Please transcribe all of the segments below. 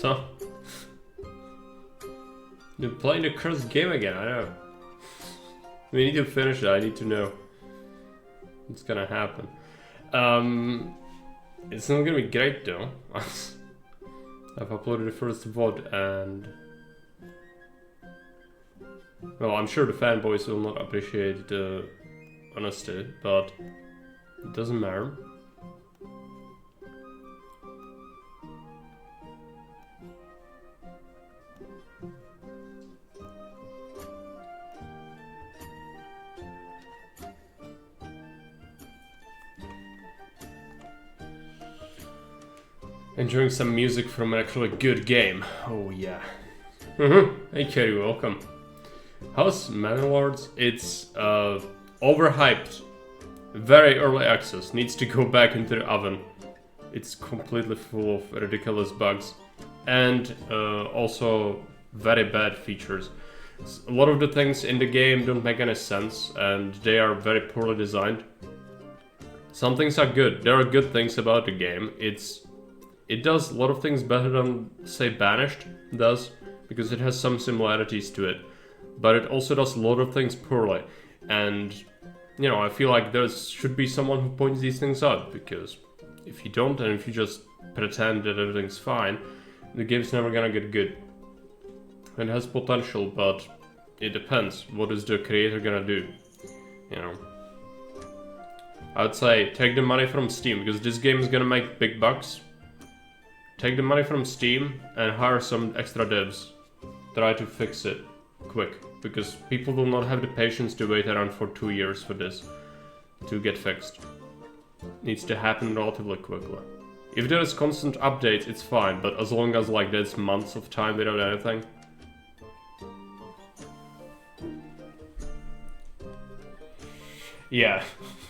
So, you're playing the cursed game again, I know. We need to finish it, I need to know what's gonna happen. It's not gonna be great though. I've uploaded the first VOD and... Well, I'm sure the fanboys will not appreciate the honesty, but it doesn't matter. Enjoying some music from an actually good game. Oh yeah. Hey Kerry, welcome. How's Manor Lords? It's overhyped. Very early access. Needs to go back into the oven. It's completely full of ridiculous bugs. And also very bad features. A lot of the things in the game don't make any sense and they are very poorly designed. Some things are good. There are good things about the game. It does a lot of things better than, say, Banished does, because it has some similarities to it. But it also does a lot of things poorly. And, you know, I feel like there should be someone who points these things out, because if you don't, and if you just pretend that everything's fine, the game's never gonna get good. It has potential, but it depends. What is the creator gonna do? You know? I'd say take the money from Steam, because this game is gonna make big bucks. Take the money from Steam and hire some extra devs. Try to fix it quick, because people will not have the patience to wait around for 2 years for this to get fixed. Needs to happen relatively quickly. If there is constant updates, it's fine, but as long as like there's months of time without anything. Yeah,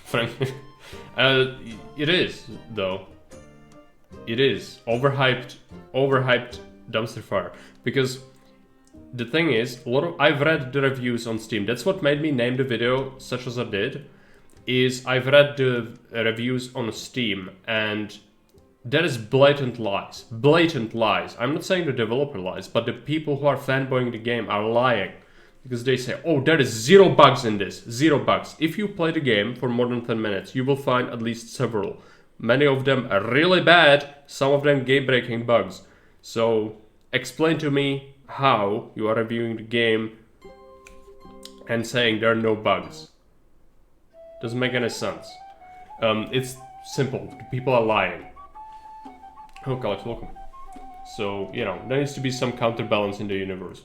frankly. It is, though. It is overhyped dumpster fire, because the thing is, I've read the reviews on Steam. That's what made me name the video such as I did. Is I've read the reviews on Steam, and that is blatant lies. Blatant lies. I'm not saying the developer lies, but the people who are fanboying the game are lying, because they say, "Oh, there is 0 bugs in this. 0 bugs." If you play the game for more than 10 minutes, you will find at least several. Many of them are really bad, some of them game-breaking bugs. So, explain to me how you are reviewing the game and saying there are no bugs. Doesn't make any sense. It's simple, people are lying. Oh, Alex, welcome. So, you know, there needs to be some counterbalance in the universe.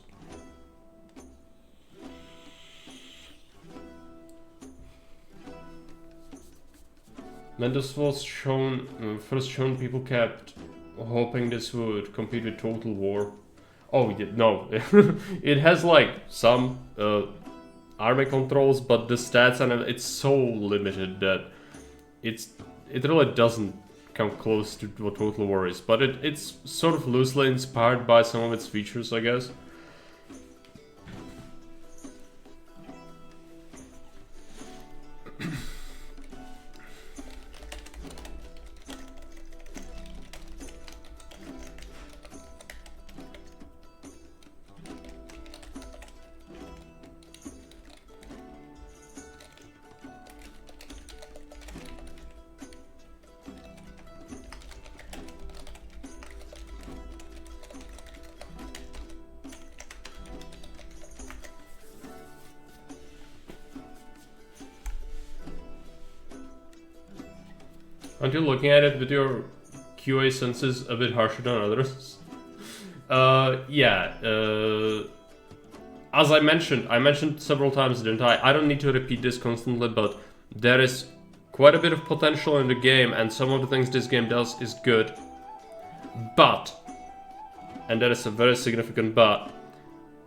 When this was first shown, people kept hoping this would compete with Total War. Oh, yeah, no. It has like some army controls, but the stats and it's so limited that it really doesn't come close to what Total War is. But it's sort of loosely inspired by some of its features, I guess. Aren't you looking at it with your QA senses a bit harsher than others? Yeah. As I mentioned several times, didn't I? I don't need to repeat this constantly, but there is quite a bit of potential in the game, and some of the things this game does is good. But, and that is a very significant but,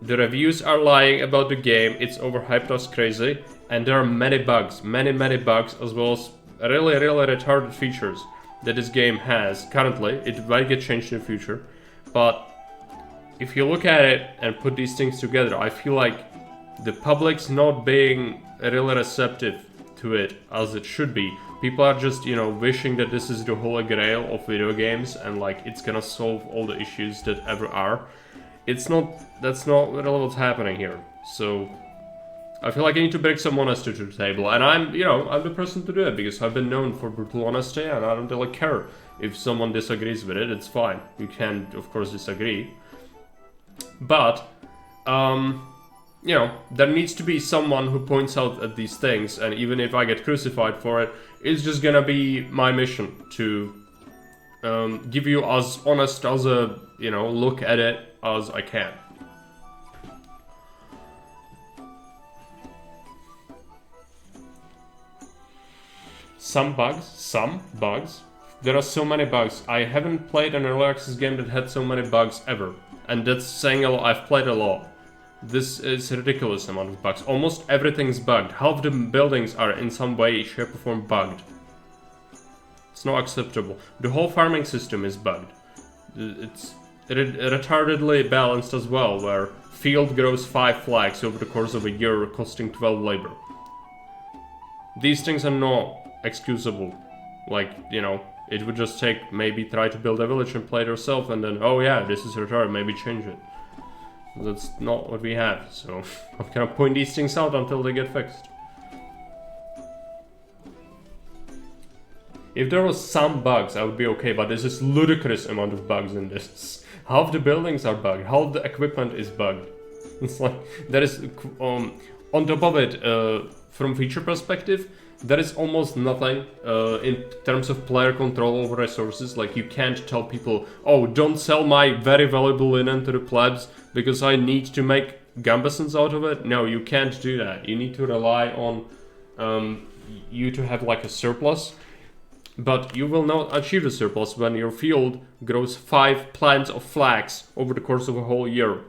the reviews are lying about the game, it's overhyped as crazy, and there are many bugs, many bugs, as well as really retarded features that this game has currently. It might get changed in the future, but if you look at it and put these things together, I feel like the public's not being really receptive to it as it should be, People are just, you know, wishing that this is the holy grail of video games and like it's gonna solve all the issues that ever are. It's not, that's not really what's happening here. So I feel like I need to bring some honesty to the table, and I'm, you know, I'm the person to do it because I've been known for brutal honesty, and I don't really care if someone disagrees with it. It's fine. You can, of course, disagree, but you know, there needs to be someone who points out at these things, and even if I get crucified for it, it's just gonna be my mission to give you as honest as a, you know, look at it as I can. Some bugs. There are so many bugs. I haven't played an early access game that had so many bugs ever, and that's saying a lot. I've played a lot. This is a ridiculous amount of bugs. Almost everything's bugged. Half the buildings are in some way, shape or form bugged. It's not acceptable. The whole farming system is bugged. It's retardedly balanced as well, where field grows 5 flags over the course of a year, costing 12 labor. These things are not excusable. Like, you know, it would just take, maybe try to build a village and play it yourself, and then, oh yeah, this is retarded, maybe change it. That's not what we have, so I'm gonna point these things out until they get fixed. If there was some bugs, I would be okay, but there's this ludicrous amount of bugs in this. Half the buildings are bugged, half the equipment is bugged. It's like, there is, on top of it, from feature perspective, there is almost nothing in terms of player control over resources. Like, you can't tell people, oh, don't sell my very valuable linen to the plebs because I need to make gambesons out of it. No, you can't do that. You need to rely on you to have like a surplus. But you will not achieve a surplus when your field grows 5 plants of flax over the course of a whole year.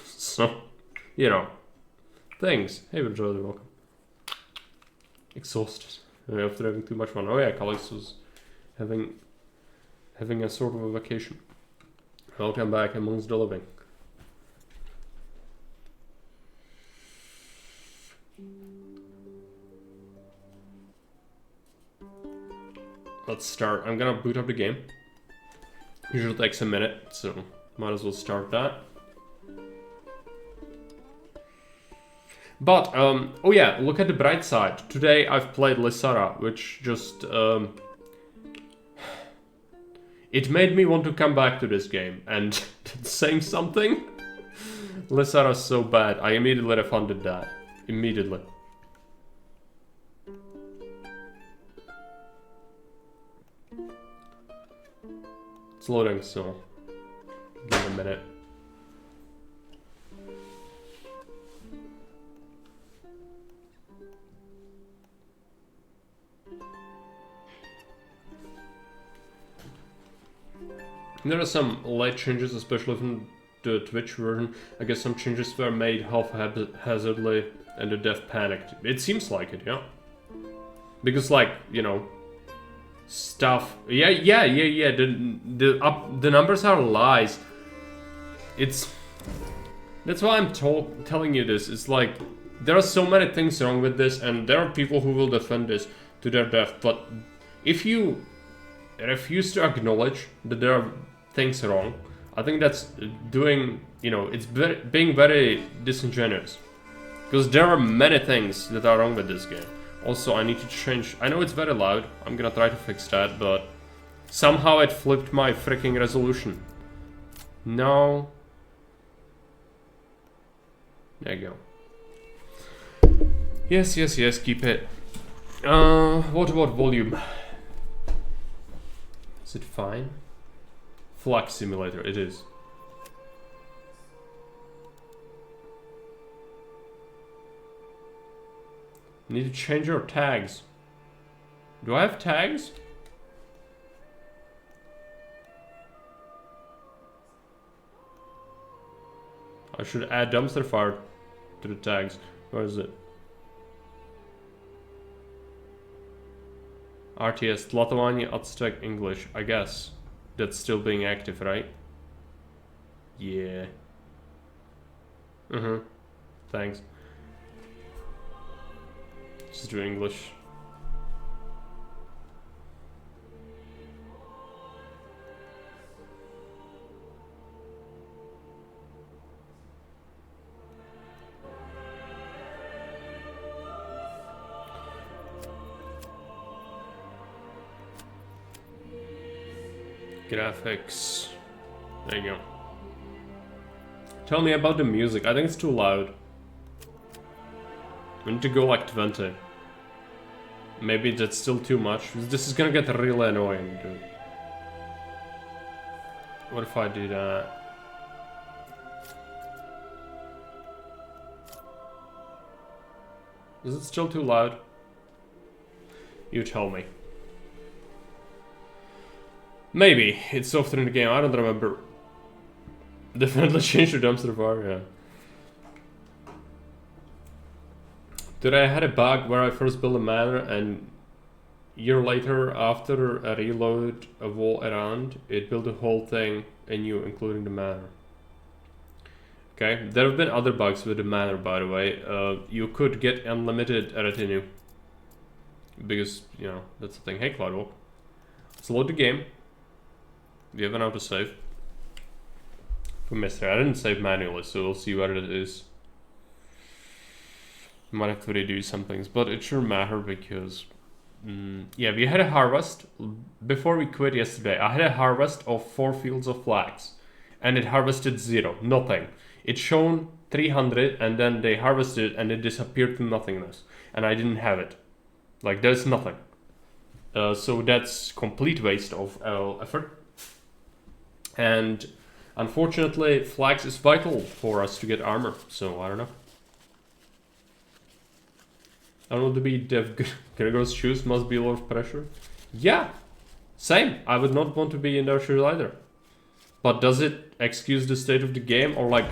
So, you know, things. Hey, Virgil, welcome. Exhausted after having too much fun. Oh yeah, Calix was having a sort of a vacation. Welcome back amongst the living. Let's start. I'm gonna boot up the game. Usually takes a minute, so might as well start that. But, oh yeah, look at the bright side. Today I've played Lysara, which just, it made me want to come back to this game, and saying something? Lysara's so bad, I immediately refunded that. Immediately. It's loading, so give it a minute. There are some light changes, especially from the Twitch version. I guess some changes were made haphazardly and the dev panicked. It seems like it, yeah. Because, like, you know, stuff. Yeah. The numbers are lies. That's why I'm telling you this. It's like, there are so many things wrong with this, and there are people who will defend this to their death. But if you refuse to acknowledge that there are things wrong, I think that's doing, you know, it's being very disingenuous. Because there are many things that are wrong with this game. Also, I need to change, I know it's very loud, I'm gonna try to fix that, but somehow it flipped my freaking resolution. No. There you go. Yes, keep it. What about volume? Is it fine? Flux simulator, it is. Need to change your tags. Do I have tags? I should add dumpster fire to the tags. Where is it? RTS, Tlatovani, Aztec, English. I guess that's still being active, right? Yeah. Thanks. Just do English. Graphics. There you go. Tell me about the music. I think it's too loud. We need to go like 20. Maybe that's still too much. This is gonna get really annoying, dude. What if I do that? Is it still too loud? You tell me. Maybe. It's softer in the game. I don't remember. Definitely changed the dumpster fire, yeah. Dude, I had a bug where I first built a manor and year later, after a reload a wall around, it built the whole thing anew, including the manor. Okay, there have been other bugs with the manor, by the way. You could get unlimited retinue. Because, you know, that's the thing. Hey, Cloudwalk. Let's load the game. We have an autosave. For mystery. I didn't save manually, so we'll see what it is. Might have to redo some things, but it sure matter because... yeah, we had a harvest. Before we quit yesterday, I had a harvest of 4 fields of flax. And it harvested 0. Nothing. It shown 300 and then they harvested and it disappeared to nothingness. And I didn't have it. Like, there's nothing. So that's complete waste of effort. And unfortunately, flax is vital for us to get armor. So, I don't know. I don't want to be Dev Gregor's shoes, must be a lot of pressure. Yeah, same. I would not want to be in their shoes either. But does it excuse the state of the game, or like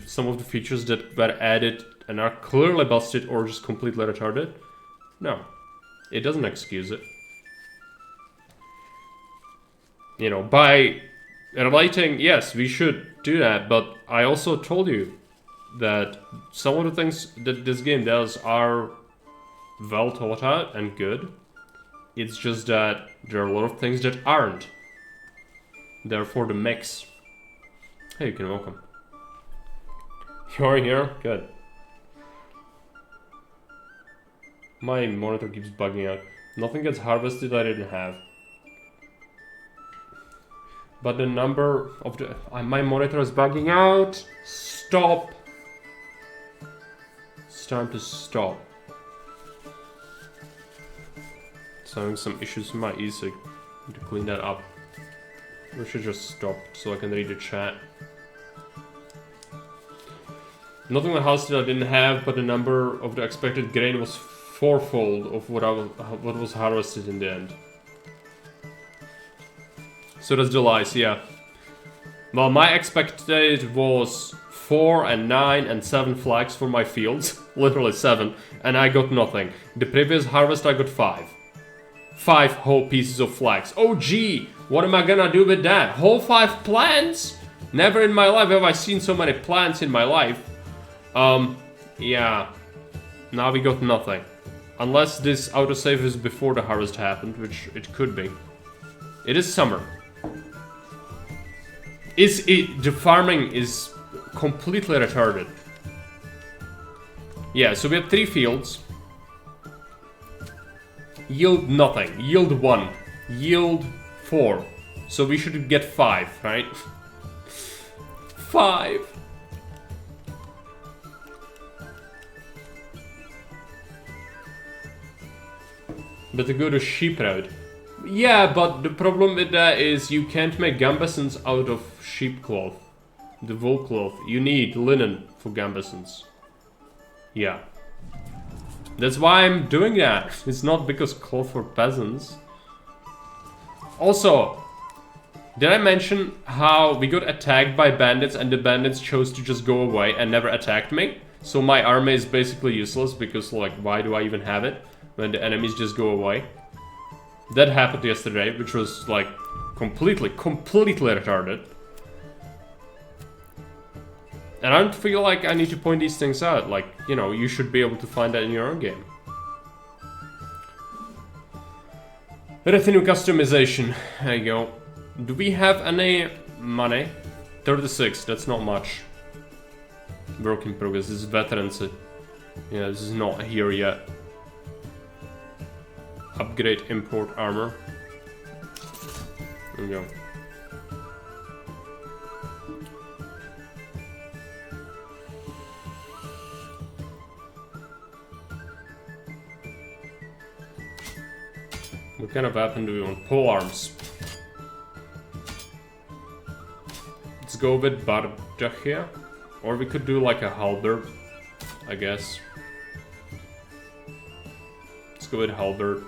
some of the features that were added and are clearly busted or just completely retarded? No, it doesn't excuse it. You know, by relating, yes, we should do that, but I also told you that some of the things that this game does are well thought out and good. It's just that there are a lot of things that aren't. Therefore, the mix. Hey, you can welcome. You're here? Good. My monitor keeps bugging out. Nothing gets harvested I didn't have. But the number of the... my monitor is bugging out. Stop. It's time to stop. It's having some issues with my e-cig. Need to clean that up. We should just stop so I can read the chat. Nothing in the house that I didn't have, but the number of the expected grain was 4-fold of what was harvested in the end. So that's July, so yeah. Well, my expected was 4 and 9 and 7 flags for my fields. Literally 7. And I got nothing. The previous harvest I got 5. 5 whole pieces of flags. Oh gee! What am I gonna do with that? Whole 5 plants? Never in my life have I seen so many plants in my life. Yeah. Now we got nothing. Unless this autosave is before the harvest happened, which it could be. It is summer. The farming is completely retarded. Yeah, so we have 3 fields. Yield nothing. Yield 1. Yield 4. So we should get 5, right? 5. But to go the sheep route. Yeah, but the problem with that is you can't make gambesons out of sheep cloth. The wool cloth. You need linen for gambesons. Yeah. That's why I'm doing that. It's not because cloth for peasants. Also, did I mention how we got attacked by bandits and the bandits chose to just go away and never attacked me? So my army is basically useless because, like, why do I even have it when the enemies just go away? That happened yesterday, which was, like, completely retarded. And I don't feel like I need to point these things out. Like, you know, you should be able to find that in your own game. Retinue customization. There you go. Do we have any money? 36, that's not much. Work in progress. This is veterancy. Yeah, this is not here yet. Upgrade import armor. There we go. kind of weapon do we want? Pole arms. Let's go with barja here. Or we could do like a halberd, I guess. Let's go with halberd.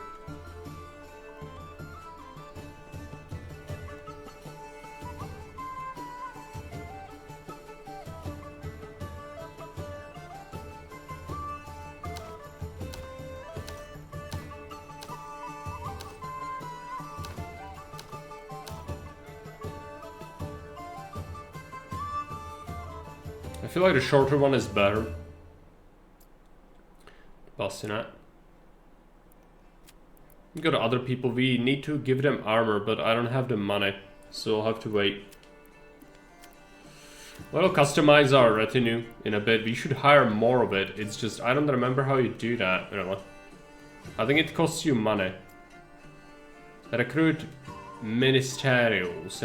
I feel like the shorter one is better. Bastinat. We got other people. We need to give them armor, but I don't have the money, so I'll have to wait. We'll customize our retinue in a bit. We should hire more of it. It's just, I don't remember how you do that, really. I think it costs you money. Recruit ministerials.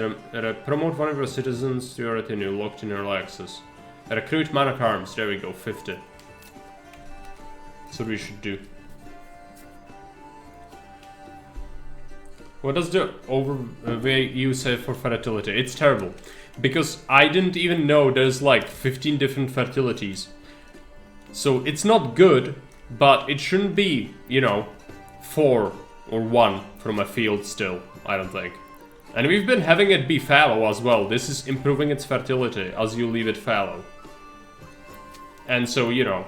Promote one of your citizens to your retinue locked in early access. Recruit man at arms. There we go, 50. That's what we should do. What does the overview say for fertility? It's terrible. Because I didn't even know there's like 15 different fertilities. So it's not good, but it shouldn't be, you know, 4 or 1 from a field still, I don't think. And we've been having it be fallow as well. This is improving its fertility as you leave it fallow. And so, you know,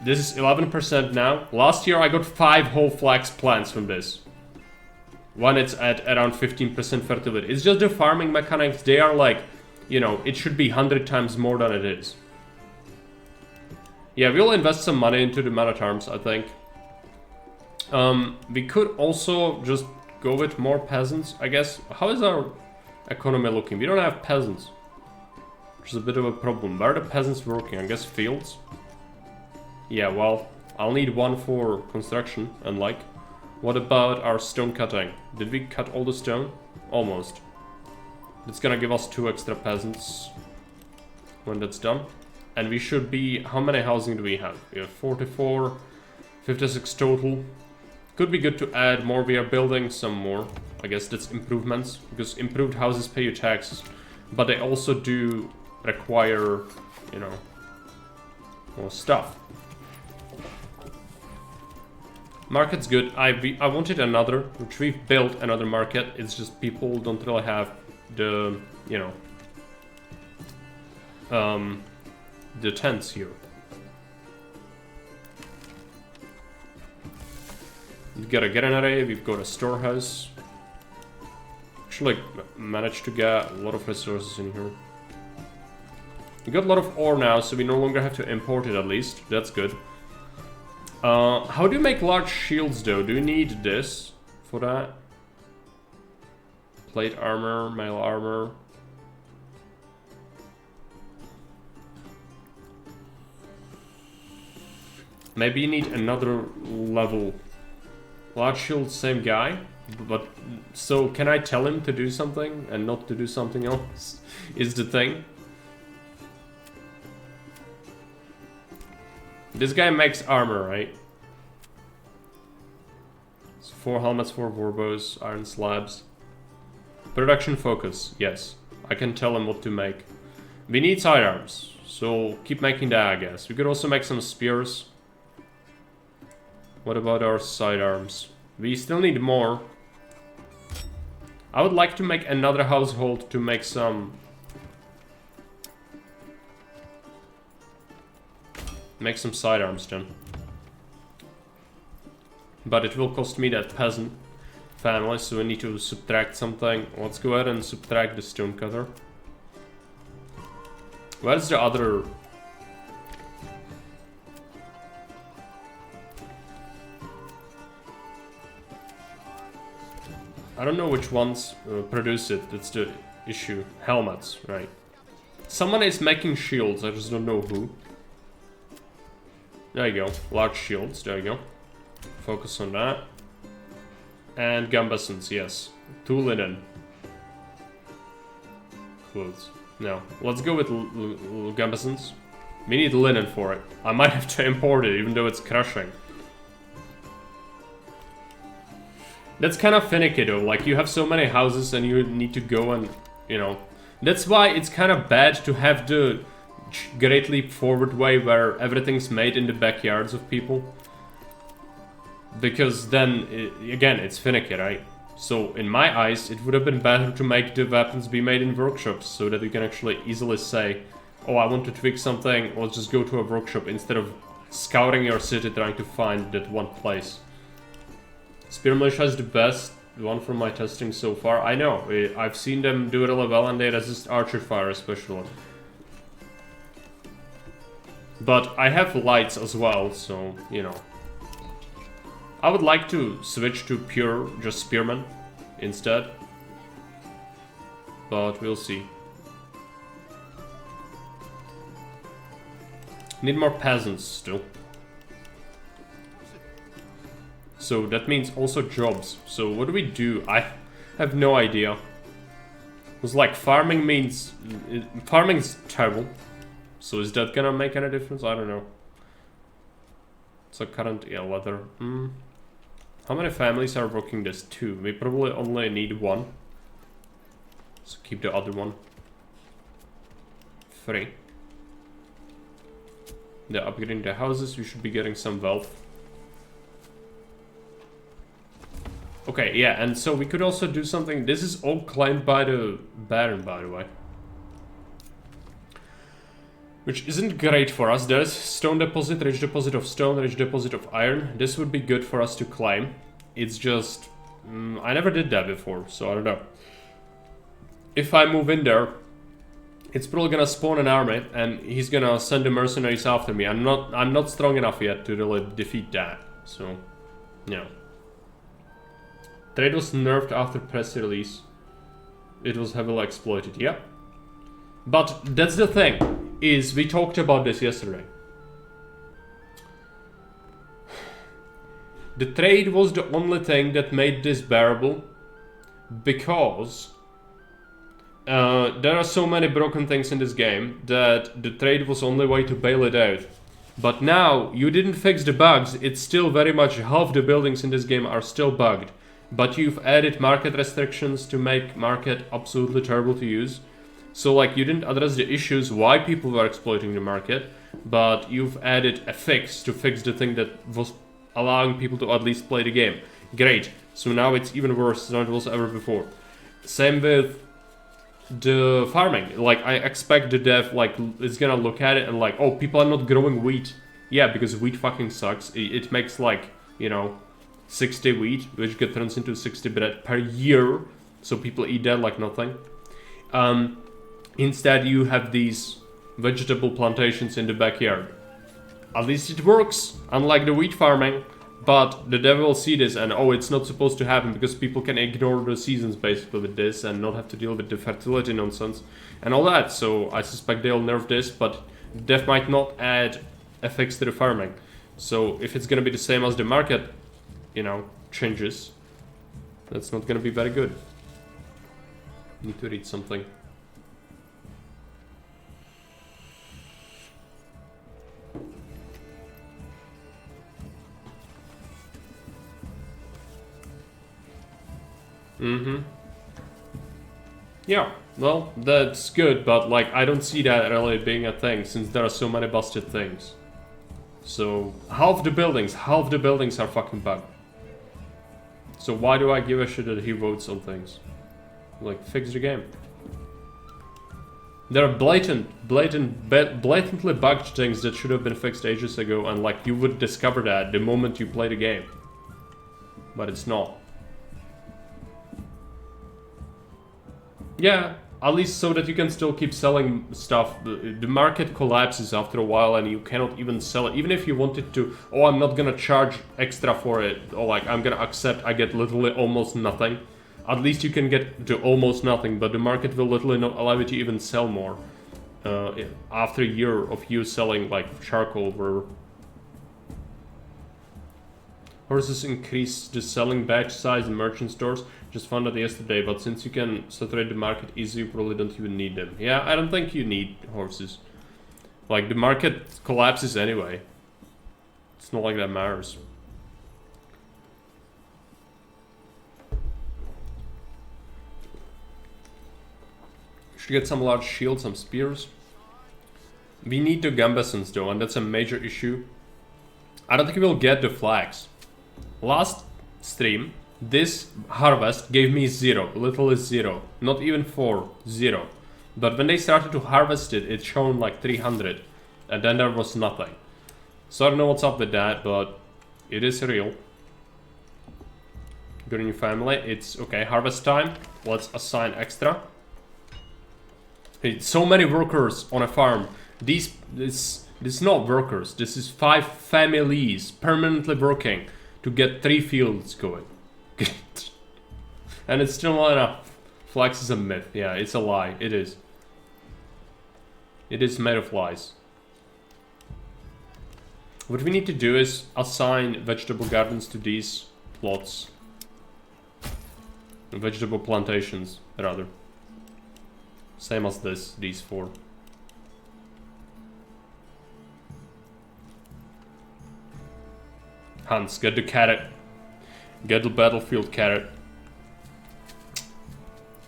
this is 11% now. Last year I got 5 whole flax plants from this. When it's at around 15% fertility. It's just the farming mechanics, they are like, you know, it should be 100 times more than it is. Yeah, we'll invest some money into the man at arms, I think. We could also just go with more peasants, I guess. How is our economy looking? We don't have peasants. Which is a bit of a problem. Where are the peasants working? I guess fields? Yeah, well, I'll need 1 for construction, and like... What about our stone cutting? Did we cut all the stone? Almost. It's gonna give us 2 extra peasants when that's done. And we should be... How many housing do we have? We have 44, 56 total. Could be good to add more. We are building some more. I guess that's improvements. Because improved houses pay you taxes. But they also do require, you know, more stuff. Market's good. I wanted another, which we've built another market. It's just people don't really have the, you know, the tents here. We've got a granary, we've got a storehouse. Actually, like, managed to get a lot of resources in here. We got a lot of ore now, so we no longer have to import it at least. That's good. How do you make large shields though? Do you need this for that? Plate armor, mail armor. Maybe you need another level. Large shield, same guy. But, so can I tell him to do something and not to do something else? Is the thing. This guy makes armor, right? So 4 helmets, 4 warbows, iron slabs. Production focus, yes. I can tell him what to make. We need sidearms, so keep making that, I guess. We could also make some spears. What about our sidearms? We still need more. I would like to make another household to make some... Make some sidearms then. But it will cost me that peasant family, so we need to subtract something. Let's go ahead and subtract the stonecutter. Where's the other... I don't know which ones produce it, that's the issue. Helmets, right. Someone is making shields, I just don't know who. There you go, large shields, there you go. Focus on that. And gambesons, yes. 2 linen. Clothes. No, let's go with gambesons. We need linen for it. I might have to import it, even though it's crushing. That's kind of finicky though, like you have so many houses and you need to go and, you know... That's why it's kind of bad to have the Great Leap Forward way where everything's made in the backyards of people. Because then, again, it's finicky, right? So, in my eyes, it would have been better to make the weapons be made in workshops so that you can actually easily say, oh, I want to tweak something, let's just go to a workshop instead of scouring your city trying to find that one place. Spear Militia is the best one from my testing so far. I know, I've seen them do it really well and they resist archer fire especially. But I have lights as well, so, you know. I would like to switch to pure, just spearmen instead. But we'll see. Need more peasants still. So that means also jobs. So what do we do? I have no idea. It's like farming means... Farming's terrible. So is that gonna make any difference? I don't know. So current, yeah, leather. How many families are working this? 2. We probably only need 1. So keep the other one. 3. They're upgrading the houses, we should be getting some wealth. Okay, yeah, and so we could also do something. This is all claimed by the Baron, by the way. Which isn't great for us. There's stone deposit, rich deposit of stone, rich deposit of iron. This would be good for us to claim. It's just... I never did that before, so I don't know. If I move in there, it's probably gonna spawn an army, and he's gonna send the mercenaries after me. I'm not strong enough yet to really defeat that, so... Yeah. Trade was nerfed after press release. It was heavily exploited, yeah. But that's the thing, is we talked about this yesterday. The trade was the only thing that made this bearable, because there are so many broken things in this game that the trade was the only way to bail it out. But now, you didn't fix the bugs, it's still very much half the buildings in this game are still bugged. But you've added market restrictions to make market absolutely terrible to use. So like you didn't address the issues why people were exploiting the market, but you've added a fix to fix the thing that was allowing people to at least play the game. Great. So now it's even worse than it was ever before. Same with the farming. Like I expect the dev like is gonna look at it and like, oh, people are not growing wheat. Yeah, because wheat fucking sucks. It makes like, you know, 60 wheat, which gets turns into 60 bread per year, so people eat that like nothing. Instead, you have these vegetable plantations in the backyard. At least it works, unlike the wheat farming, but the devil will see this and oh, it's not supposed to happen because people can ignore the seasons basically with this and not have to deal with the fertility nonsense and all that. So I suspect they'll nerf this, but dev might not add a fix to the farming. So if it's gonna be the same as the market, you know, changes, that's not gonna be very good. Need to read something. Yeah, well, that's good, but like, I don't see that really being a thing since there are so many busted things. So, half the buildings are fucking bugged. So why do I give a shit that he votes on things? Like, fix the game. There are blatantly bugged things that should have been fixed ages ago, and like, you would discover that the moment you play the game. But it's not. Yeah, at least so that you can still keep selling stuff. The market collapses after a while and you cannot even sell it. Even if you wanted to, oh, I'm not gonna charge extra for it, or like, I'm gonna accept I get literally almost nothing. At least you can get to almost nothing, but the market will literally not allow you to even sell more. After a year of you selling, like, charcoal or... Horses increase the selling batch size in merchant stores. Just found that yesterday, but since you can saturate the market easily, you probably don't even need them. Yeah, I don't think you need horses. Like, the market collapses anyway. It's not like that matters. Should get some large shields, some spears. We need the gambesons though, and that's a major issue. I don't think we'll get the flags. Last stream, this harvest gave me 0, literally 0. Not even 4, 0. But when they started to harvest it, it shone like 300. And then there was nothing. So I don't know what's up with that, but it is real. Good in your family. It's okay, harvest time. Let's assign extra. Hey, so many workers on a farm. This is not workers. This is 5 families permanently working to get 3 fields going. And it's still not enough. Flax is a myth. Yeah, it's a lie. It is. It is made of lies. What we need to do is assign vegetable gardens to these plots. Vegetable plantations, rather. Same as this, these 4. Hans, get the carrot. Get the battlefield carrot.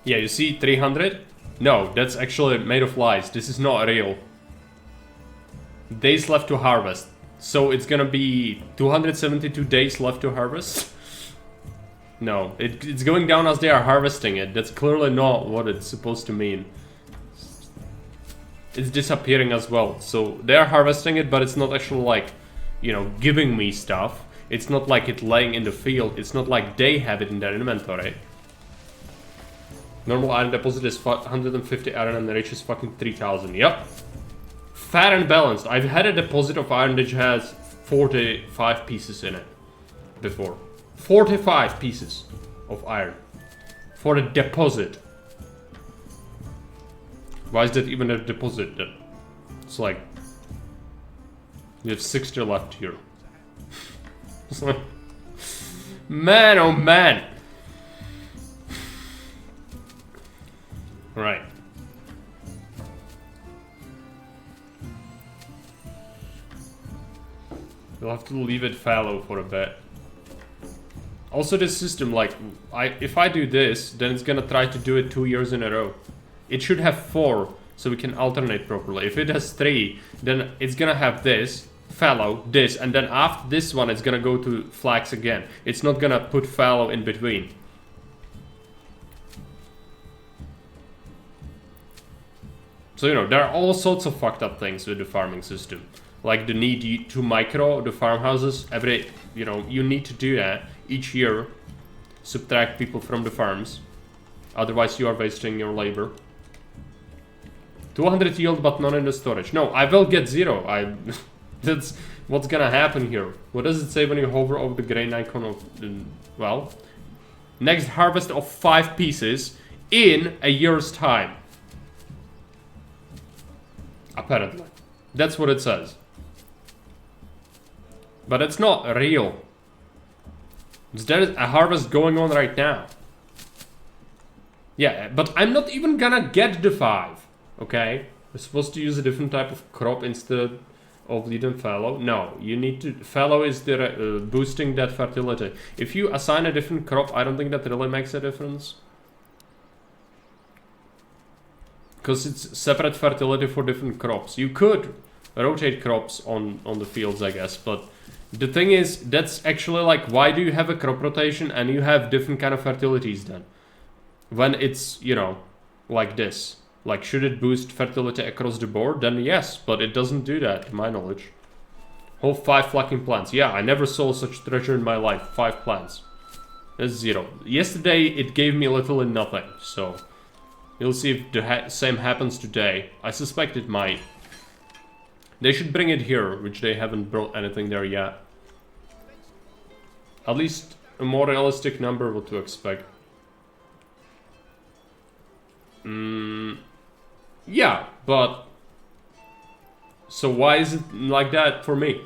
Yeah, you see 300? No, that's actually made of lies. This is not real. Days left to harvest. So it's gonna be 272 days left to harvest? No, it's going down as they are harvesting it. That's clearly not what it's supposed to mean. It's disappearing as well. So they are harvesting it, but it's not actually like, you know, giving me stuff. It's not like it laying in the field. It's not like they have it in their inventory. Normal iron deposit is 150 iron and the rich is fucking 3000. Yep. Fair and balanced. I've had a deposit of iron which has 45 pieces in it before. 45 pieces of iron for a deposit. Why is that even a deposit then? It's like we have 60 left here. It's like, man, oh man. Right. We'll have to leave it fallow for a bit. Also this system, like, if I do this, then it's gonna try to do it 2 years in a row. It should have 4, so we can alternate properly. If it has 3, then it's gonna have this, fallow, this, and then after this one it's gonna go to flax again. It's not gonna put fallow in between. So, you know, there are all sorts of fucked up things with the farming system. Like the need to micro the farmhouses. You know, you need to do that each year. Subtract people from the farms. Otherwise you are wasting your labor. 200 yield but none in the storage. No, I will get 0. That's what's gonna happen here. What does it say when you hover over the grain icon of... well... Next harvest of 5 pieces in a year's time. Apparently. That's what it says. But it's not real. There is a harvest going on right now. Yeah, but I'm not even gonna get the 5. Okay? We're supposed to use a different type of crop instead of lead and fallow. No, you need to... fallow is the boosting that fertility. If you assign a different crop, I don't think that really makes a difference. Because it's separate fertility for different crops. You could rotate crops on the fields, I guess, but the thing is, that's actually like, why do you have a crop rotation and you have different kind of fertilities then? When it's, you know, like this. Like, should it boost fertility across the board? Then yes, but it doesn't do that, to my knowledge. Whole 5 flocking plants. Yeah, I never saw such treasure in my life. 5 plants. That's 0. Yesterday, it gave me little and nothing, so... We'll see if the same happens today. I suspect it might. They should bring it here, which they haven't brought anything there yet. At least a more realistic number what to expect. Yeah, but... So why is it like that for me?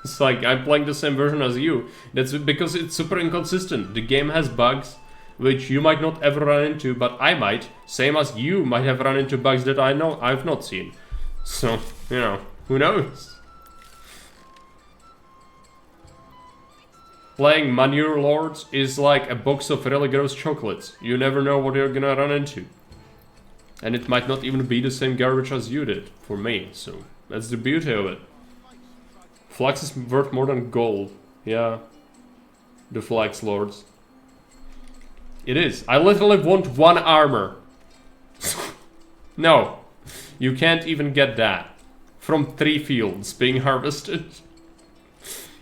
It's like, I'm playing the same version as you. That's because it's super inconsistent. The game has bugs, which you might not ever run into, but I might. Same as you might have run into bugs that I've not seen. So, you know, who knows? Playing Manor Lords is like a box of really gross chocolates. You never know what you're gonna run into. And it might not even be the same garbage as you did, for me, so that's the beauty of it. Flax is worth more than gold. Yeah. The Flax Lords. It is. I literally want 1 armor. No. You can't even get that. From 3 fields being harvested.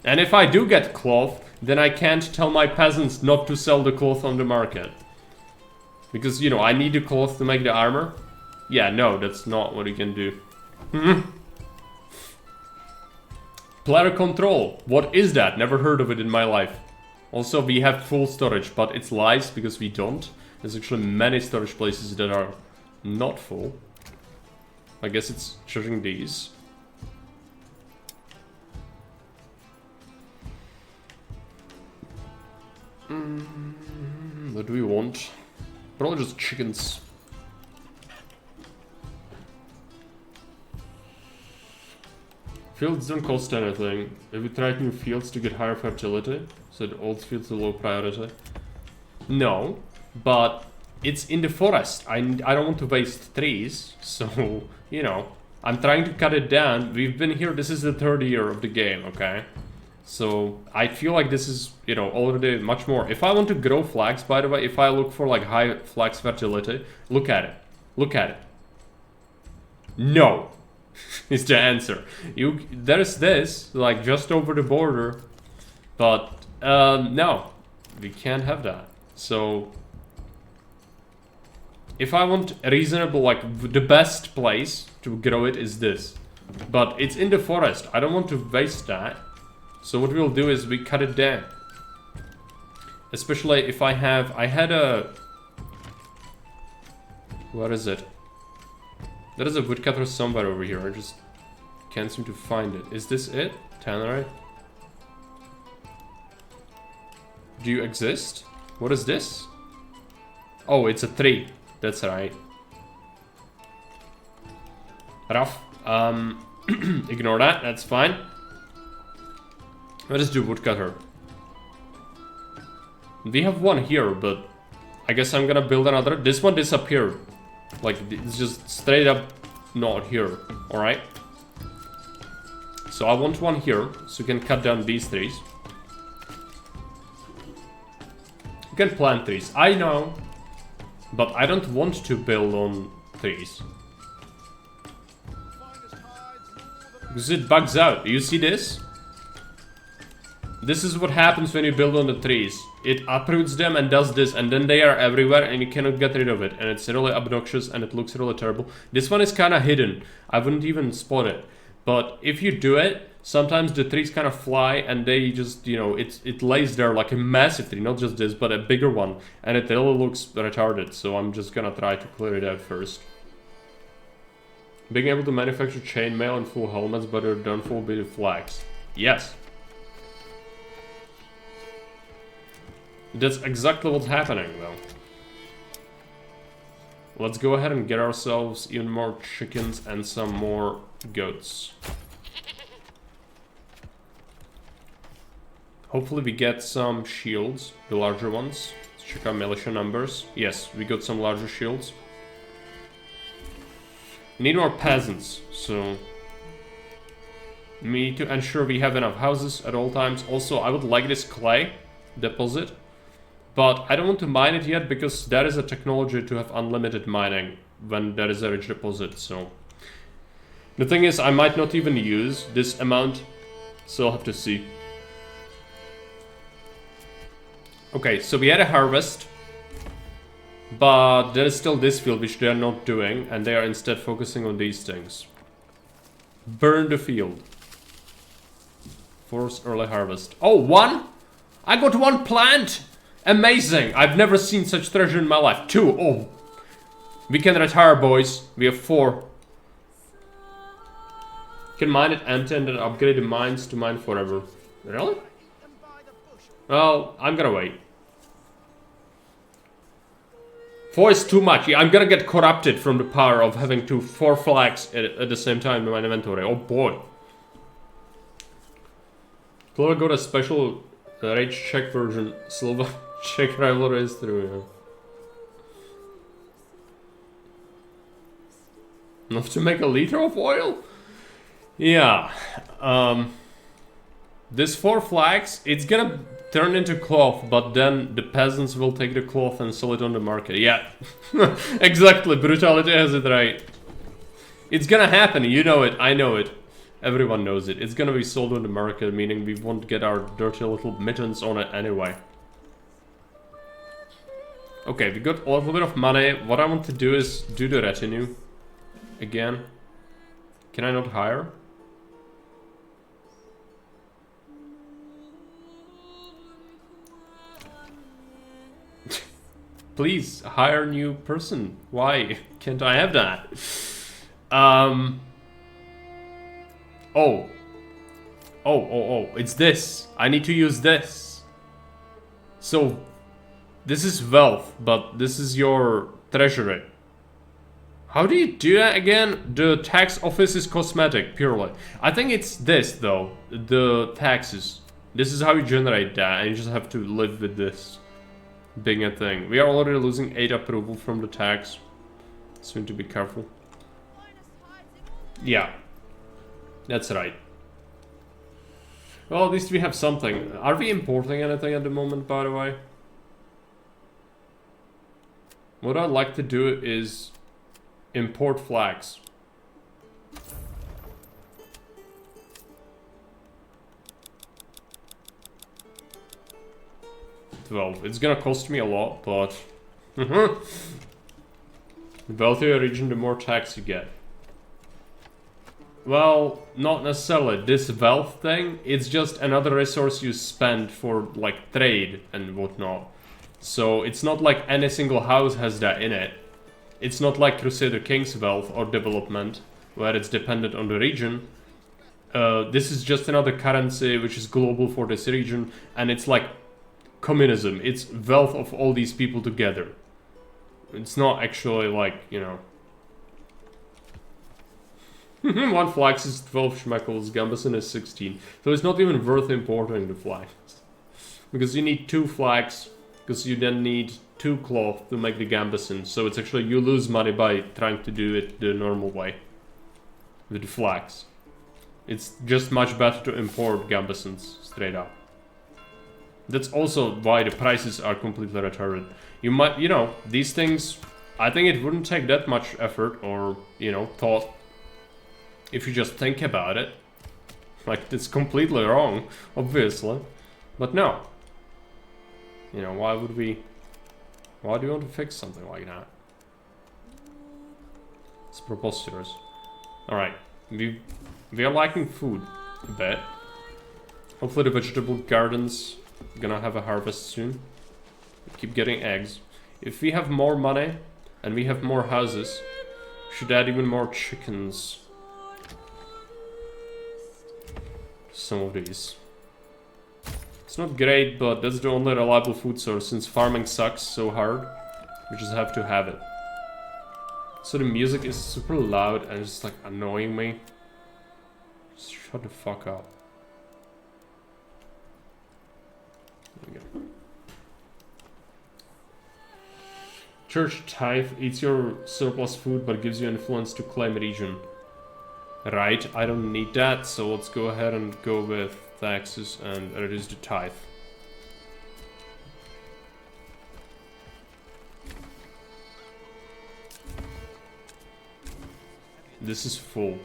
And if I do get cloth, then I can't tell my peasants not to sell the cloth on the market. Because, you know, I need the cloth to make the armor. Yeah, no, that's not what you can do. Player control. What is that? Never heard of it in my life. Also, we have full storage, but it's lies because we don't. There's actually many storage places that are not full. I guess it's charging these. What do we want? Probably just chickens. Fields don't cost anything. Have we tried new fields to get higher fertility? So the old fields are low priority. No, but it's in the forest. I don't want to waste trees, so, you know, I'm trying to cut it down. We've been here, this is the 3rd year of the game, okay? So I feel like this is, you know, already much more. If I want to grow flax, by the way, if I look for like high flax fertility, look at it. Look at it. No. Is the answer. There's this, like, just over the border. But, no. We can't have that. So, if I want a reasonable, like, the best place to grow it is this. But it's in the forest. I don't want to waste that. So what we'll do is we cut it down. Especially if I had a... What is it? There is a woodcutter somewhere over here. I just can't seem to find it. Is this it? Tannerite? Do you exist? What is this? Oh, it's a tree. That's right. Rough. Ignore that. That's fine. Let us do woodcutter. We have one here, but I guess I'm gonna build another. This one disappeared. Like, it's just straight up not here. Alright? So I want one here, so you can cut down these trees. You can plant trees. I know. But I don't want to build on trees. Because it bugs out. You see this? This is what happens when you build on the trees. It uproots them and does this, and then they are everywhere and you cannot get rid of it. And it's really obnoxious and it looks really terrible. This one is kind of hidden. I wouldn't even spot it. But if you do it, sometimes the trees kind of fly and they just, you know, it lays there like a massive tree. Not just this, but a bigger one. And it really looks retarded. So I'm just gonna try to clear it out first. Being able to manufacture chainmail and full helmets, but their downfall will be the flags. Yes. That's exactly what's happening, though. Let's go ahead and get ourselves even more chickens and some more goats. Hopefully we get some shields, the larger ones. Let's check our militia numbers. Yes, we got some larger shields. We need more peasants, so... we need to ensure we have enough houses at all times. Also, I would like this clay deposit. But I don't want to mine it yet because that is a technology to have unlimited mining when there is a rich deposit, so... the thing is, I might not even use this amount, so I'll have to see. Okay, so we had a harvest. But there is still this field which they are not doing, and they are instead focusing on these things. Burn the field. Force early harvest. Oh, one? I got one plant! Amazing! I've never seen such treasure in my life. 2. Oh. We can retire, boys. We have 4. Can mine it empty and then upgrade the mines to mine forever. Really? Well, I'm gonna wait. 4 is too much. Yeah, I'm gonna get corrupted from the power of having 4 flags at the same time in my inventory. Oh boy. Clover got a special rage check version. Silva check rivalry is through, yeah. Enough to make a liter of oil? Yeah. This 4 flags, it's gonna turn into cloth, but then the peasants will take the cloth and sell it on the market. Yeah, exactly, brutality has it right. It's gonna happen, you know it, I know it. Everyone knows it. It's gonna be sold on the market, meaning we won't get our dirty little mittens on it anyway. Okay, we got a little bit of money. What I want to do is do the retinue again. Can I not hire? Please, hire a new person. Why can't I have that? Oh, it's this. I need to use this. So, this is wealth, but this is your treasury. How do you do that again? The tax office is cosmetic, purely. I think it's this, though. The taxes. This is how you generate that, and you just have to live with this being a thing. We are already losing 8 approval from the tax. So we need to be careful. Yeah. That's right. Well, at least we have something. Are we importing anything at the moment, by the way? What I'd like to do is import flags. 12. It's gonna cost me a lot, but... the wealthier a region, the more tax you get. Well, not necessarily. This wealth thing, it's just another resource you spend for, like, trade and whatnot. So, it's not like any single house has that in it. It's not like Crusader King's wealth or development, where it's dependent on the region. This is just another currency which is global for this region, and it's like communism. It's wealth of all these people together. It's not actually like, you know... 1 flax is 12 schmeckles, Gambeson is 16. So it's not even worth importing the flags. Because you need 2 flags, because you then need 2 cloth to make the Gambeson. So it's actually, you lose money by trying to do it the normal way. With the flags. It's just much better to import Gambesons straight up. That's also why the prices are completely retarded. You might, you know, these things, I think it wouldn't take that much effort or, you know, thought. If you just think about it. Like, it's completely wrong, obviously. But no. You know, why would we... Why do you want to fix something like that? It's preposterous. Alright. We are lacking food a bit. Hopefully the vegetable gardens gonna have a harvest soon. We keep getting eggs. If we have more money and we have more houses, we should add even more chickens. Some of these. It's not great, but that's the only reliable food source since farming sucks so hard. We just have to have it. So the music is super loud and it's like annoying me. Just shut the fuck up. There we go. Church tithe eats your surplus food but gives you influence to claim region. Right, I don't need that, so let's go ahead and go with taxes and reduce the tithe. This is full.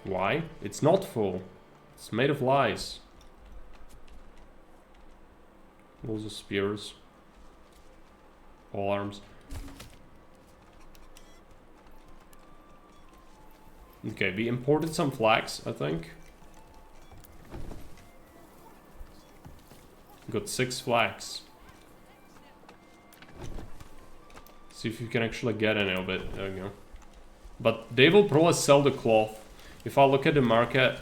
Why? It's not full. It's made of lies. Those are spears. All arms. Okay, we imported some flags, I think. Got 6 flags. See if you can actually get any of it. There we go. But they will probably sell the cloth. If I look at the market...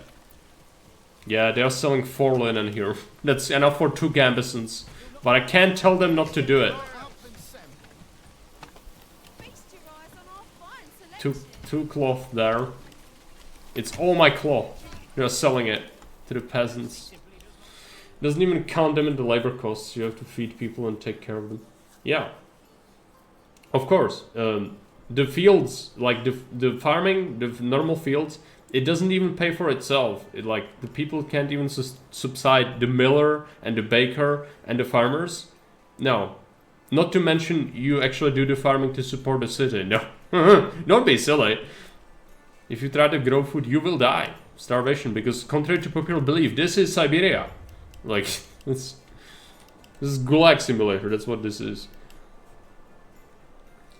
Yeah, they are selling 4 linen here. That's enough for 2 Gambesons. But I can't tell them not to do it. Two cloth there. It's all my cloth. They're selling it to the peasants. Doesn't even count them in the labor costs. You have to feed people and take care of them. Yeah. Of course. The fields, like the farming, the normal fields, it doesn't even pay for itself. Like the people can't even subside the miller and the baker and the farmers. No, not to mention you actually do the farming to support the city. No, don't be silly. If you try to grow food, you will die. Starvation, because contrary to popular belief, this is Siberia. Like, this is Gulag Simulator, that's what this is.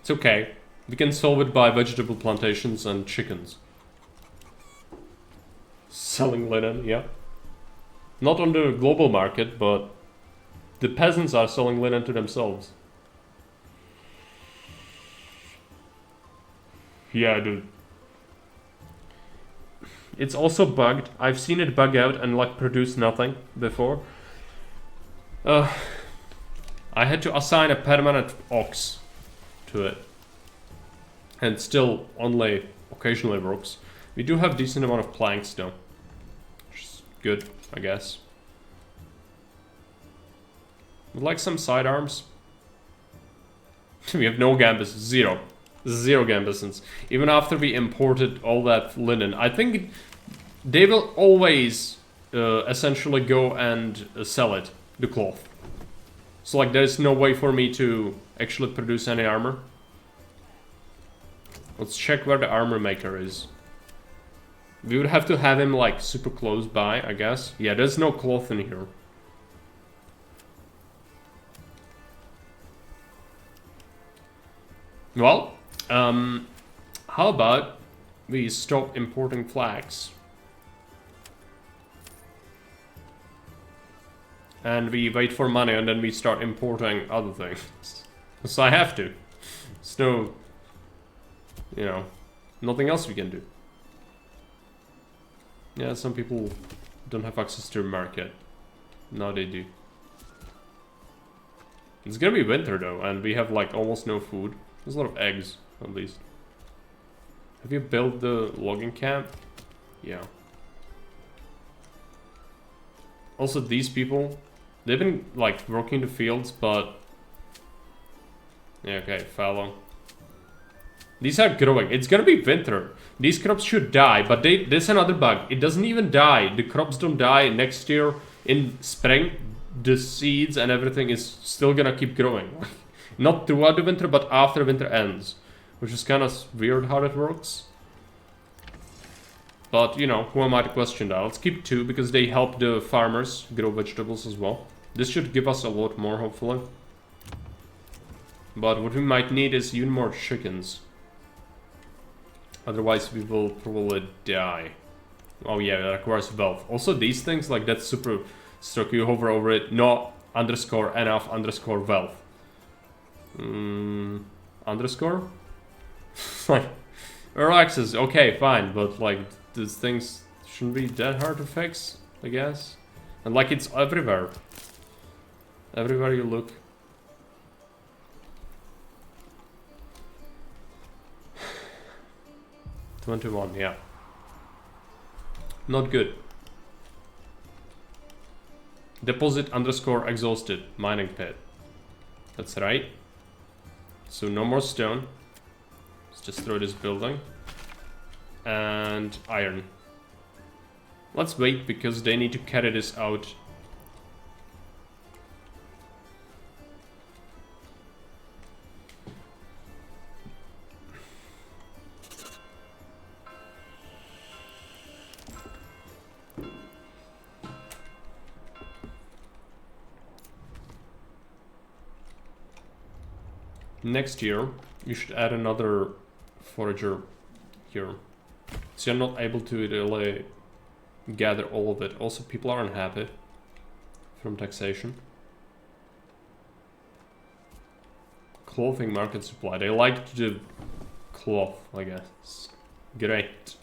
It's okay. We can solve it by vegetable plantations and chickens. Selling linen, yeah. Not on the global market, but the peasants are selling linen to themselves. Yeah, dude. It's also bugged. I've seen it bug out and like produce nothing before. I had to assign a permanent ox to it. And still only occasionally works. We do have decent amount of planks though. Which is good, I guess. Would like some sidearms. We have no gambesons. Zero gambesons. Even after we imported all that linen. I think they will always essentially go and sell it. The cloth. So like there's no way for me to actually produce any armor. Let's check where the armor maker is. We would have to have him like super close by, I guess. Yeah, there's no cloth in here. Well, how about we stop importing flags? And we wait for money and then we start importing other things. So I have to. There's no, you know, nothing else we can do. Yeah, some people don't have access to the market. Now they do. It's gonna be winter though, and we have like almost no food. There's a lot of eggs, at least. Have you built the logging camp? Yeah. Also, these people, they've been like working the fields, but yeah, okay, fallow. These are growing. It's gonna be winter. These crops should die, but there's another bug. It doesn't even die. The crops don't die next year in spring. The seeds and everything is still gonna keep growing. Not throughout the winter, but after winter ends. Which is kind of weird how that works. But, you know, who am I to question that? Let's keep 2, because they help the farmers grow vegetables as well. This should give us a lot more, hopefully. But what we might need is even more chickens. Otherwise, we will probably die. Oh yeah, that requires wealth. Also, these things, like, that's super struck. You hover over it. No underscore enough underscore wealth. Underscore? Like, early access, okay, fine, but like, these things shouldn't be that hard to fix, I guess. And like, it's everywhere. Everywhere you look. $21, yeah. Not good. Deposit underscore exhausted. Mining pit. That's right. So no more stone. Let's destroy this building. And iron. Let's wait because they need to carry this out. Next year, you should add another forager here. So you're not able to really gather all of it. Also, people are unhappy from taxation. Clothing market supply. They like the cloth, I guess. Great.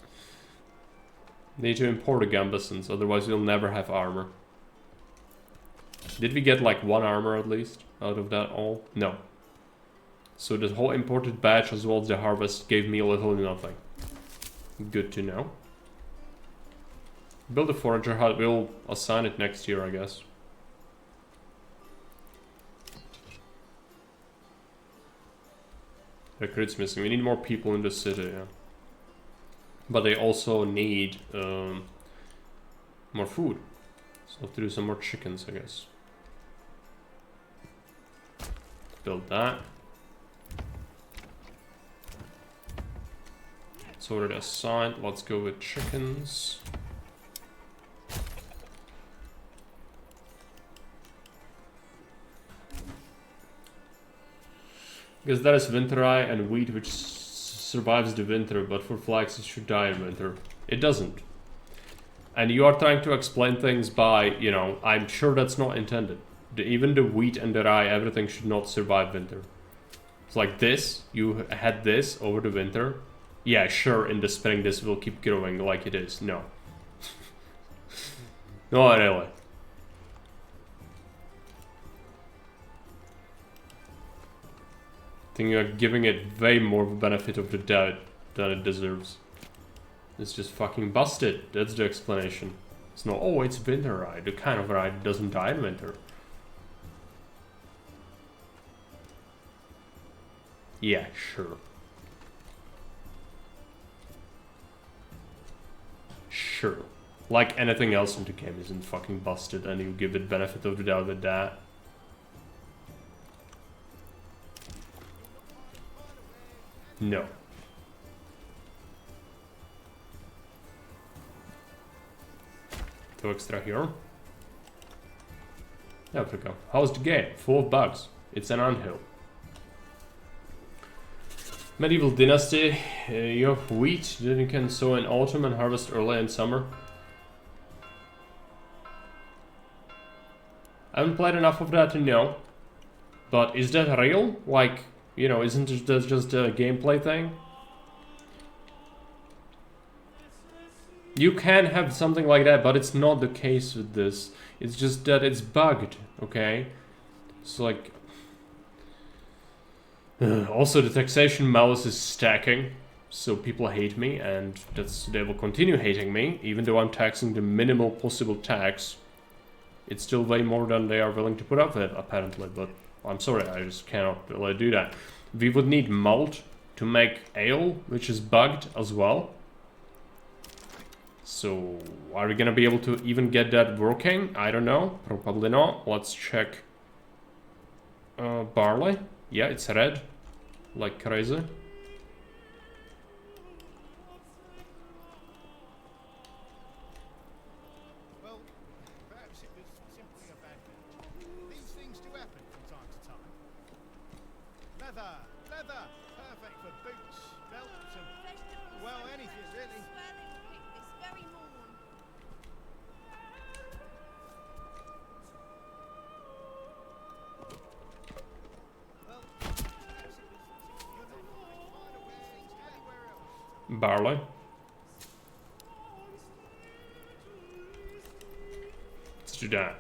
Need to import the gambesons, otherwise we'll never have armor. Did we get like 1 armor at least out of that all? No. So the whole imported batch as well as the harvest gave me little or nothing. Good to know. Build a forager hut. We'll assign it next year, I guess. Recruits missing. We need more people in the city, yeah. But they also need more food. So we'll have to do some more chickens, I guess. Build that. It's already assigned. Let's go with chickens. Because that is winter rye and wheat, which survives the winter, but for flax it should die in winter. It doesn't. And you are trying to explain things by, you know, I'm sure that's not intended. Even the wheat and the rye, everything should not survive winter. It's like this, you had this over the winter. Yeah, sure, in the spring this will keep growing like it is. No. Not really. I think you're giving it way more of a benefit of the doubt than it deserves. It's just fucking busted. That's the explanation. It's not, oh, it's winter rye. The kind of rye that doesn't die in winter. Yeah, sure. Sure. Like anything else in the game isn't fucking busted and you give it benefit of the doubt with that. No. Two extra here. There we go. How's the game? Full of bugs. It's an anthill. Medieval dynasty. You have wheat that you can sow in autumn and harvest early in summer. I haven't played enough of that to know. But is that real? Like, you know, isn't that just a gameplay thing? You can have something like that, but it's not the case with this. It's just that it's bugged, okay? It's like... also, the taxation malice is stacking, so people hate me, and they will continue hating me, even though I'm taxing the minimal possible tax. It's still way more than they are willing to put up with, apparently, but I'm sorry, I just cannot really do that. We would need malt to make ale, which is bugged as well. So, are we gonna be able to even get that working? I don't know, probably not. Let's check. Barley? Yeah, it's red. Like crazy. Well, perhaps it was simply a bad match. These things do happen from time to time. Leather! Leather! Perfect for boots, belts, and, well, anything really. Barley. Let's do that.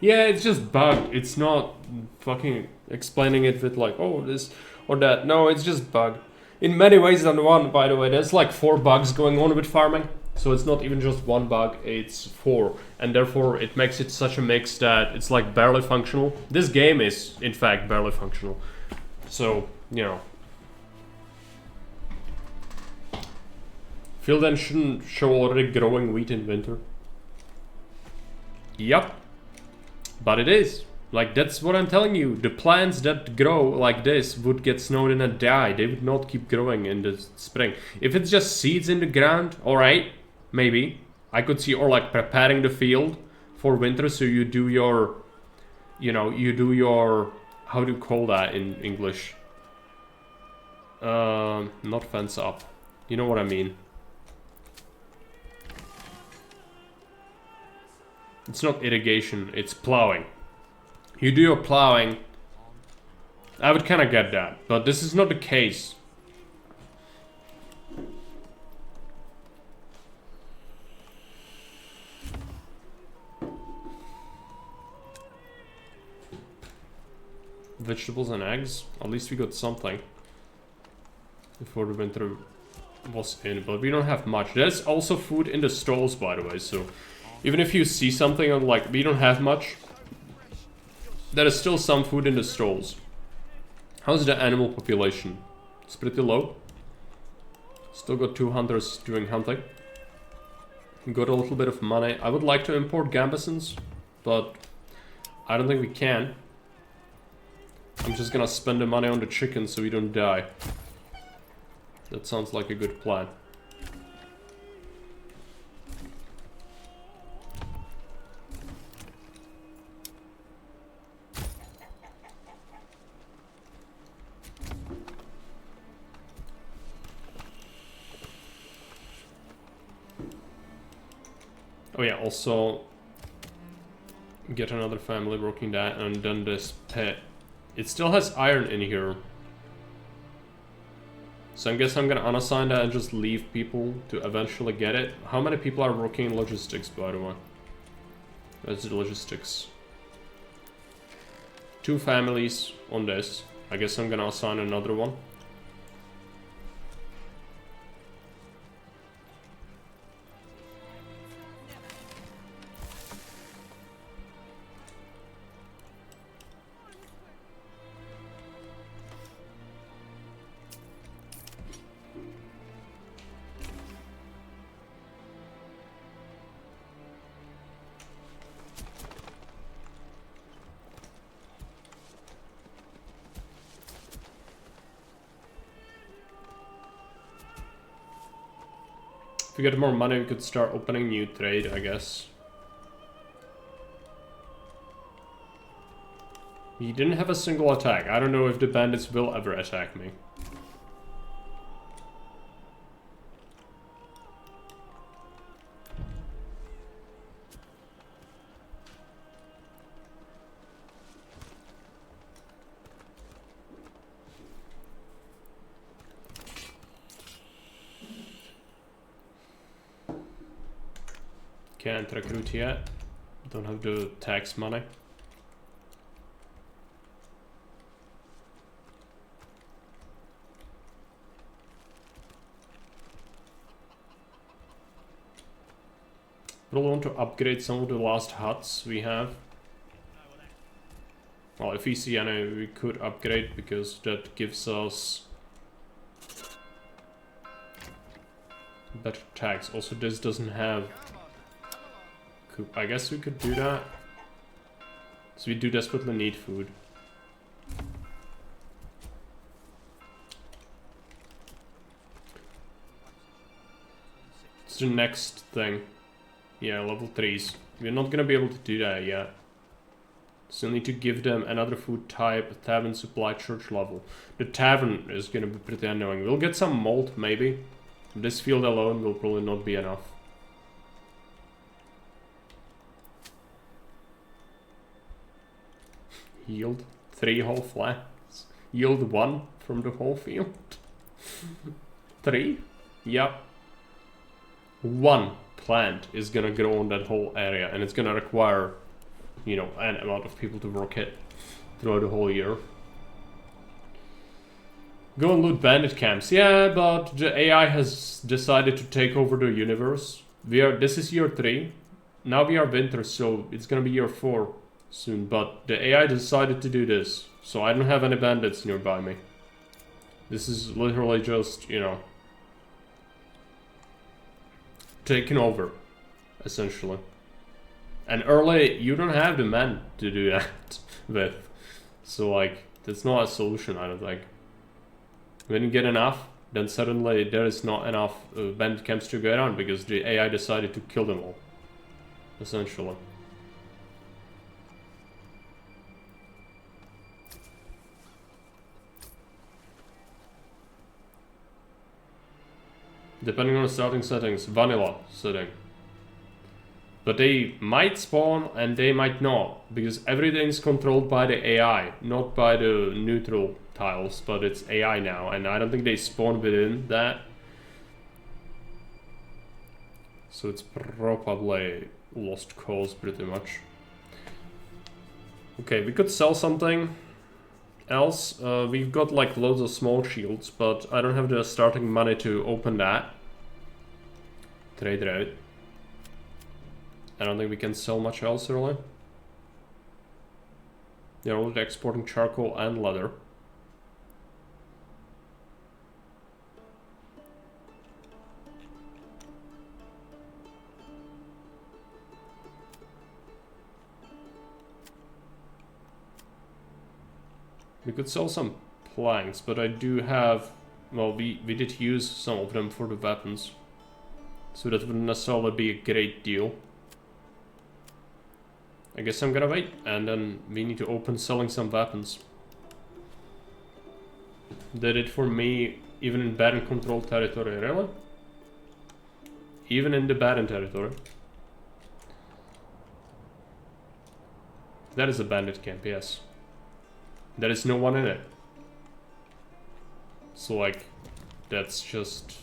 Yeah, it's just bugged. It's not fucking explaining it with like, oh, this or that. No, it's just bugged. In many ways than one, by the way. There's like 4 bugs going on with farming. So it's not even just 1 bug, it's 4. And therefore it makes it such a mix that it's like barely functional. This game is, in fact, barely functional. So, you know. Field then shouldn't show already growing wheat in winter. Yup. But it is. Like, that's what I'm telling you. The plants that grow like this would get snowed in and die. They would not keep growing in the spring. If it's just seeds in the ground, alright. Maybe. I could see, or like preparing the field for winter. So you do your, you know, you do your, how do you call that in English? Not fence up. You know what I mean. It's not irrigation, it's plowing. You do your plowing. I would kind of get that, but this is not the case. Vegetables and eggs. At least we got something before the winter was in, but we don't have much. There's also food in the stalls, by the way, so even if you see something on like we don't have much, there is still some food in the stalls. How's the animal population? It's pretty low. Still got 2 hunters doing hunting. Got a little bit of money. I would like to import gambesons, but I don't think we can. I'm just gonna spend the money on the chicken so we don't die. That sounds like a good plan. Oh yeah, also get another family working that, and then this pet. It still has iron in here. So I guess I'm gonna unassign that and just leave people to eventually get it. How many people are working in logistics, by the way? That's the logistics. 2 families on this. I guess I'm gonna assign another one. If we get more money, we could start opening new trade, I guess. He didn't have a single attack. I don't know if the bandits will ever attack me. Can't recruit yet. Don't have the tax money. We'll want to upgrade some of the last huts we have. Well, if we see any, we could upgrade because that gives us better tax. Also, this doesn't have. I guess we could do that. So we do desperately need food. It's the next thing. Yeah, level 3s. We're not gonna be able to do that yet. Still need to give them another food type, a tavern supply, church level. The tavern is gonna be pretty annoying. We'll get some malt, maybe. This field alone will probably not be enough. Yield 3 whole flats. Yield 1 from the whole field. 3? Yep. 1 plant is gonna grow on that whole area, and it's gonna require, you know, an amount of people to work it throughout the whole year. Go and loot bandit camps. Yeah, but the AI has decided to take over the universe. This is year 3. Now we are winter, so it's gonna be year 4 soon, but the AI decided to do this, so I don't have any bandits nearby me. This is literally just, you know, taken over, essentially. And early, you don't have the men to do that with, so like, that's not a solution, I don't think. When you get enough, then suddenly there is not enough bandit camps to go around because the AI decided to kill them all, essentially. Depending on the starting settings, vanilla setting. But they might spawn and they might not, because everything's controlled by the AI, not by the neutral tiles, but it's AI now, and I don't think they spawn within that. So it's probably lost cause pretty much. Okay, we could sell something else. We've got like loads of small shields, but I don't have the starting money to open that. Trade it out. I don't think we can sell much else really. They're already exporting charcoal and leather. We could sell some planks, but I do have... Well, we did use some of them for the weapons. So that wouldn't necessarily be a great deal. I guess I'm gonna wait, and then we need to open selling some weapons. Did it for me, even in bad and controlled territory, really? Even in the bad territory. That is a bandit camp, yes. There is no one in it. So like, that's just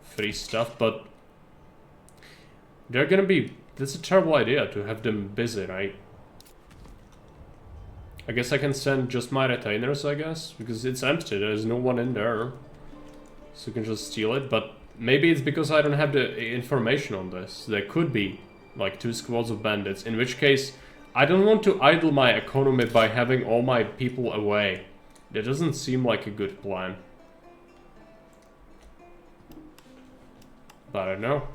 free stuff, but they're gonna be... That's a terrible idea to have them busy, right? I guess I can send just my retainers, I guess, because it's empty, there's no one in there. So you can just steal it, but maybe it's because I don't have the information on this. There could be like 2 squads of bandits, in which case I don't want to idle my economy by having all my people away. That doesn't seem like a good plan. But I don't know.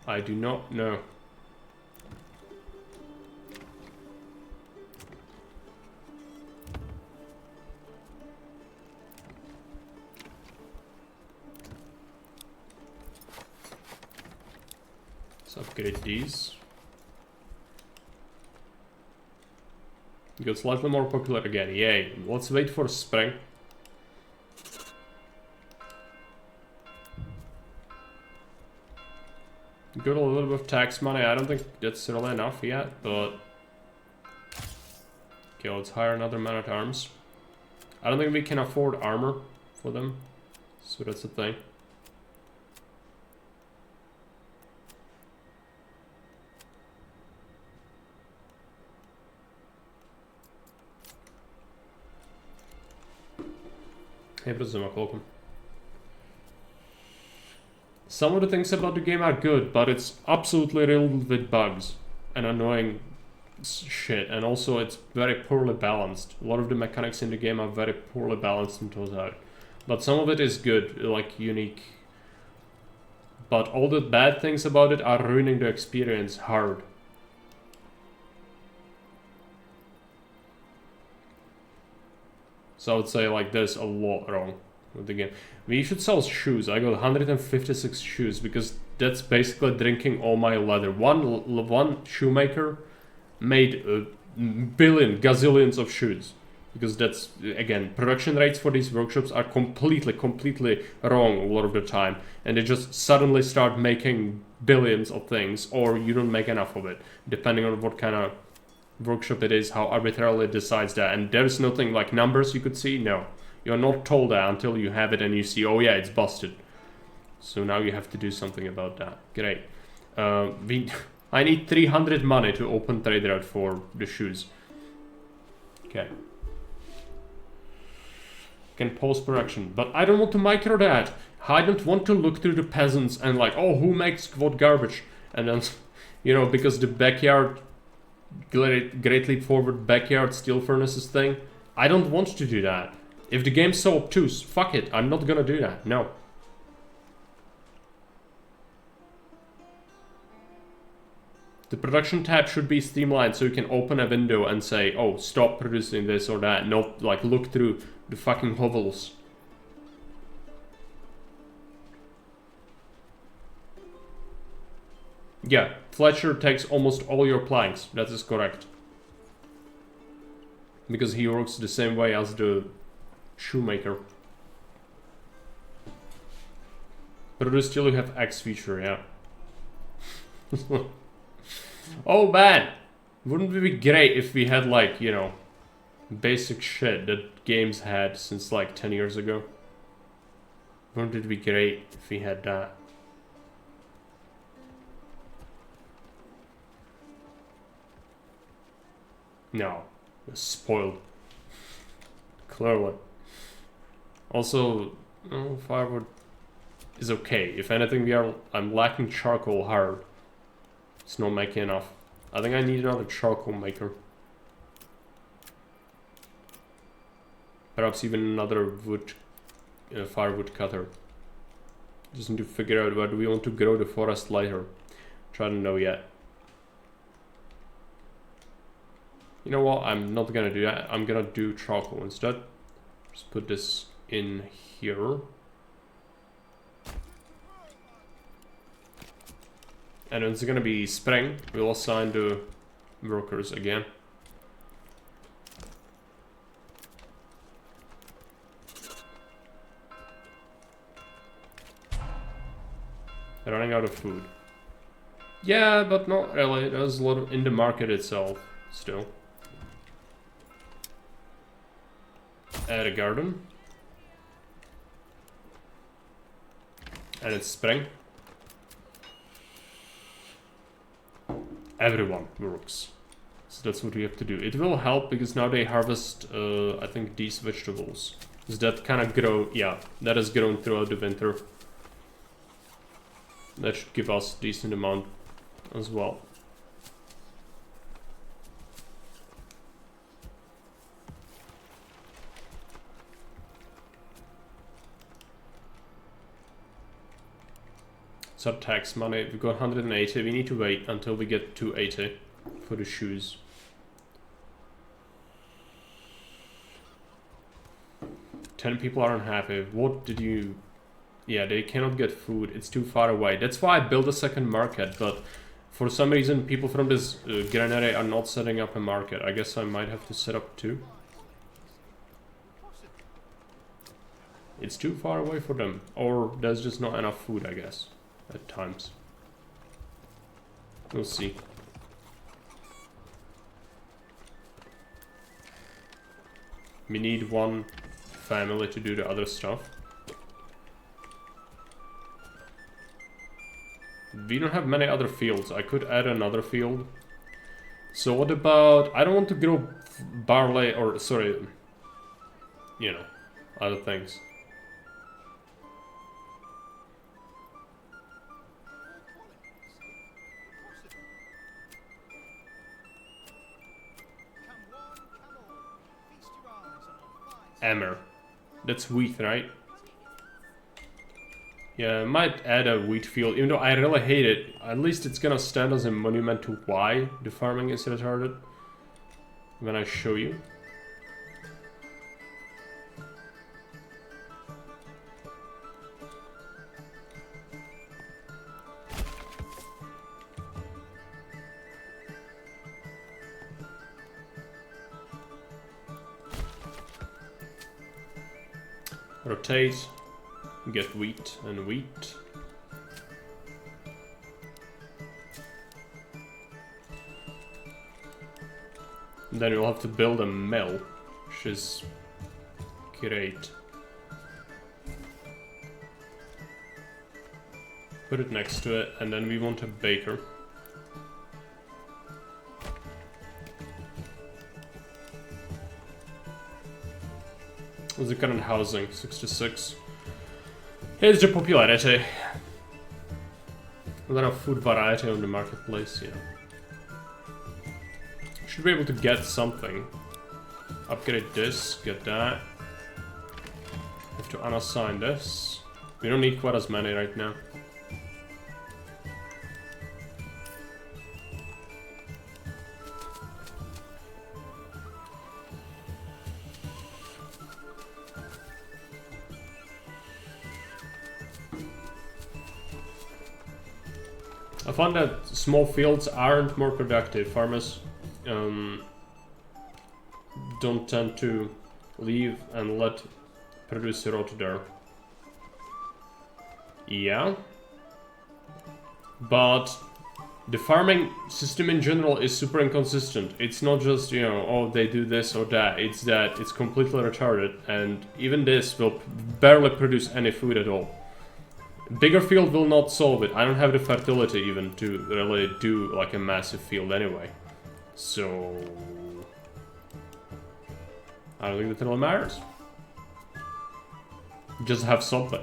I do not know. Let's upgrade these. Get slightly more popular again. Yay. Let's wait for spring. Got a little bit of tax money. I don't think that's really enough yet, but... Okay, let's hire another man at arms. I don't think we can afford armor for them, so that's the thing. Hey, Brazil, welcome. Some of the things about the game are good, but it's absolutely riddled with bugs and annoying shit, and also it's very poorly balanced. A lot of the mechanics in the game are very poorly balanced and thought out. But some of it is good, like unique. But all the bad things about it are ruining the experience hard. So I would say like there's a lot wrong with the game. We should sell shoes. I got 156 shoes because that's basically drinking all my leather. One shoemaker made a billion, gazillions of shoes. Because that's, again, production rates for these workshops are completely wrong a lot of the time. And they just suddenly start making billions of things, or you don't make enough of it. Depending on what kind of workshop it is, how arbitrarily it decides that. And there's nothing like numbers you could see, no. You're not told that until you have it and you see, oh yeah, it's busted. So now you have to do something about that. Great. I need 300 money to open trade route for the shoes. Okay. Can pause production, but I don't want to micro that. I don't want to look through the peasants and like, oh, who makes what garbage? And then, you know, because the backyard, Great Leap Forward backyard steel furnaces thing, I don't want to do that. If the game's so obtuse, fuck it, I'm not gonna do that, no. The production tab should be streamlined so you can open a window and say, oh, stop producing this or that, not like look through the fucking hovels. Yeah, Fletcher takes almost all your planks, that is correct. Because he works the same way as the shoemaker. Produce till you have X feature, yeah. Oh man! Wouldn't it be great if we had like, you know, basic shit that games had since like 10 years ago? Wouldn't it be great if we had that? No. It's spoiled. Clearly. Also, firewood is okay. If anything, I'm lacking charcoal hard. It's not making enough. I think I need another charcoal maker. Perhaps even another wood, firewood cutter. Just need to figure out where do we want to grow the forest later. Try to know yet. You know what? I'm not gonna do that. I'm gonna do charcoal instead. Just put this in here. And it's gonna be spring. We'll assign the workers again. Running out of food. Yeah, but not really. There's a lot of in the market itself still. Add a garden. And it's spring. Everyone works. So that's what we have to do. It will help because now they harvest, I think, these vegetables. Does that kind of grow? Yeah, that has grown throughout the winter. That should give us a decent amount as well. So tax money, we've got 180, we need to wait until we get 280 for the shoes. Ten people are unhappy. What did you... Yeah, they cannot get food, it's too far away. That's why I built a second market, but for some reason people from this granary are not setting up a market. I guess I might have to set up two. It's too far away for them, or there's just not enough food, I guess. At times. We'll see. We need one family to do the other stuff. We don't have many other fields. I could add another field. So what about... I don't want to grow barley or... Sorry. You know, other things. Emmer. That's wheat, right? Yeah, I might add a wheat field, even though I really hate it. At least it's gonna stand as a monument to why the farming is retarded. When I show you. Rotate, get wheat and wheat. And then you'll have to build a mill, which is great. Put it next to it, and then we want a baker. What's the current housing? 66. Here's the popularity. A lot of food variety on the marketplace, yeah. Should be able to get something. Upgrade this, get that. Have to unassign this. We don't need quite as many right now. I found that small fields aren't more productive. Farmers don't tend to leave and let producer rot there. Yeah. But the farming system in general is super inconsistent. It's not just, you know, oh, they do this or that. It's that it's completely retarded, and even this will barely produce any food at all. Bigger field will not solve it. I don't have the fertility even to really do like a massive field anyway. So I don't think that really matters. Just have something.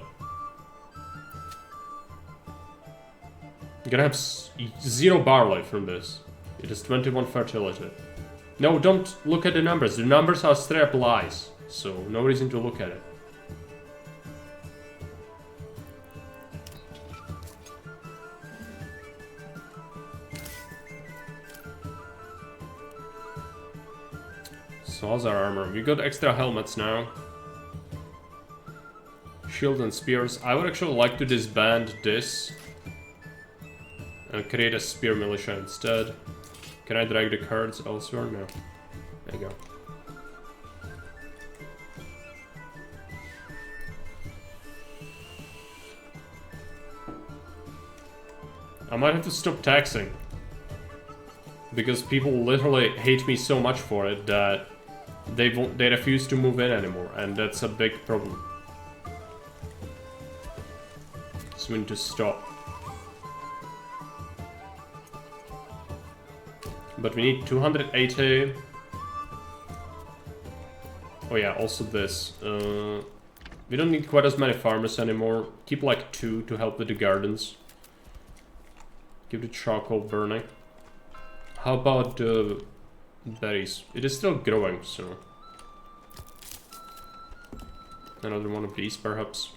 You're gonna have 0 barley from this. It is 21 fertility. No, don't look at the numbers. The numbers are straight up lies. So no reason to look at it. So how's our armor? We got extra helmets now. Shield and spears. I would actually like to disband this and create a spear militia instead. Can I drag the cards elsewhere? No. There you go. I might have to stop taxing. Because people literally hate me so much for it that they refuse to move in anymore, and that's a big problem. So we need to stop. But we need 280. Oh yeah, also this. We don't need quite as many farmers anymore. Keep like 2 to help with the gardens. Keep the charcoal burning. How about the berries? It is still growing, so... Another one of these, perhaps.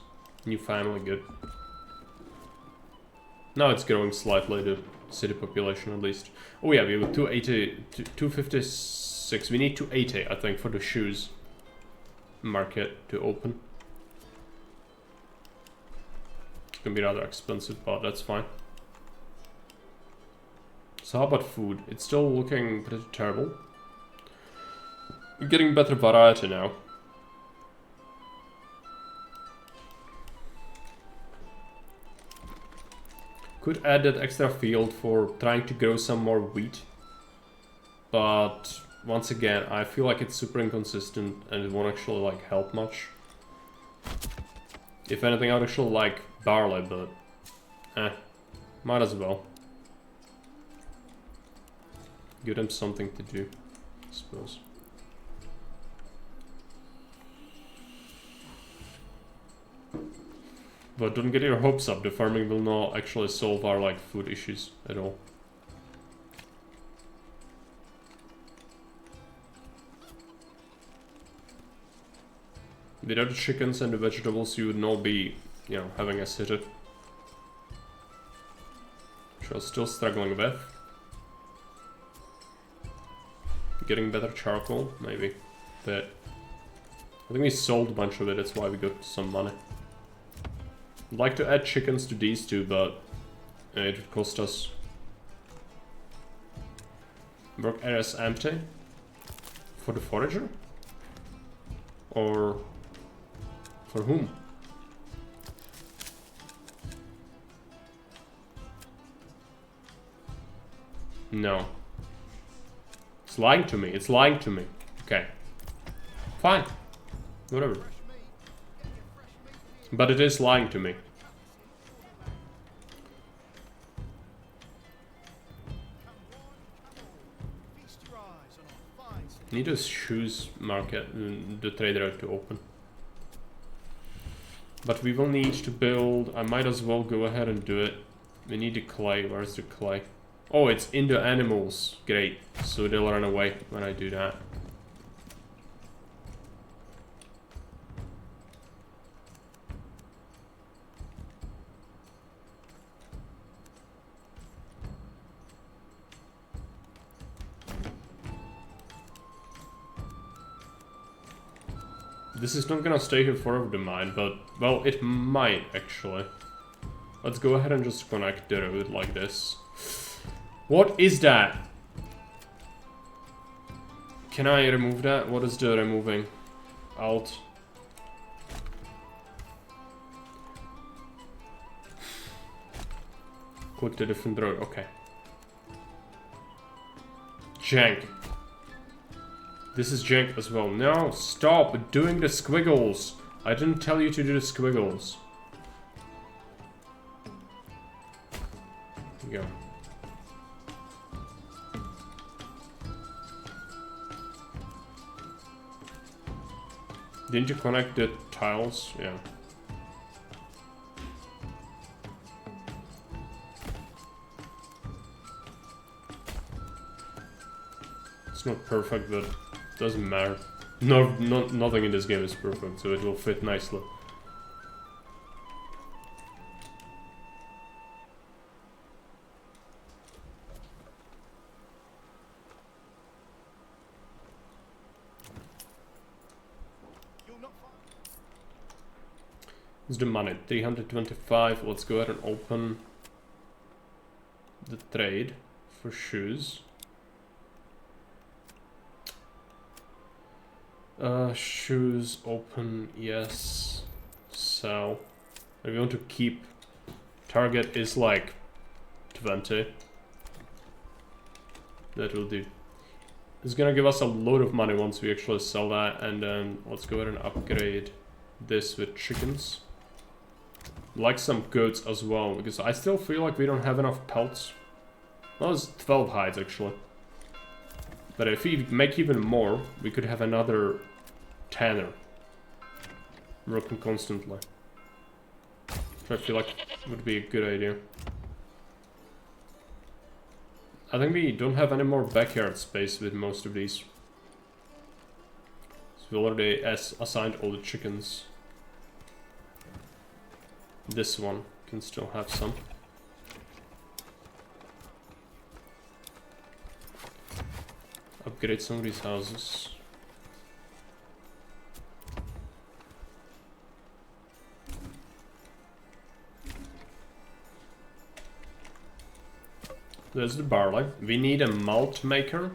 New family, good. Now it's growing slightly, the city population at least. Oh yeah, we have 280, 256. We need 280, I think, for the shoes market to open. It's gonna be rather expensive, but that's fine. So how about food? It's still looking pretty terrible. We're getting better variety now. Could add that extra field for trying to grow some more wheat. But once again, I feel like it's super inconsistent and it won't actually like help much. If anything, I'd actually like barley, but might as well. Give them something to do, I suppose. But don't get your hopes up, the farming will not actually solve our like food issues at all. Without the chickens and the vegetables, you would not be, you know, having a city. Which I was still struggling with. Getting better charcoal, maybe. But I think we sold a bunch of it, that's why we got some money. I'd like to add chickens to these two, but it would cost us. Work areas empty? For the forager? Or for whom? No. It's lying to me, it's lying to me. Okay. Fine. Whatever. But it is lying to me. Need a shoes market, the trader to open. But we will need to build, I might as well go ahead and do it. We need the clay, where's the clay? Oh, it's in the animals, great. So they'll run away when I do that. This is not gonna stay here forever, the mine, but, well, it might, actually. Let's go ahead and just connect the road like this. What is that? Can I remove that? What is the removing? Alt. Click the different road, okay. Jank. This is jank as well. No, stop doing the squiggles. I didn't tell you to do the squiggles. There you go. Didn't you connect the tiles? Yeah. It's not perfect, but doesn't matter. Nothing in this game is perfect, so it will fit nicely. you'll not find. It's the money, 325. Let's go ahead and open the trade for shoes. Shoes open, yes. Sell. If we want to keep, target is like 20. That will do. It's gonna give us a load of money once we actually sell that, and then let's go ahead and upgrade this with chickens. Like some goats as well, because I still feel like we don't have enough pelts. Well, it's 12 hides actually. But if we make even more, we could have another tanner working constantly. Which I feel like would be a good idea. I think we don't have any more backyard space with most of these. So we already assigned all the chickens. This one can still have some. Upgrade some of these houses. There's the barley. We need a malt maker.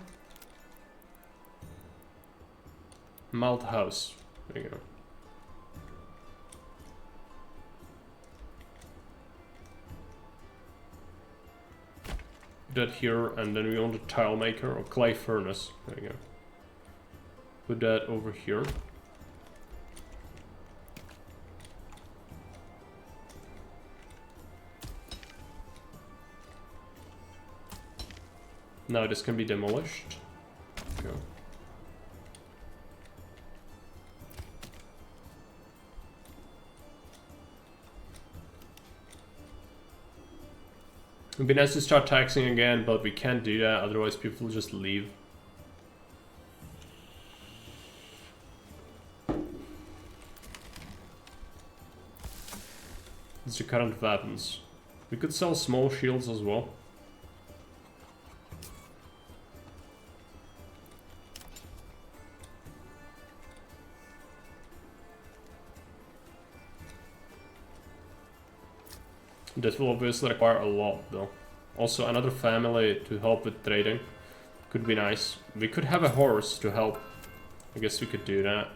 Malt house. There you go. Put that here, and then we want a tile maker or clay furnace. There you go. Put that over here. Now this can be demolished. Go. It'd be nice to start taxing again, but we can't do that, otherwise people just leave. These are current weapons. We could sell small shields as well. This will obviously require a lot though. Also another family to help with trading could be nice. We could have a horse to help. I guess we could do that.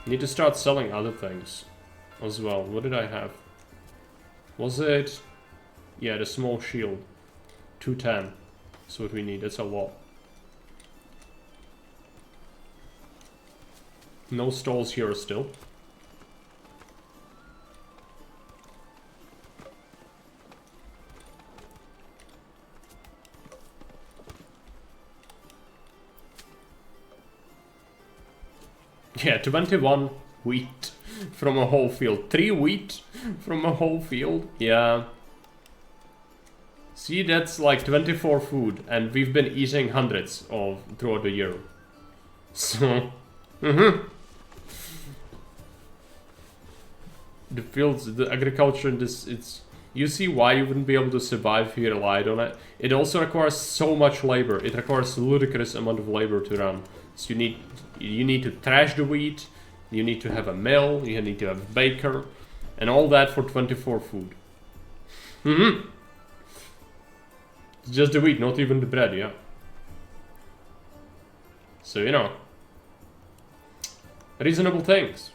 Need to start selling other things as well. What did I have? Was it... yeah, the small shield. 210. That's what we need. That's a lot. No stalls here still. Yeah, 21 wheat from a whole field. 3 wheat from a whole field. Yeah. See, that's like 24 food, and we've been eating hundreds of throughout the year. So, the fields, the agriculture in this, it's... you see why you wouldn't be able to survive if you relied on it. It also requires so much labor. It requires a ludicrous amount of labor to run. So you need to thrash the wheat, you need to have a mill, you need to have a baker, and all that for 24 food. It's just the wheat, not even the bread, yeah. So, you know, reasonable things.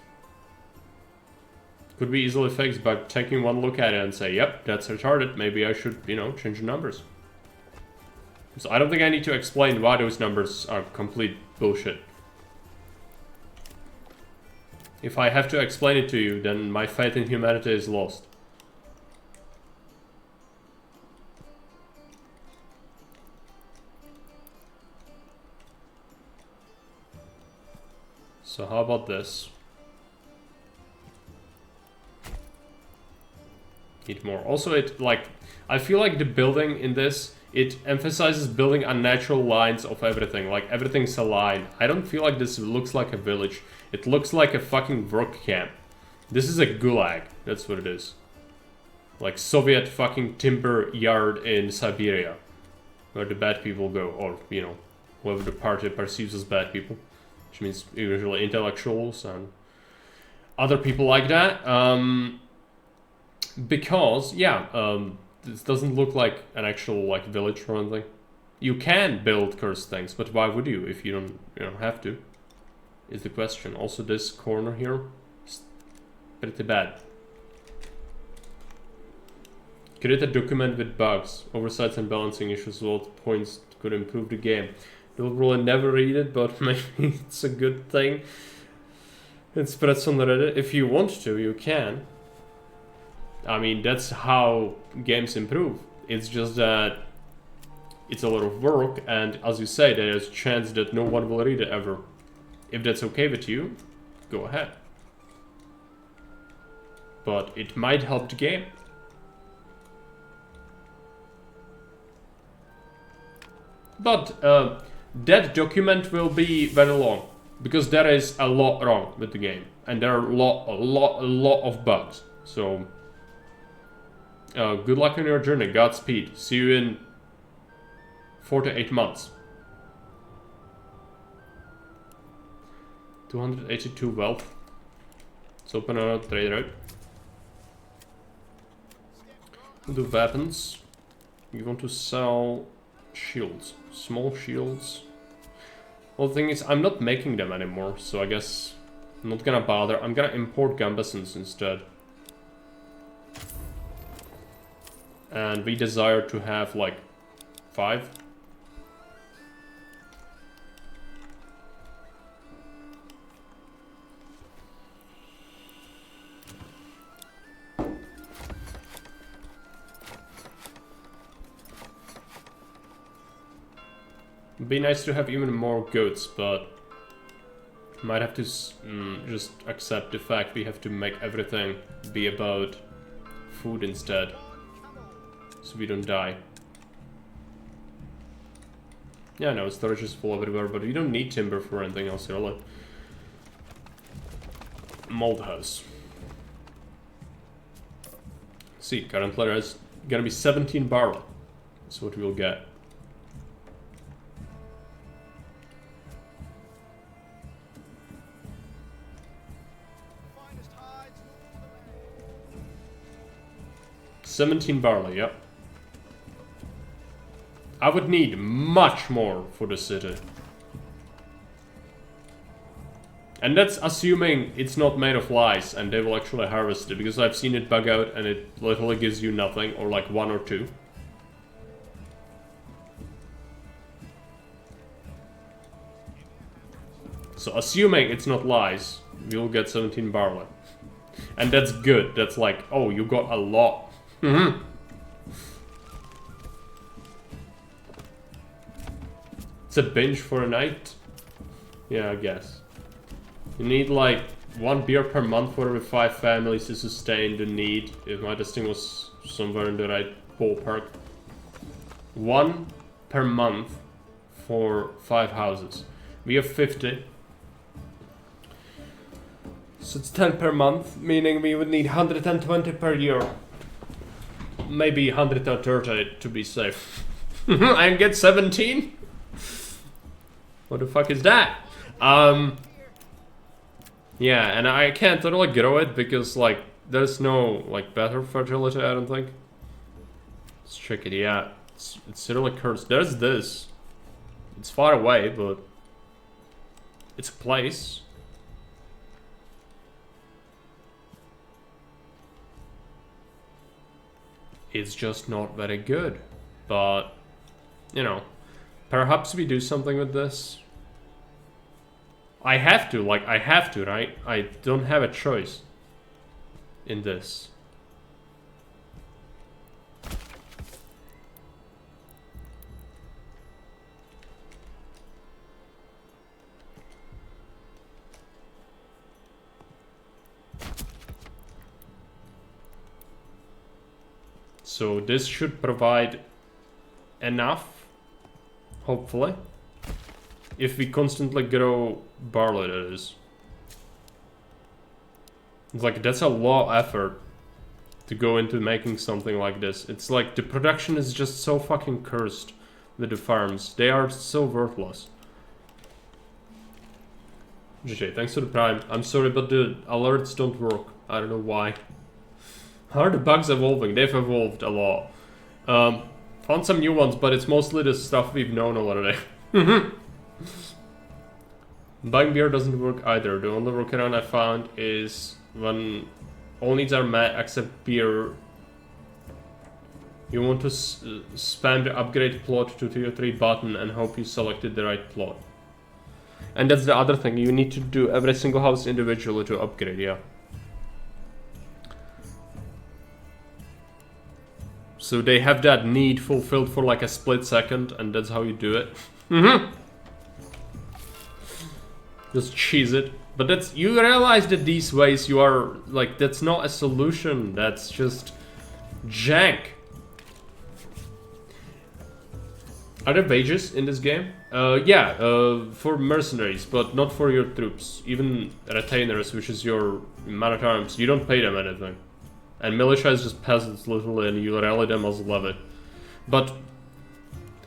Could be easily fixed by taking one look at it and say, yep, that's retarded, maybe I should, you know, change the numbers. So I don't think I need to explain why those numbers are complete bullshit. If I have to explain it to you, then my faith in humanity is lost. So how about this? Need more. Also, it, like, I feel like the building in this, it emphasizes building unnatural lines of everything. Like, everything's a line. I don't feel like this looks like a village. It looks like a fucking work camp. This is a gulag. That's what it is. Like Soviet fucking timber yard in Siberia. Where the bad people go. Or, you know, whoever the party perceives as bad people. which means usually intellectuals and other people like that. Because, yeah, this doesn't look like an actual like village or anything. You can build cursed things, but why would you if you don't have to? Is the question. Also, this corner here is pretty bad. Create a document with bugs, oversights and balancing issues. What points could improve the game? You'll probably never read it, but maybe it's a good thing. It spreads on Reddit. If you want to, you can. I mean, that's how games improve. It's just that it's a lot of work, and as you say, there's a chance that no one will read it ever. If that's okay with you, go ahead. But it might help the game. But that document will be very long, because there is a lot wrong with the game, and there are a lot of bugs. So good luck on your journey. Godspeed. See you in 4 to 8 months. 282 wealth. Let's open another trade route. We'll do weapons. You want to sell shields. Small shields. Well, the thing is, I'm not making them anymore, so I guess I'm not gonna bother. I'm gonna import gambesons instead. And we desire to have like 5. It'd be nice to have even more goats, but might have to just accept the fact we have to make everything be about food instead, so we don't die. Yeah, no, storage is full everywhere, but we don't need timber for anything else really. Mold house. See, currently there's gonna be 17 barley. That's what we'll get. Finest hides in all the land. 17 barley, yep. I would need much more for the city. And that's assuming it's not made of lice and they will actually harvest it, because I've seen it bug out and it literally gives you nothing, or like 1 or 2. So assuming it's not lice, we'll get 17 barley. And that's good. That's like, oh, you got a lot. It's a binge for a night? Yeah, I guess. You need like 1 beer per month for every 5 families to sustain the need, if my testing was somewhere in the right ballpark. 1 per month for 5 houses. We have 50. So it's 10 per month, meaning we would need 120 per year. Maybe 130 to be safe. And get 17? What the fuck is that? Yeah, and I can't totally grow it because like there's no like better fertility, I don't think. Let's check it, yeah. It's really cursed. There's this. It's far away, but it's a place. It's just not very good. But, you know, perhaps we do something with this. I have to, right? I don't have a choice in this. So this should provide enough, hopefully. If we constantly grow barley, that is. It's like, that's a lot of effort to go into making something like this. It's like, the production is just so fucking cursed with the farms. They are so worthless. GJ, thanks for the prime. I'm sorry, but the alerts don't work. I don't know why. How are the bugs evolving? They've evolved a lot. Found some new ones, but it's mostly the stuff we've known already. Buying beer doesn't work either. The only workaround I found is when all needs are met except beer. You want to spam the upgrade plot to tier 3 button and hope you selected the right plot. And that's the other thing, you need to do every single house individually to upgrade, yeah. So they have that need fulfilled for like a split second, and that's how you do it. Just cheese it. But that's, you realize that these ways you are, like, that's not a solution, that's just jank. Are there wages in this game? Yeah, for mercenaries, but not for your troops. Even retainers, which is your man at arms, you don't pay them anything. And militia is just peasants, literally, and you rally them as levy. But,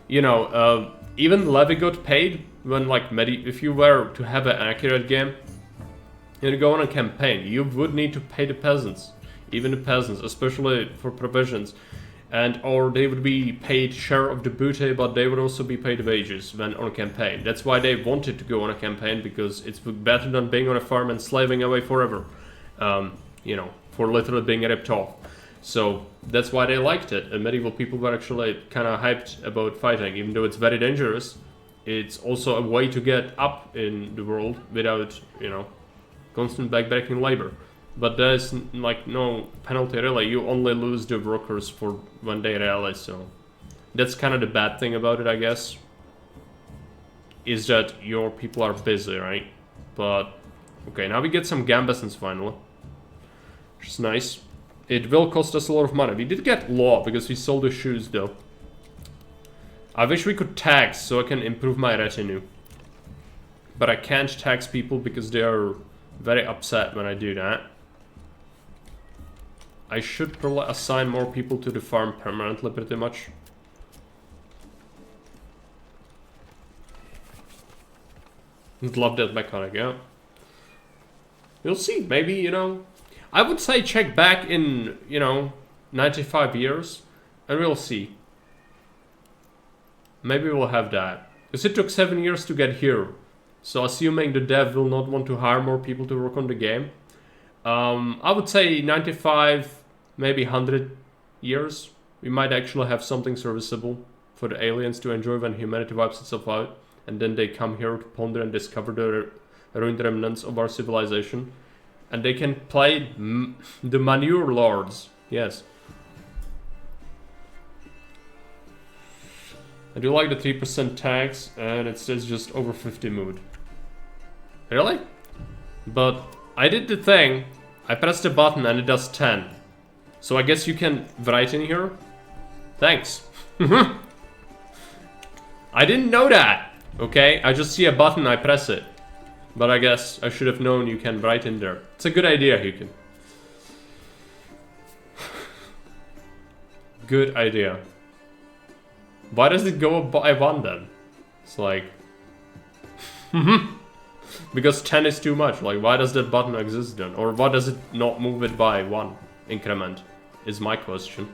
you know, even levy got paid when, like, if you were to have an accurate game, and go on a campaign, you would need to pay the peasants. Even the peasants, especially for provisions. And or they would be paid share of the booty, but they would also be paid wages when on a campaign. That's why they wanted to go on a campaign, because it's better than being on a farm and slaving away forever. You know, for literally being ripped off. So that's why they liked it. And medieval people were actually kind of hyped about fighting, even though it's very dangerous. It's also a way to get up in the world without, you know, constant backbreaking labor. But there's like no penalty really, you only lose the workers for when they rally, so that's kind of the bad thing about it, I guess. Is that your people are busy, right? But, okay, now we get some gambesons finally. Which is nice. It will cost us a lot of money. We did get law, because we sold the shoes though. I wish we could tax, so I can improve my retinue. But I can't tax people because they are very upset when I do that. I should probably assign more people to the farm permanently, pretty much. Would love that mechanic, yeah. We'll see, maybe, you know. I would say check back in, you know, 95 years, and we'll see. Maybe we'll have that. Because it took 7 years to get here. So assuming the dev will not want to hire more people to work on the game. I would say 95, maybe 100 years. We might actually have something serviceable for the aliens to enjoy when humanity wipes itself out. And then they come here to ponder and discover the ruined remnants of our civilization. And they can play the Manor Lords. Yes. I do like the 3% tax, and it says just over 50 mood. Really? But I did the thing. I pressed the button and it does 10. So I guess you can write in here. Thanks. I didn't know that. Okay, I just see a button, I press it. But I guess I should have known you can write in there. It's a good idea, you can. Good idea. Why does it go by 1 then? It's like... Because 10 is too much. Like, why does that button exist then? Or why does it not move it by 1 increment? Is my question.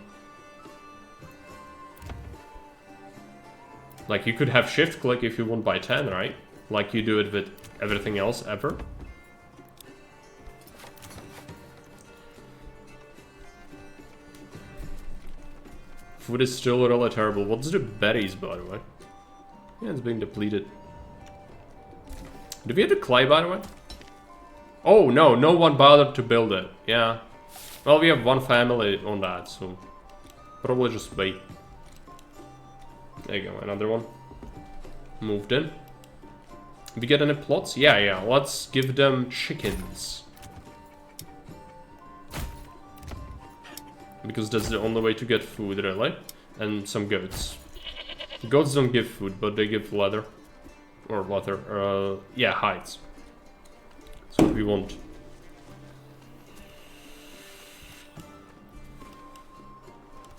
Like, you could have shift click if you want by 10, right? Like you do it with everything else ever. Food is still really terrible. What's the berries, by the way? Yeah, it's being depleted. Do we have the clay, by the way? Oh, no, no one bothered to build it. Yeah. Well, we have one family on that, so... Probably just wait. There you go, another one. Moved in. We get any plots? Yeah, yeah, let's give them chickens. Because that's the only way to get food, really. And some goats. Goats don't give food, but they give leather. Or leather, yeah, hides. That's what we want.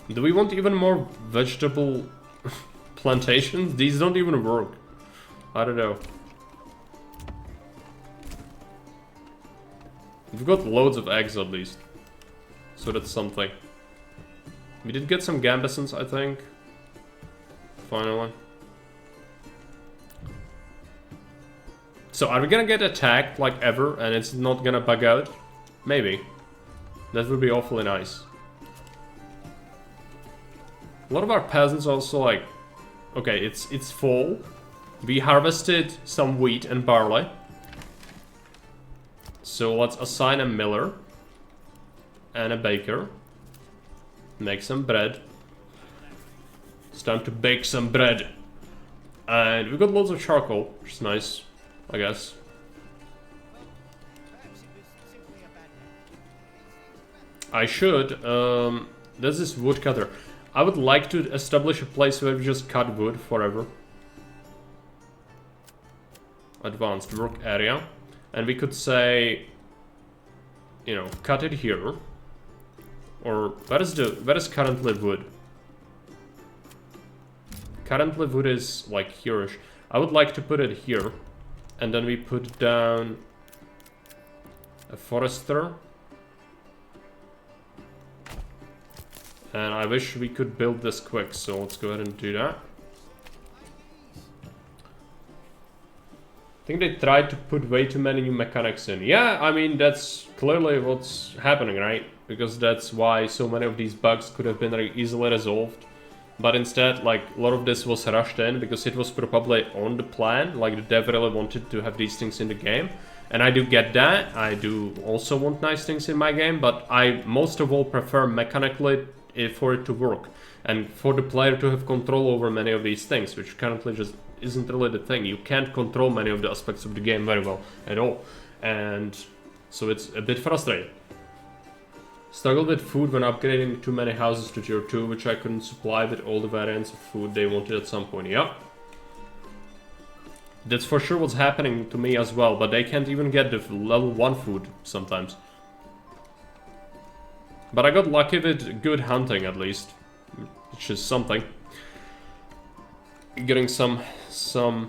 Do we want even more vegetable plantations? These don't even work. I don't know. We've got loads of eggs at least. So that's something. We did get some gambesons, I think. Finally. So are we gonna get attacked like ever and it's not gonna bug out? Maybe. That would be awfully nice. A lot of our peasants also like... Okay, it's fall. We harvested some wheat and barley. So let's assign a miller. And a baker. Make some bread. It's time to bake some bread. And we got loads of charcoal, which is nice. I guess. I should. There's this woodcutter. I would like to establish a place where we just cut wood forever. Advanced work area. And we could say, you know, cut it here. Or where is currently wood? Currently wood is like here-ish. I would like to put it here. And then we put down a forester. And I wish we could build this quick, so let's go ahead and do that. I think they tried to put way too many new mechanics in. Yeah, I mean, that's clearly what's happening, right? Because that's why so many of these bugs could have been like, easily resolved. But instead, like, a lot of this was rushed in because it was probably on the plan. Like, the dev really wanted to have these things in the game. And I do get that. I do also want nice things in my game. But I most of all prefer mechanically for it to work. And for the player to have control over many of these things, which currently just isn't really the thing. You can't control many of the aspects of the game very well at all. And so it's a bit frustrating. Struggled with food when upgrading too many houses to tier 2, which I couldn't supply with all the variants of food they wanted at some point. Yep. That's for sure what's happening to me as well, but they can't even get the level 1 food sometimes. But I got lucky with good hunting at least, which is something. Getting some food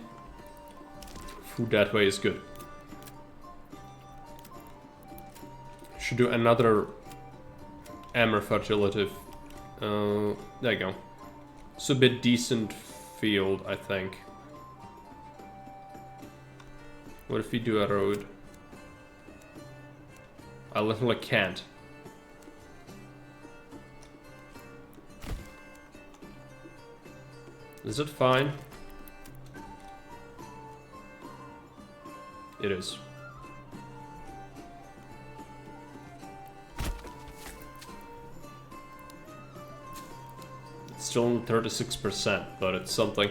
that way is good. Should do another Amber fertility. There you go. It's a bit decent field, I think. What if we do a road? I literally can't. Is it fine? It is. It's still only 36%, but it's something.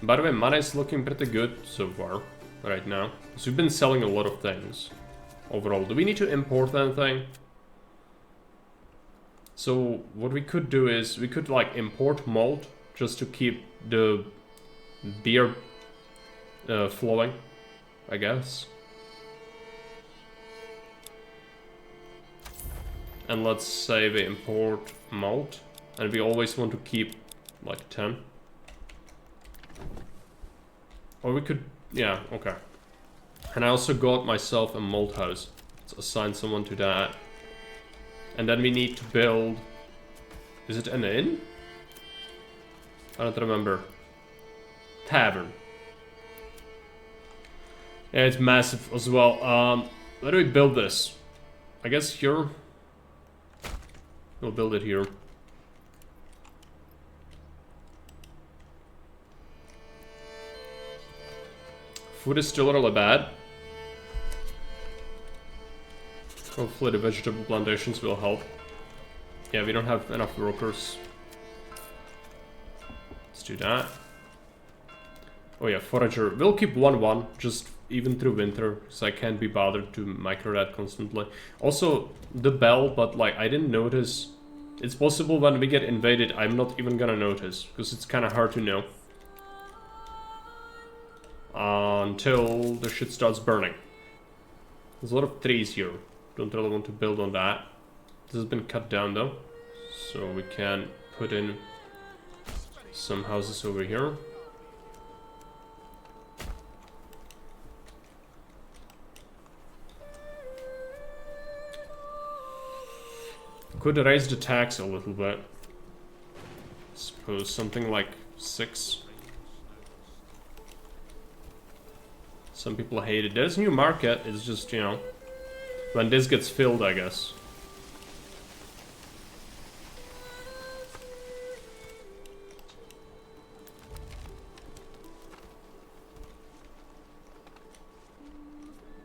By the way, money is looking pretty good so far, right now. So we've been selling a lot of things overall. Do we need to import anything? So what we could do is we could like import malt just to keep the beer flowing, I guess. And let's say we import malt, and we always want to keep like 10. Or we could, yeah, okay. And I also got myself a malt house. Let's assign someone to that. And then we need to build... Is it an inn? I don't remember. Tavern. Yeah, it's massive as well. Where do we build this? I guess here. We'll build it here. Food is still really bad. Hopefully the vegetable plantations will help. Yeah, we don't have enough workers. Let's do that. Oh yeah, forager. We'll keep 1-1, just even through winter, because I can't be bothered to micro that constantly. Also, the bell, but like, I didn't notice. It's possible when we get invaded, I'm not even gonna notice, because it's kind of hard to know. Until the shit starts burning. There's a lot of trees here. Don't really want to build on that. This has been cut down though, so we can put in some houses over here. Could raise the tax a little bit. Suppose something like 6. Some people hate it. There's a new market, it's just, you know, when this gets filled, I guess.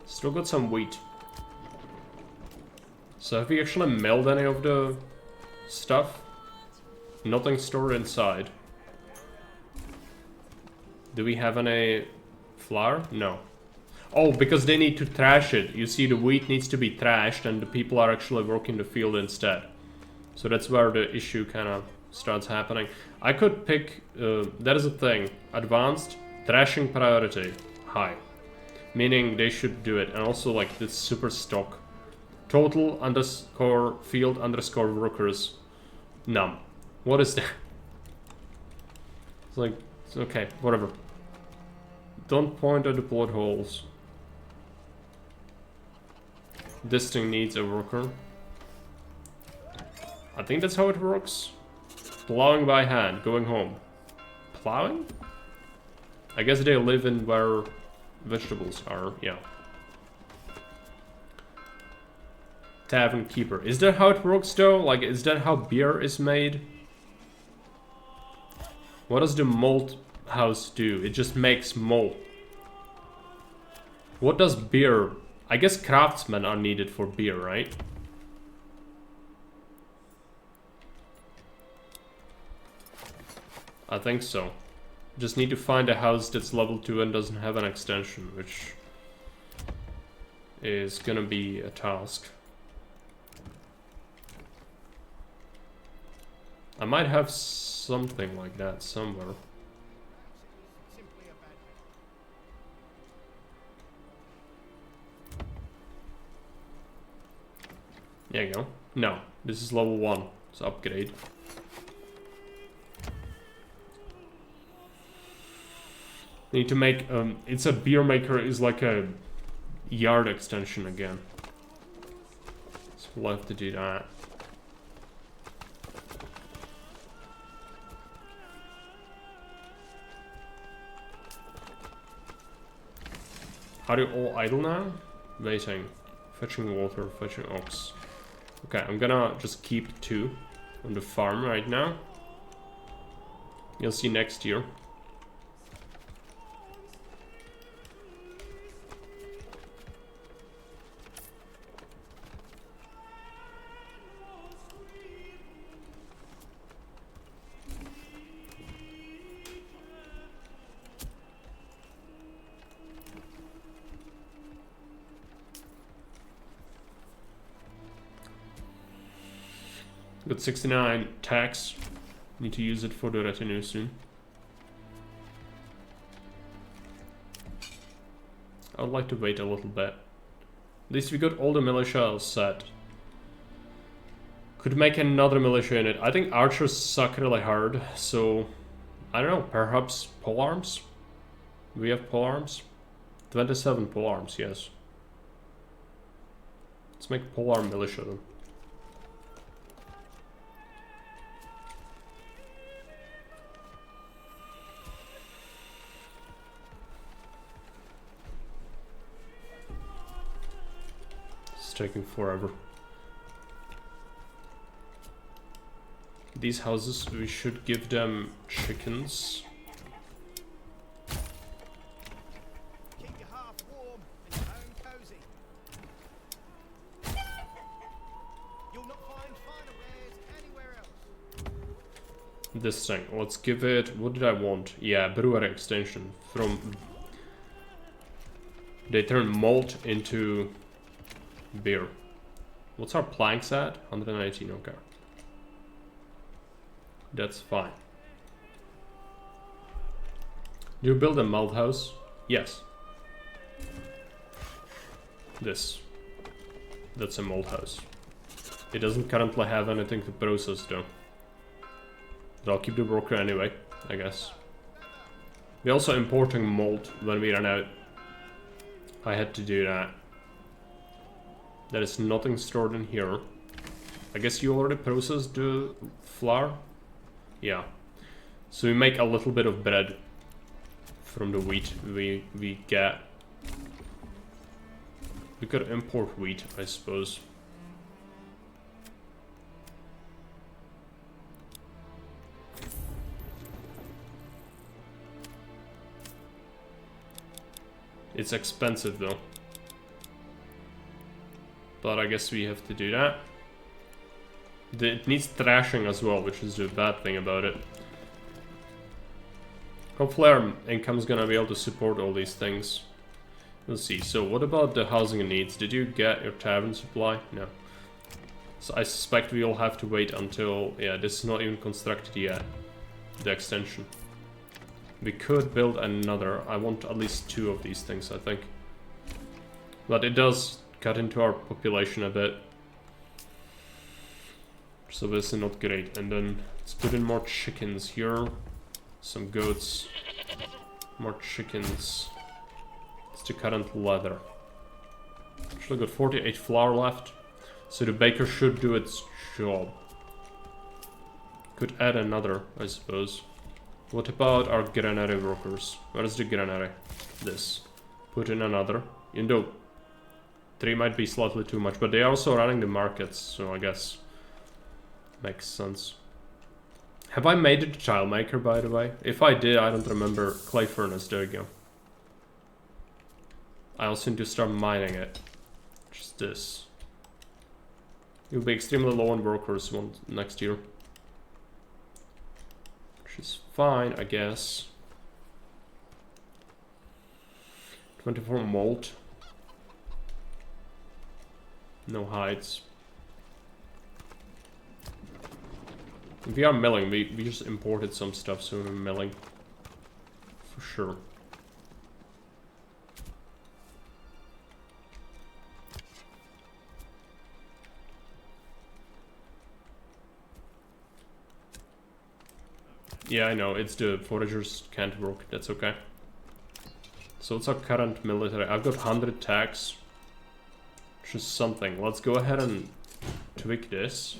Still got some wheat. So have we actually milled any of the stuff? Nothing stored inside. Do we have any flour? No. Oh, because they need to thrash it. You see, the wheat needs to be thrashed and the people are actually working the field instead. So that's where the issue kind of starts happening. I could pick, that is a thing, advanced, thrashing priority, high. Meaning they should do it. And also like this super stock. Total underscore field underscore workers, none. What is that? It's like, okay, whatever. Don't point at the plot holes. This thing needs a worker. I think that's how it works. Plowing by hand, going home. Plowing? I guess they live in where vegetables are, yeah. Tavern keeper. Is that how it works though? Like, is that how beer is made? What does the malt house do? It just makes malt. What does beer... I guess craftsmen are needed for beer, right? I think so. Just need to find a house that's level 2 and doesn't have an extension, which is gonna be a task. I might have something like that somewhere. There you go. No, this is level 1. It's upgrade. Need to make, it's a beer maker, is like a yard extension again. So we'll have to do that. Are you all idle now? Waiting. Fetching water, fetching ox. Okay, I'm gonna just keep 2 on the farm right now. You'll see next year. Got 69 tax. Need to use it for the retinue soon. I would like to wait a little bit. At least we got all the militia set. Could make another militia unit. I think archers suck really hard, so... I don't know, perhaps polearms? Do we have polearms? 27 polearms, yes. Let's make polearm militia then. Taking forever. These houses, we should give them chickens. Keep your heart warm and your home cozy. You'll not find finer wares anywhere else. This thing, let's give it, what did I want? Yeah, brewery extension. From... They turn malt into beer. What's our planks at? 118, okay. That's fine. Do you build a malt house? Yes. This. That's a malt house. It doesn't currently have anything to process though. But I'll keep the worker anyway, I guess. We're also importing malt when we run out. I had to do that. There is nothing stored in here. I guess you already processed the flour? Yeah. So we make a little bit of bread from the wheat we get. We could import wheat, I suppose. It's expensive though. But I guess we have to do that. It needs thrashing as well, which is the bad thing about it. Hopefully our income's gonna be able to support all these things. Let's see, so what about the housing needs? Did you get your tavern supply? No. So I suspect we'll have to wait until... yeah, this is not even constructed yet. The extension. We could build another. I want at least 2 of these things, I think. But it does cut into our population a bit. So this is not great. And then let's put in more chickens here. Some goats. More chickens. It's the current leather. Actually got 48 flour left. So the baker should do its job. Could add another, I suppose. What about our granary workers? Where is the granary? This. Put in another. Even though 3 might be slightly too much, but they are also running the markets, so I guess makes sense. Have I made it a tile maker, by the way? If I did, I don't remember. Clay furnace, there you go. I also need to start mining it. Just this. You'll be extremely low on workers next year. Which is fine, I guess. 24 malt. No hides. If we are milling, we just imported some stuff, so we're milling. For sure. Yeah, I know, it's the foragers can't work, that's okay. So what's our current military? I've got 100 tax. Which is something. Let's go ahead and tweak this.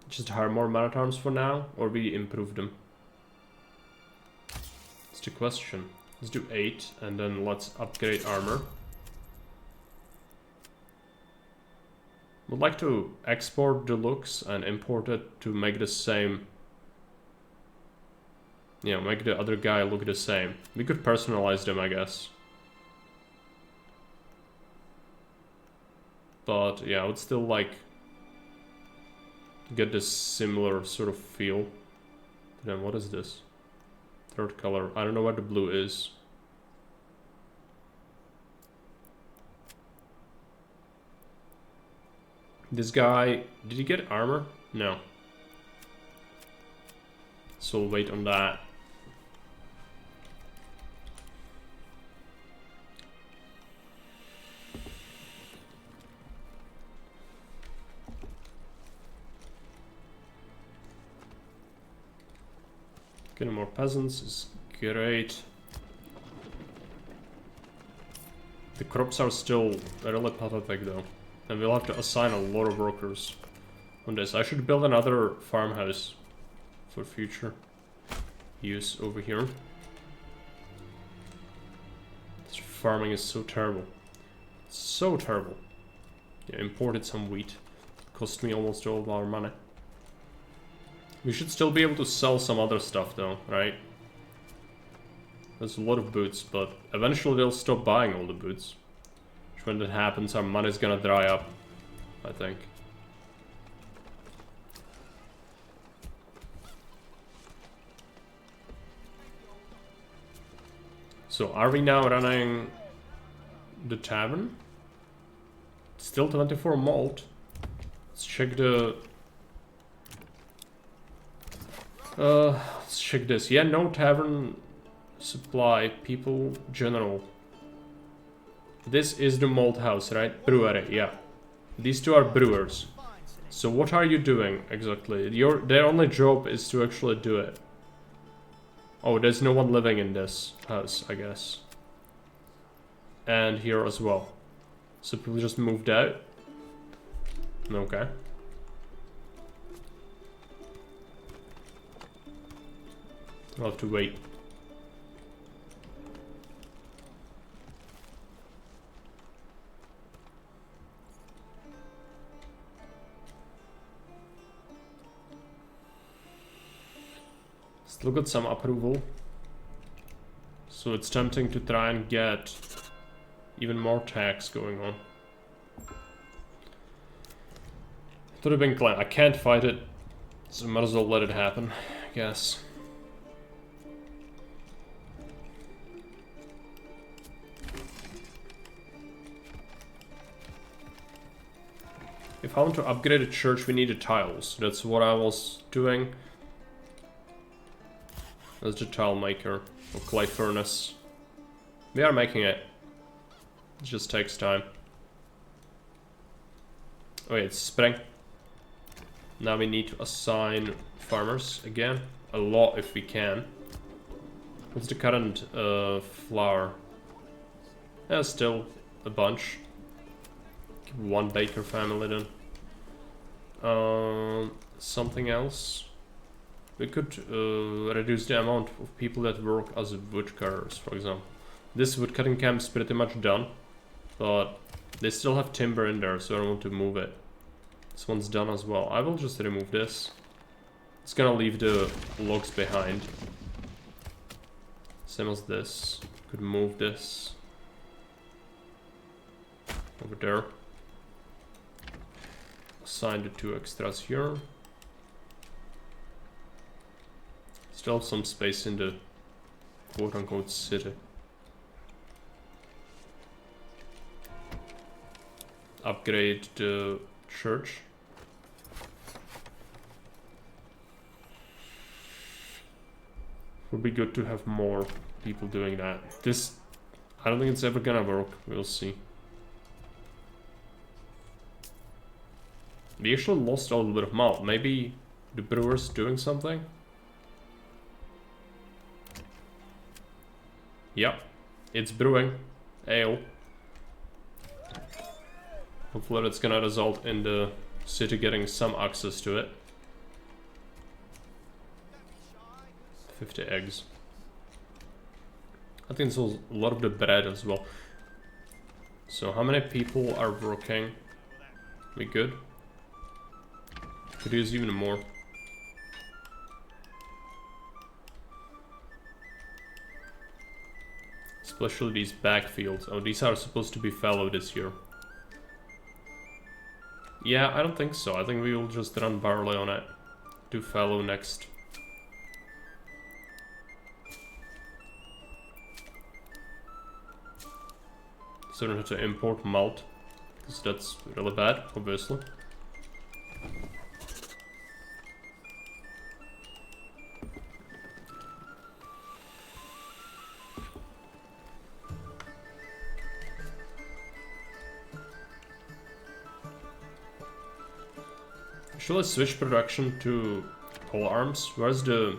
Just hire more man-at-arms for now, or we improve them? It's the question. Let's do 8, and then let's upgrade armor. Would like to export the looks and import it to make the same. Yeah, make the other guy look the same. We could personalize them, I guess. But yeah, I would still like get this similar sort of feel. But then what is this? Third color. I don't know where the blue is. This guy, did he get armor? No. So we'll wait on that. Getting more peasants is great. The crops are still really pathetic though. And we'll have to assign a lot of workers on this. I should build another farmhouse for future use over here. This farming is so terrible. So terrible. Yeah, imported some wheat. Cost me almost all of our money. We should still be able to sell some other stuff though, right? There's a lot of boots, but eventually they'll stop buying all the boots. Which when that happens, our money's gonna dry up, I think. So are we now running the tavern? Still 24 malt. Let's check the... let's check this. Yeah, no tavern supply. People general. This is the malt house, right? Brewery, yeah. These two are brewers. So what are you doing exactly? Their only job is to actually do it. Oh, there's no one living in this house, I guess. And here as well. So people just moved out. Okay. I'll have to wait. Still got some approval. So it's tempting to try and get even more tax going on. To the Bing clan. I can't fight it, so might as well let it happen, I guess. If I want to upgrade a church, we need the tiles. That's what I was doing. That's the tile maker, or clay furnace. We are making it. It just takes time. Oh yeah, it's spring. Now we need to assign farmers again. A lot if we can. What's the current flour? Yeah, still a bunch. Keep one baker family then. Something else. We could reduce the amount of people that work as woodcutters, for example. This woodcutting camp is pretty much done, but they still have timber in there, so I don't want to move it. This one's done as well. I will just remove this. It's gonna leave the logs behind. Same as this. Could move this over there. Assign the 2 extras here. Still have some space in the quote-unquote city. Upgrade the church. Would be good to have more people doing that. This, I don't think it's ever gonna work. We'll see. We actually lost a little bit of malt. Maybe the brewer's doing something? Yep, it's brewing ale. Hopefully that's gonna result in the city getting some access to it. 50 eggs. I think it's a lot of the bread as well. So how many people are working? We good? Could use even more. Especially these backfields. Oh, these are supposed to be fallow this year. Yeah, I don't think so. I think we will just run barley on it. Do fallow next. So don't have to import malt, because that's really bad, obviously. Should I switch production to pole arms? Where's the...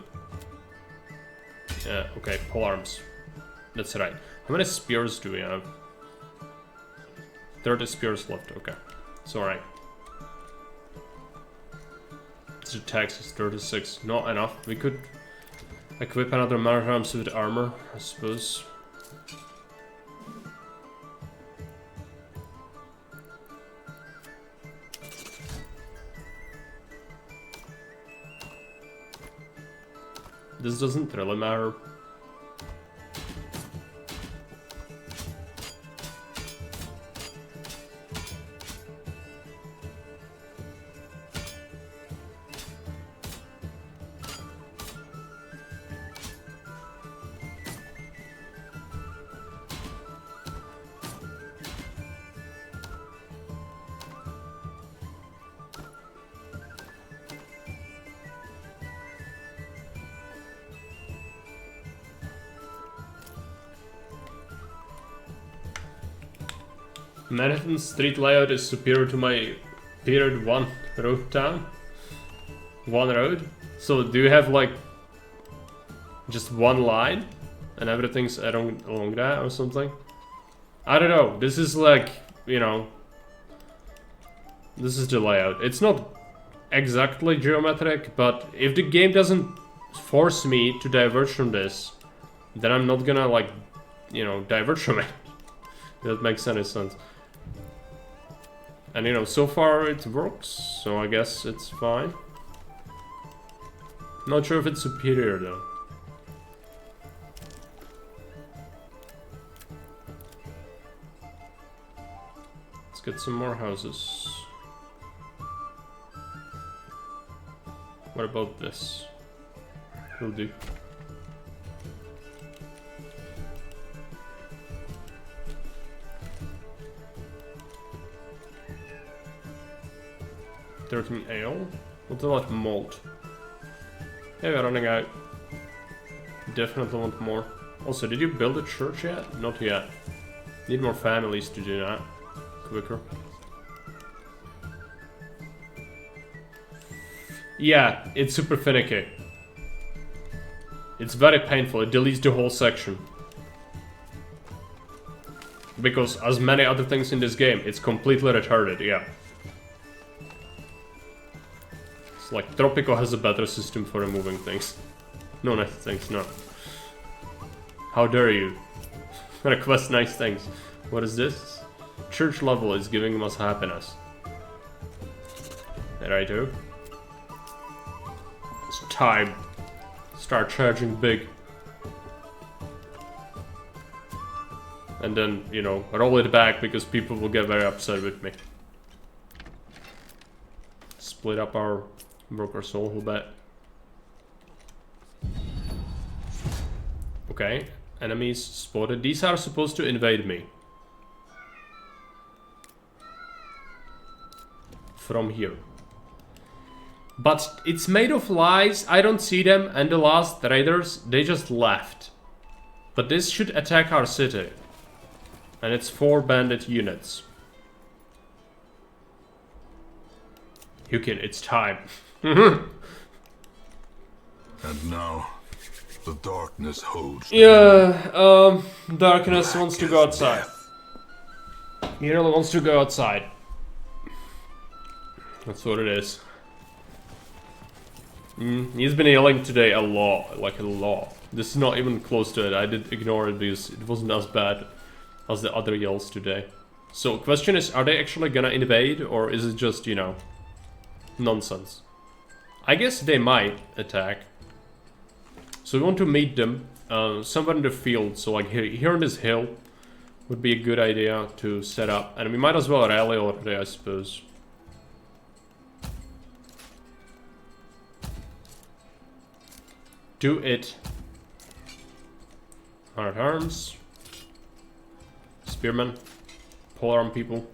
Yeah, okay, pole arms. That's right. How many spears do we have? 30 spears left, okay. It's alright. The tax is 36, not enough. We could equip another Manor Lords with armor, I suppose. This doesn't really matter. Manhattan street layout is superior to my period 1 road town. 1 road? So do you have like just one line and everything's along that or something? I don't know. This is like, you know, This is the layout. It's not exactly geometric, but if the game doesn't force me to diverge from this, then I'm not gonna, like, you know, diverge from it. That makes any sense. And, you know, so far it works, so I guess it's fine. Not sure if it's superior, though. Let's get some more houses. What about this? Will do. $13 ale? What's a lot of malt? Yeah, we're running out. Definitely want more. Also, did you build a church yet? Not yet. Need more families to do that. Quicker. Yeah, it's super finicky. It's very painful. It deletes the whole section. Because, as many other things in this game, it's completely retarded, yeah. It's like Tropico has a better system for removing things. No nice things, no. How dare you? Request nice things. What is this? Church level is giving us happiness. Righto. It's time. Start charging big. And then, you know, roll it back because people will get very upset with me. Split up our broker soul a little bit. Okay, enemies spotted. These are supposed to invade me. From here. But it's made of lies, I don't see them, and the last raiders, they just left. But this should attack our city. And it's 4 bandit units. Yukin, it's time. And now, the darkness holds. Yeah, darkness wants to go outside. He really wants to go outside. That's what it is. He's been yelling today a lot, like a lot. This is not even close to it. I did ignore it because it wasn't as bad as the other yells today. So, question is, are they actually gonna invade, or is it just, you know, nonsense? I guess they might attack. So we want to meet them somewhere in the field. So like here on this hill would be a good idea to set up. And we might as well rally already, I suppose. Do it. Hard arms. Spearmen. Polearm people.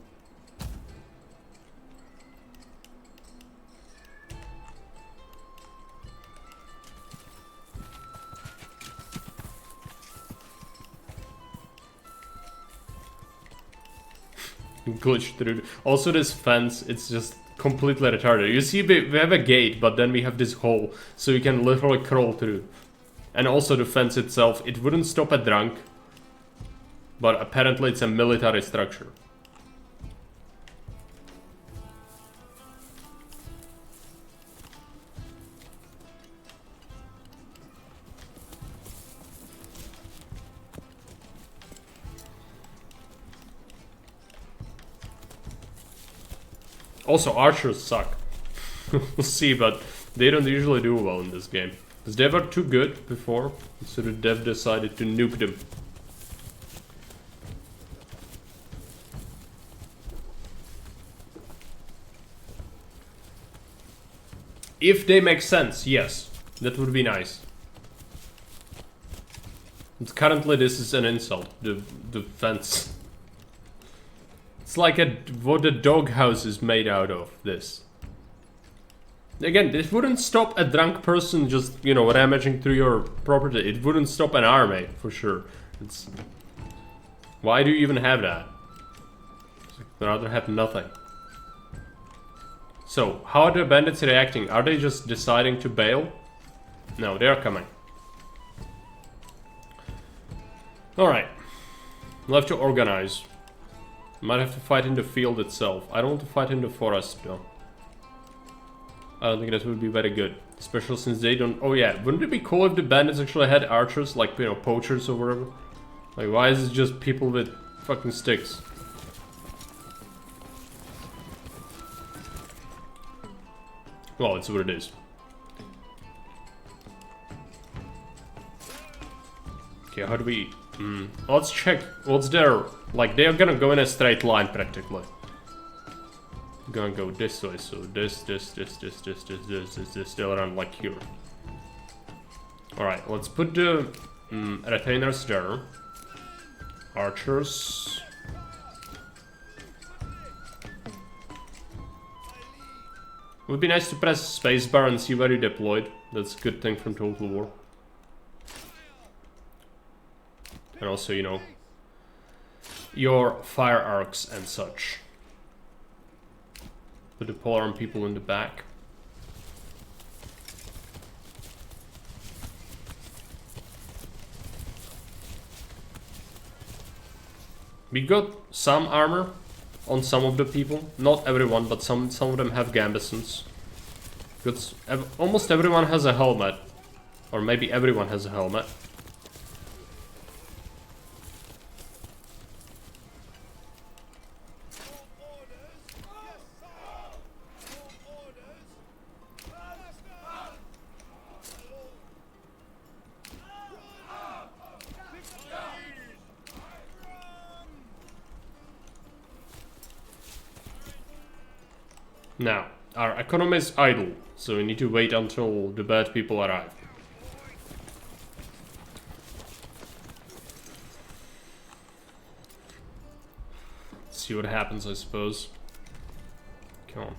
Glitch through. Also this fence, it's just completely retarded. You see we have a gate, but then we have this hole, so you can literally crawl through. And also the fence itself, it wouldn't stop a drunk, but apparently it's a military structure. Also, archers suck. We'll see, but they don't usually do well in this game. Because they were too good before, so the dev decided to nuke them. If they make sense, yes. That would be nice. But currently this is an insult, the fence. It's like what the doghouse is made out of, this. Again, this wouldn't stop a drunk person just, you know, rammaging through your property. It wouldn't stop an army, for sure. It's... Why do you even have that? I'd rather have nothing. So, how are the bandits reacting? Are they just deciding to bail? No, they are coming. Alright. We'll have to organize. Might have to fight in the field itself. I don't want to fight in the forest though. I don't think that would be very good. Especially since they don't... Oh yeah, wouldn't it be cool if the bandits actually had archers? Like, you know, poachers or whatever? Like, why is it just people with fucking sticks? Well, it's what it is. Okay, how do we... let's check what's there. Like, they're gonna go in a straight line, practically. Gonna go this way, so this, still around like here. Alright, let's put the retainers there. Archers. Would be nice to press spacebar and see where you deployed. That's a good thing from Total War. And also, you know, your fire arcs and such. Put the polearm people in the back. We got some armor on some of the people. Not everyone, but some of them have gambesons. Because almost everyone has a helmet. Or maybe everyone has a helmet. Now, our economy is idle, so we need to wait until the bad people arrive. Let's see what happens, I suppose. Come on.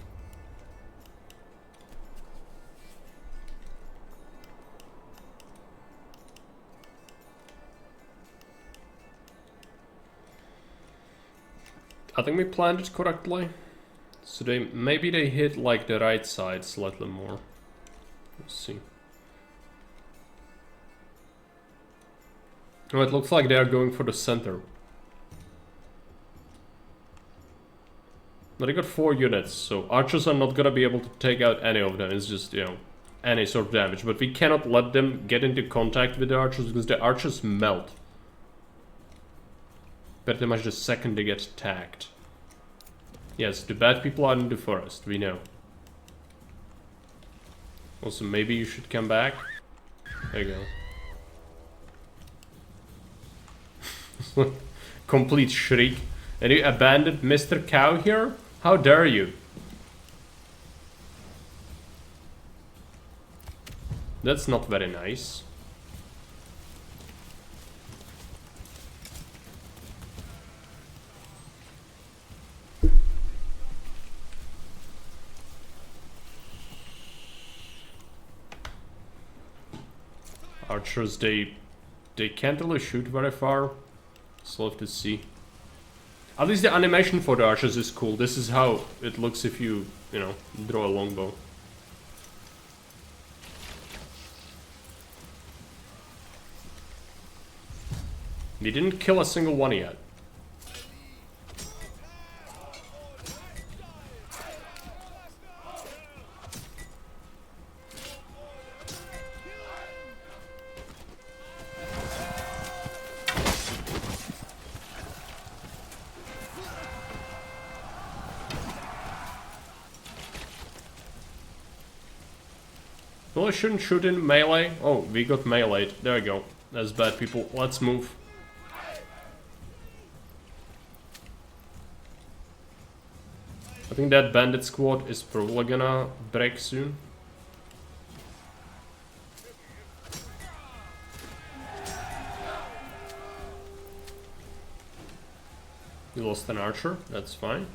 I think we planned it correctly. So maybe they hit like the right side slightly more. Let's see. Oh, it looks like they are going for the center. But they got 4 units, so archers are not gonna be able to take out any of them. It's just, you know, any sort of damage. But we cannot let them get into contact with the archers because the archers melt. Pretty much the second they get attacked. Yes, the bad people are in the forest, we know. Also, maybe you should come back. There you go. Complete shriek. And you abandoned Mr. Cow here? How dare you? That's not very nice. Archers, they can't really shoot very far. So we'll have to see. At least the animation for the archers is cool. This is how it looks if you know, draw a longbow. We didn't kill a single one yet. Well, I shouldn't shoot in melee. Oh, we got melee. There we go. That's bad, people. Let's move. I think that bandit squad is probably gonna break soon. You lost an archer. That's fine.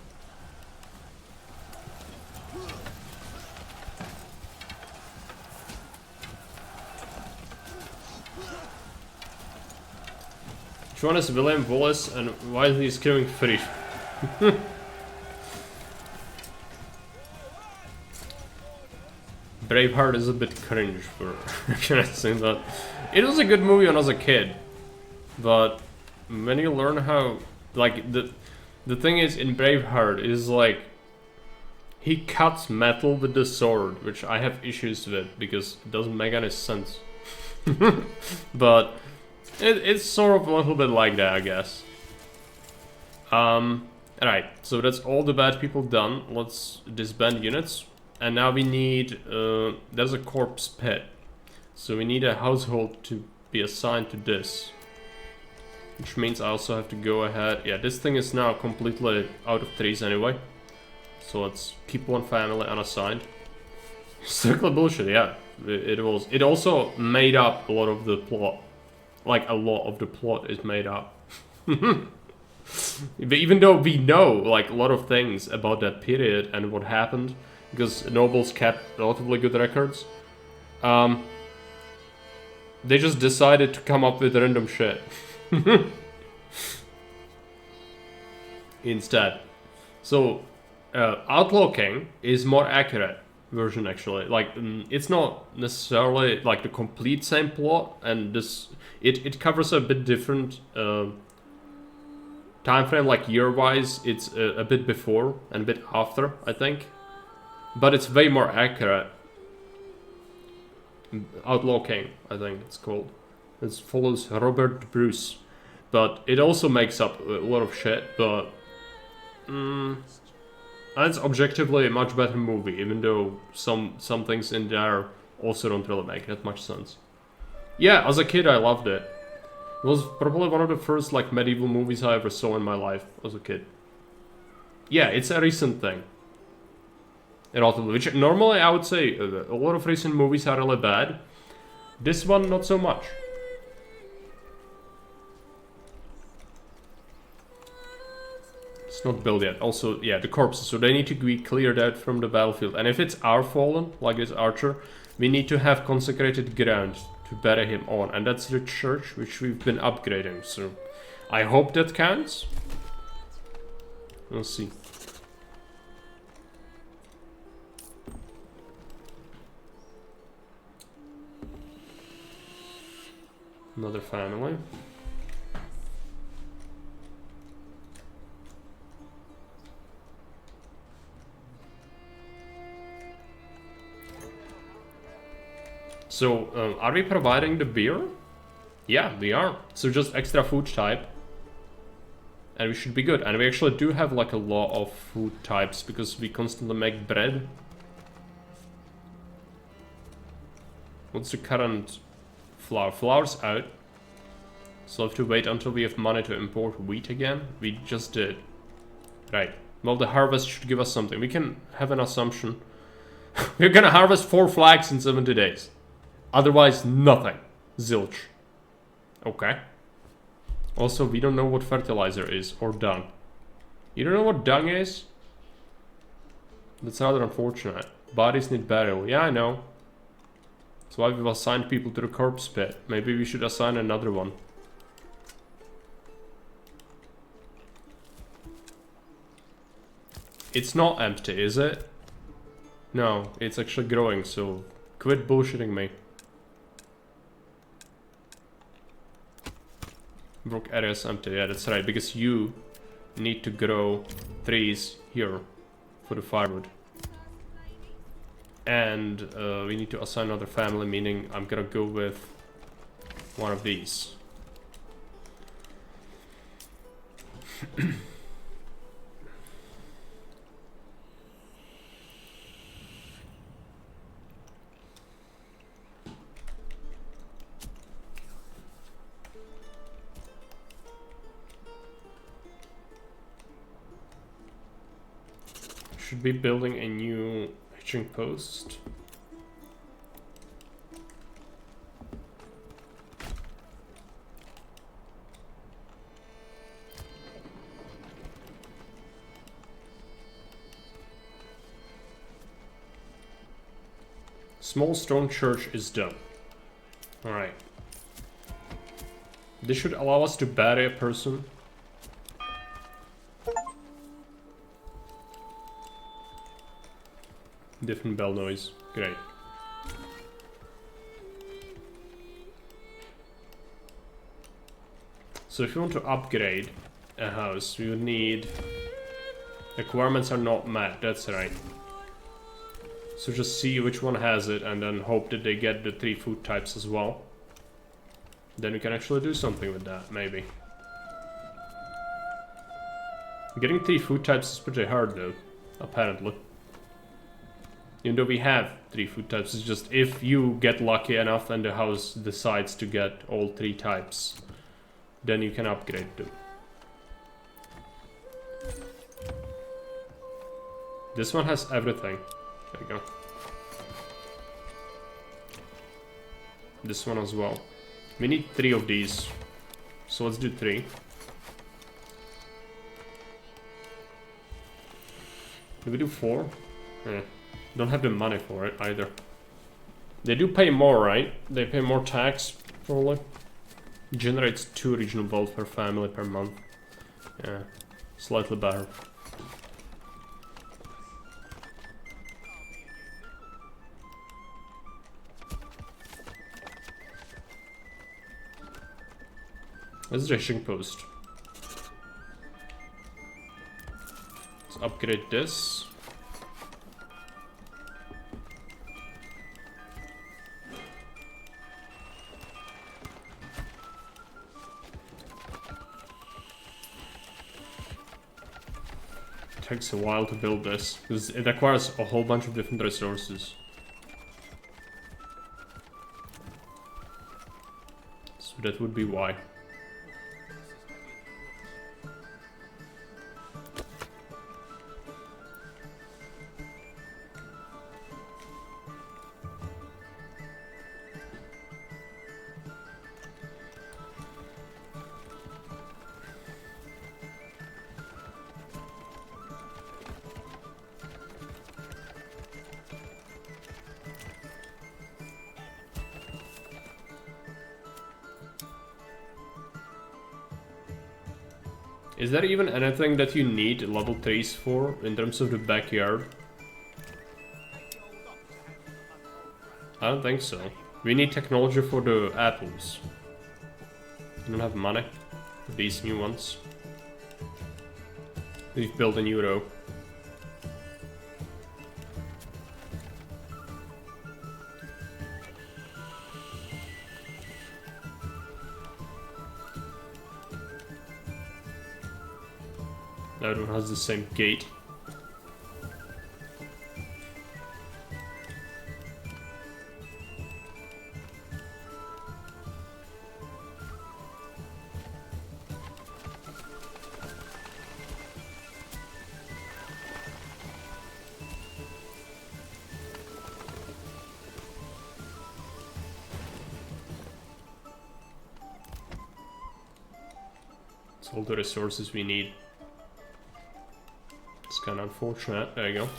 Which one is William Wallace and why is he screaming free? Braveheart is a bit cringe for saying that. It was a good movie when I was a kid, but when you learn how, like, The thing is, in Braveheart, is like he cuts metal with the sword, which I have issues with because it doesn't make any sense. But it's sort of a little bit like that, I guess. Alright, so that's all the bad people done. Let's disband units. And now we need, there's a corpse pit. So we need a household to be assigned to this. Which means I also have to go ahead. Yeah, this thing is now completely out of trees anyway. So let's keep one family unassigned. Circle bullshit, yeah. It was. It also made up a lot of the plot. Like, a lot of the plot is made up. Even though we know, like, a lot of things about that period and what happened, because nobles kept relatively good records, they just decided to come up with random shit. Instead. So, Outlaw King is more accurate version, actually. Like, it's not necessarily, like, the complete same plot, and this... It covers a bit different time frame, like year-wise. It's a bit before and a bit after, I think. But it's way more accurate. Outlaw King, I think it's called. It follows Robert Bruce. But it also makes up a lot of shit, but... and it's objectively a much better movie, even though some things in there also don't really make that much sense. Yeah, as a kid I loved it. It was probably one of the first like medieval movies I ever saw in my life as a kid. Yeah, it's a recent thing. Relatively, which normally I would say a lot of recent movies are really bad. This one, not so much. It's not built yet. Also, yeah, the corpses, so they need to be cleared out from the battlefield. And if it's our fallen, like this archer, we need to have consecrated ground to bury him on. And that's the church, which we've been upgrading. So, I hope that counts. We'll see. Another family. So, are we providing the beer? Yeah, we are. So just extra food type. And we should be good. And we actually do have like a lot of food types because we constantly make bread. What's the current flour? Flour's out. So I'll have to wait until we have money to import wheat again. We just did. Right. Well, the harvest should give us something. We can have an assumption. We're gonna harvest 4 flags in 70 days. Otherwise, nothing. Zilch. Okay. Also, we don't know what fertilizer is, or dung. You don't know what dung is? That's rather unfortunate. Bodies need burial. Yeah, I know. That's why we've assigned people to the corpse pit. Maybe we should assign another one. It's not empty, is it? No, it's actually growing, so quit bullshitting me. Brook area is empty, yeah, that's right, because you need to grow trees here for the firewood. And we need to assign another family, meaning I'm gonna go with one of these. Should be building a new hitching post. Small stone church is done. Alright. This should allow us to bury a person. Different bell noise. Great. So if you want to upgrade a house, we would need... Requirements are not met, that's right. So just see which one has it and then hope that they get the 3 food types as well. Then we can actually do something with that, maybe. Getting 3 food types is pretty hard though, apparently. Even though we have 3 food types, it's just if you get lucky enough and the house decides to get all 3 types, then you can upgrade them. This one has everything. There you go. This one as well. We need 3 of these. So let's do 3. Do we do 4? Eh. Don't have the money for it either. They do pay more, right? They pay more tax, probably. Generates 2 regional wealth per family per month. Yeah. Slightly better. Let's do a shingle post. Let's upgrade this. Takes a while to build this because it requires a whole bunch of different resources. So that would be why. Is there even anything that you need level 3s for in terms of the backyard? I don't think so. We need technology for the apples. We don't have money for these new ones. We've built a new row. That one has the same gate. It's all the resources we need. It's kind of unfortunate. There you go.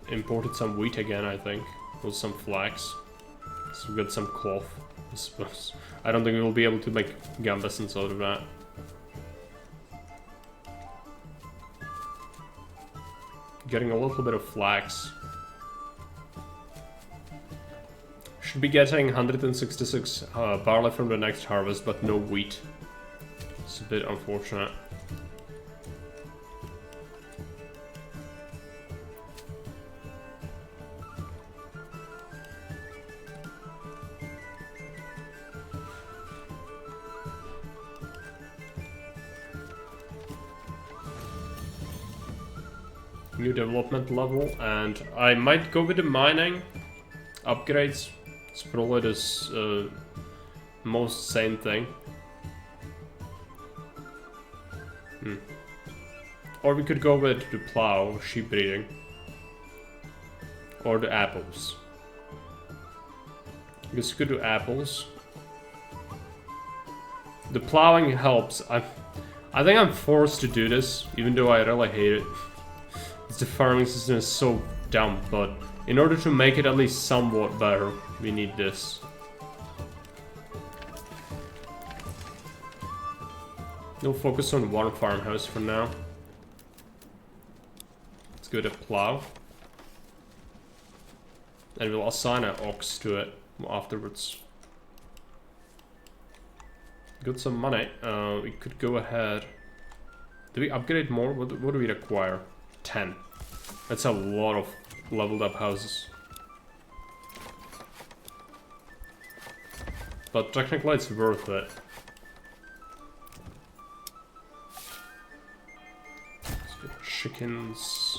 Imported some wheat again, I think. With some flax. So we got some cloth, I suppose. I don't think we will be able to make gambescents out of that. Getting a little bit of flax. Should be getting 166 barley from the next harvest, but no wheat. It's a bit unfortunate. New development level, and I might go with the mining upgrades. It's probably this most sane thing. Or we could go with the plow, sheep breeding, or the apples. I guess we could do apples. The plowing helps. I think I'm forced to do this, even though I really hate it. The farming system is so dumb, but in order to make it at least somewhat better, we need this. We'll focus on one farmhouse for now. Good, a plow. And we'll assign an ox to it afterwards. Got some money. We could go ahead. Do we upgrade more? What do we require? 10. That's a lot of leveled up houses. But technically it's worth it. Let's get chickens.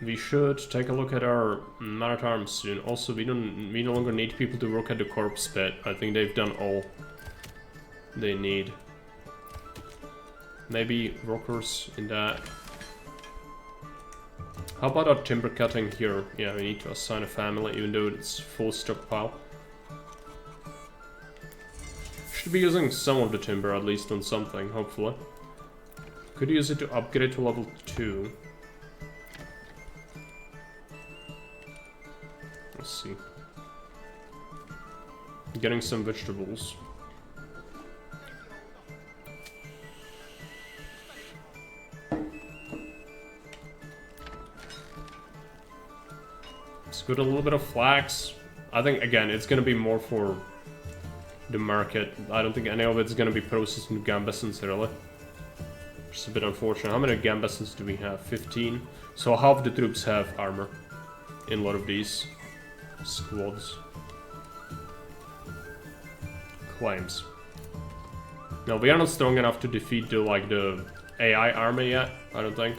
We should take a look at our man at arms soon. Also, we no longer need people to work at the corpse pit. I think they've done all they need. Maybe workers in that. How about our timber cutting here? Yeah, we need to assign a family, even though it's full stockpile. Should be using some of the timber at least on something, hopefully. Could use it to upgrade to level 2. Let's see. Getting some vegetables. Let's go to a little bit of flax. I think, again, it's gonna be more for the market. I don't think any of it's gonna be processed into gambescents, really. Which is a bit unfortunate. How many gambescents do we have? 15. So half the troops have armor in a lot of these squads. Claims. No, we are not strong enough to defeat the AI army yet, I don't think.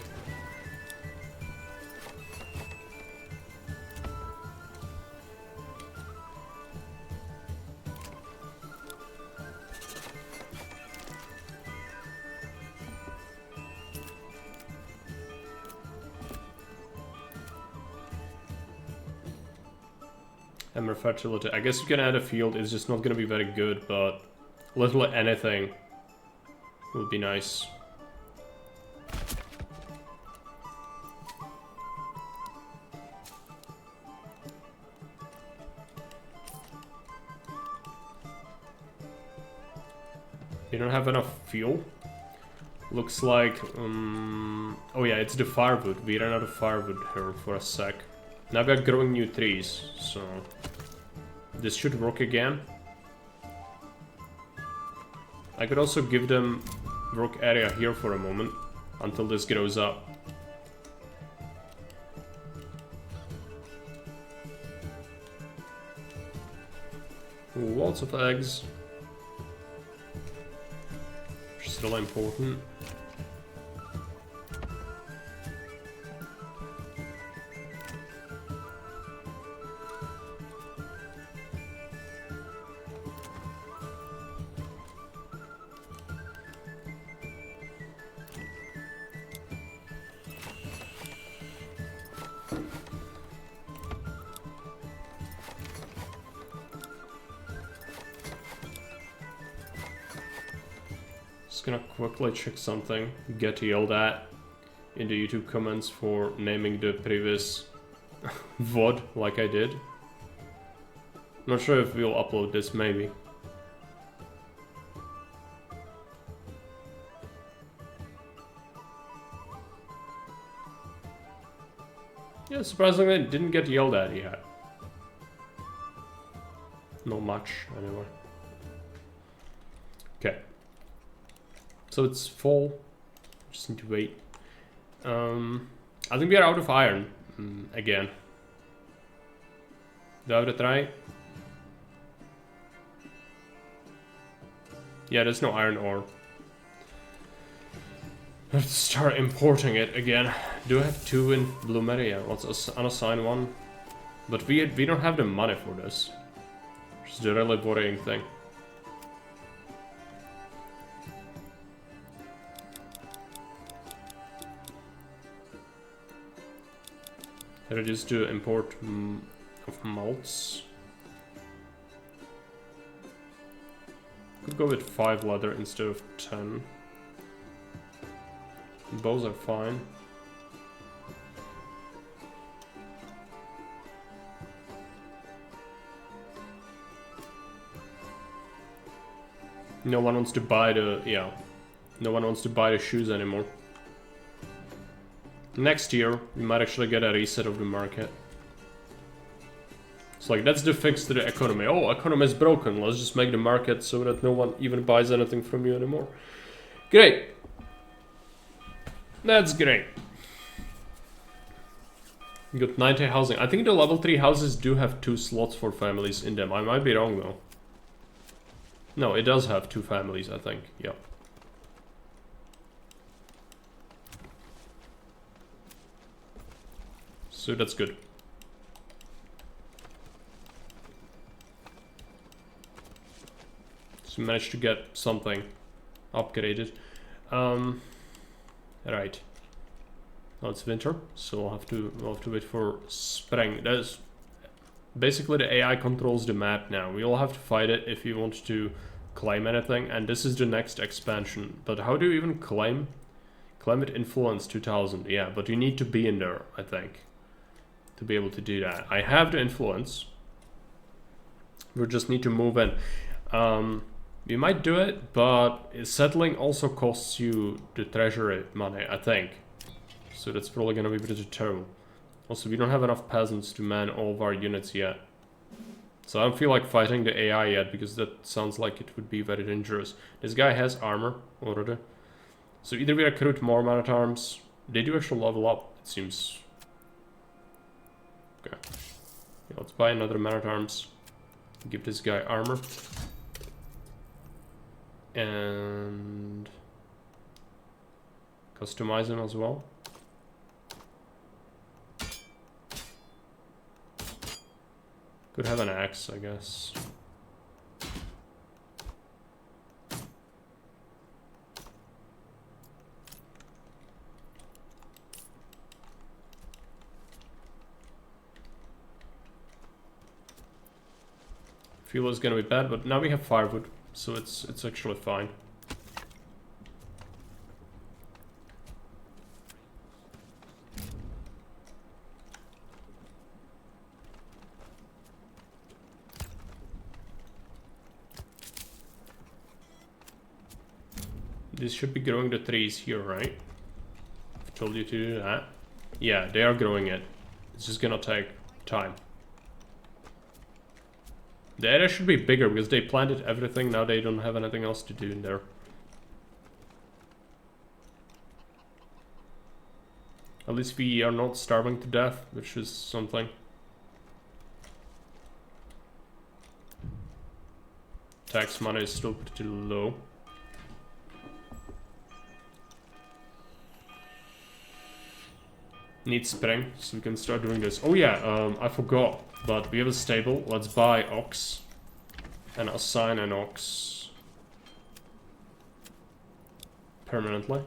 Hammer fertility. I guess you can add a field, it's just not gonna be very good, but literally anything would be nice. We don't have enough fuel. Looks like, oh yeah, it's the firewood. We ran out of firewood here for a sec. Now we are growing new trees, so this should work again. I could also give them work area here for a moment until this grows up. Lots of eggs. Which is still important. Just gonna quickly check something, get yelled at in the YouTube comments for naming the previous VOD like I did. Not sure if we'll upload this, maybe. Yeah, surprisingly it didn't get yelled at yet. Not much, anyway. Okay. So it's full. Just need to wait. I think we are out of iron again. Do I have to try? Yeah, there's no iron ore. Let's start importing it again. Do I have 2 in Bloomeria? Let's unassign 1. But we don't have the money for this. Which is the really worrying thing. Reduce to import of malts. Could go with 5 leather instead of 10. Bows are fine. No one wants to buy the, yeah. No one wants to buy the shoes anymore. Next year, we might actually get a reset of the market. It's like, that's the fix to the economy. Oh, economy is broken. Let's just make the market so that no one even buys anything from you anymore. Great. That's great. You got 90 housing. I think the level 3 houses do have 2 slots for families in them. I might be wrong though. No, it does have 2 families, I think. Yeah. So that's good. So we managed to get something upgraded. Right. Now it's winter, so we'll have to wait for spring. That's basically the AI controls the map now. We all have to fight it if you want to claim anything, and this is the next expansion. But how do you even claim? Climate influence 2000. Yeah, but you need to be in there, I think, to be able to do that. I have the influence. We just need to move in. You might do it, but settling also costs you the treasury money, I think. So that's probably gonna be pretty terrible. Also, we don't have enough peasants to man all of our units yet. So I don't feel like fighting the AI yet, because that sounds like it would be very dangerous. This guy has armor already. So either we recruit more man-at-arms. They do actually level up, it seems. Okay. Yeah, let's buy another man-at-arms. Give this guy armor. And customize him as well. Could have an axe, I guess. Fuel is gonna be bad, but now we have firewood, so it's actually fine. This should be growing the trees here, right? I've told you to do that. Yeah, they are growing it. It's just gonna take time. The area should be bigger because they planted everything. Now they don't have anything else to do in there. At least we are not starving to death, which is something. Tax money is still pretty low. Need spring, so we can start doing this. Oh yeah, I forgot, but we have a stable. Let's buy ox and assign an ox permanently.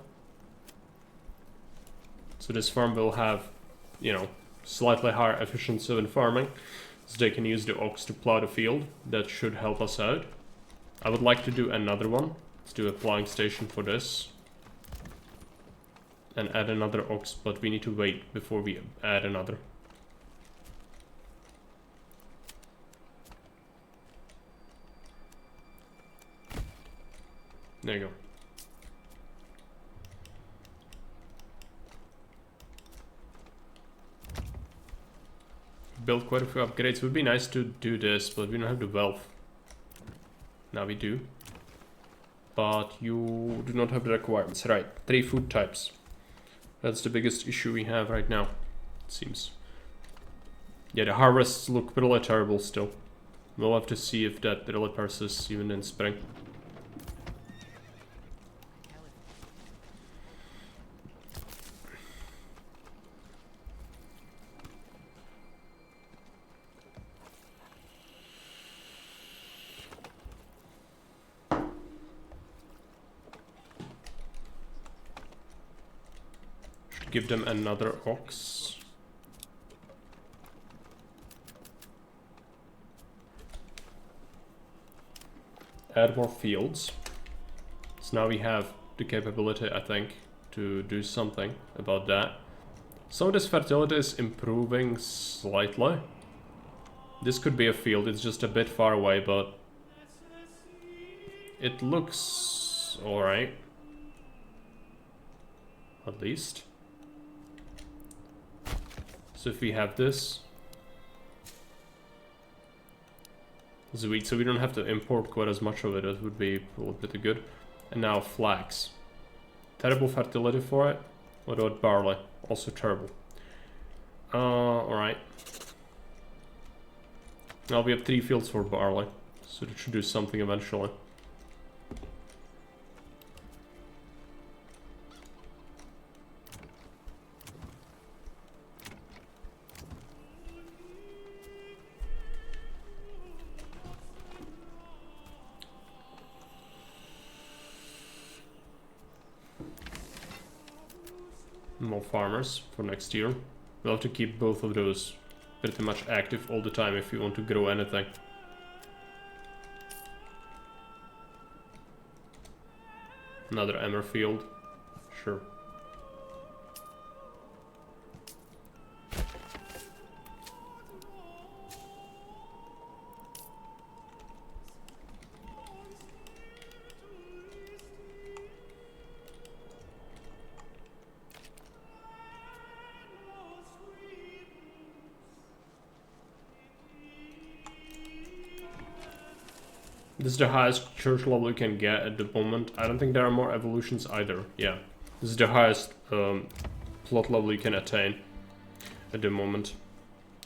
So this farm will have, you know, slightly higher efficiency in farming, so they can use the ox to plow the field. That should help us out. I would like to do another one. Let's do a plowing station for this. And add another ox, but we need to wait before we add another. There you go. Built quite a few upgrades. It would be nice to do this, but we don't have the wealth. Now we do. But you do not have the requirements. Right, 3 food types. That's the biggest issue we have right now, it seems. Yeah, the harvests look really terrible still. We'll have to see if that really persists even in spring. Give them another ox. Add more fields. So now we have the capability, I think, to do something about that. Some of this fertility is improving slightly. This could be a field, it's just a bit far away, but it looks alright. At least. So if we have this, sweet, so we don't have to import quite as much of it, that would be pretty good. And now flax. Terrible fertility for it. What about barley? Also terrible. Alright. Now we have 3 fields for barley, so that should do something eventually. More farmers for next year. We'll have to keep both of those pretty much active all the time if we want to grow anything. Another emmer field. Sure. This is the highest church level you can get at the moment. I don't think there are more evolutions either. Yeah, this is the highest plot level you can attain at the moment.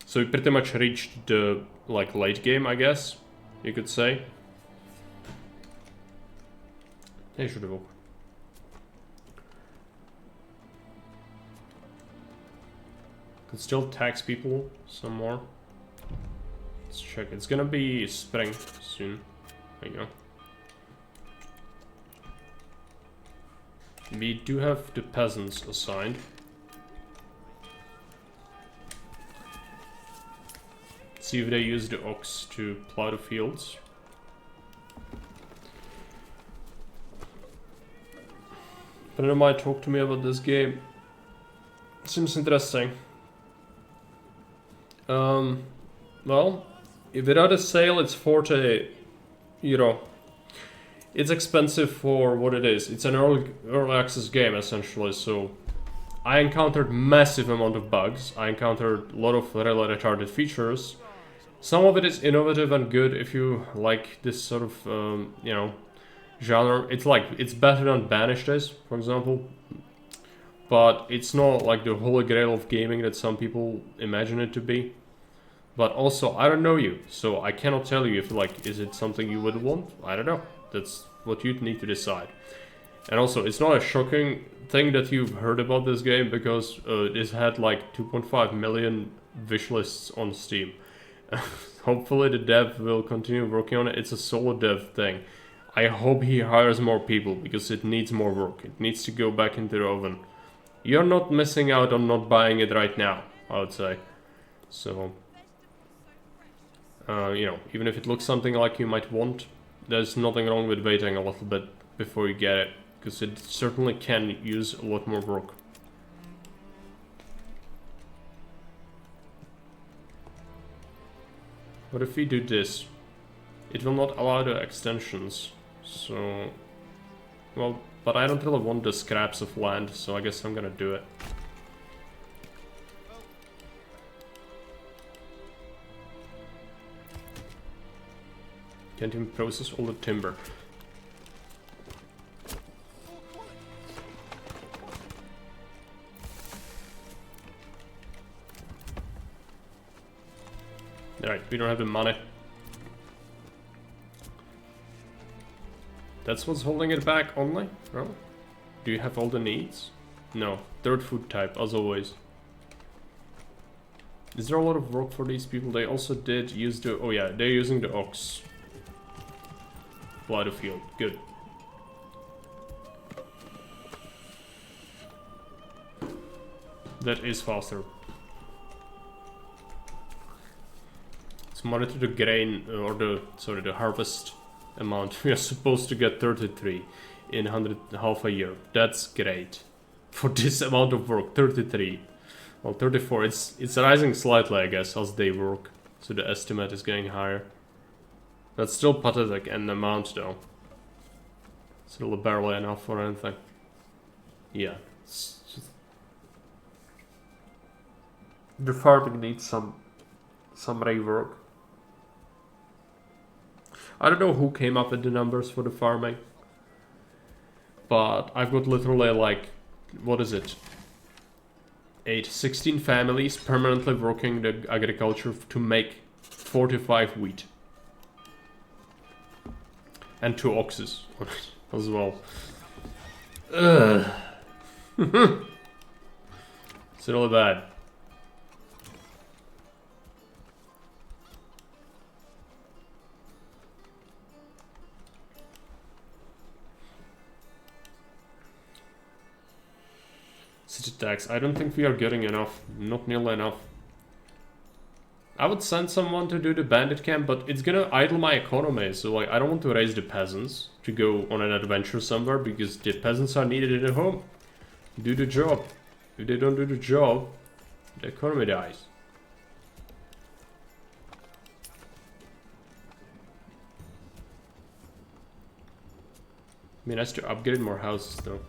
So we pretty much reached the like late game, I guess you could say. Hey, should have. Could still tax people some more. Let's check. It's gonna be spring soon. There you go. We do have the peasants assigned. See if they use the ox to plow the fields. Friend of mine talked to me about this game. Seems interesting. Well, if without a sale, it's 40 euro. It's expensive for what it is. It's an early access game essentially, so I encountered massive amount of bugs. I encountered a lot of really retarded features. Some of it is innovative and good if you like this sort of you know, genre. It's better than Banished is, for example. But it's not like the holy grail of gaming that some people imagine it to be. But also, I don't know you, so I cannot tell you if, like, is it something you would want? I don't know. That's what you'd need to decide. And also, it's not a shocking thing that you've heard about this game, because it's had, like, 2.5 million wish lists on Steam. Hopefully the dev will continue working on it. It's a solo dev thing. I hope he hires more people, because it needs more work. It needs to go back into the oven. You're not missing out on not buying it right now, I would say. So... you know, even if it looks something like you might want, there's nothing wrong with waiting a little bit before you get it, because it certainly can use a lot more work. What if we do this? It will not allow the extensions, so... Well, but I don't really want the scraps of land, so I guess I'm gonna do it. Can't even process all the timber. Alright, we don't have the money. That's what's holding it back only? No? Do you have all the needs? No. Third food type, as always. Is there a lot of work for these people? They also did use the... Oh yeah, they're using the ox. Plow the field. Good. That is faster. Let's monitor the grain, or the harvest amount. We are supposed to get 33 in half a year. That's great. for this amount of work. 33. Well, 34. It's rising slightly, I guess, as they work. So the estimate is getting higher. That's still pathetic in amount, though. Still barely enough for anything. Yeah. It's just... The farming needs some rework. I don't know who came up with the numbers for the farming. But I've got literally like, what is it? 16 families permanently working the agriculture to make 45 wheat. And 2 oxes on it as well. Ugh. It's really bad. City tax. I don't think we are getting enough. Not nearly enough. I would send someone to do the bandit camp, but it's gonna idle my economy. So like, I don't want to raise the peasants to go on an adventure somewhere because the peasants are needed at home. Do the job. If they don't do the job, the economy dies. I mean, nice to upgrade more houses though.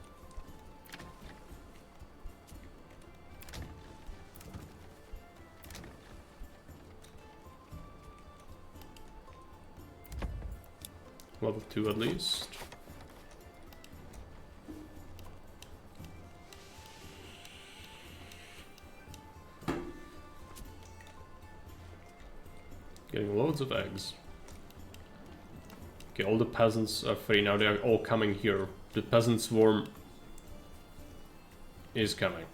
Level 2 at least. Getting loads of eggs. Okay, all the peasants are free now. They are all coming here. The peasant swarm is coming.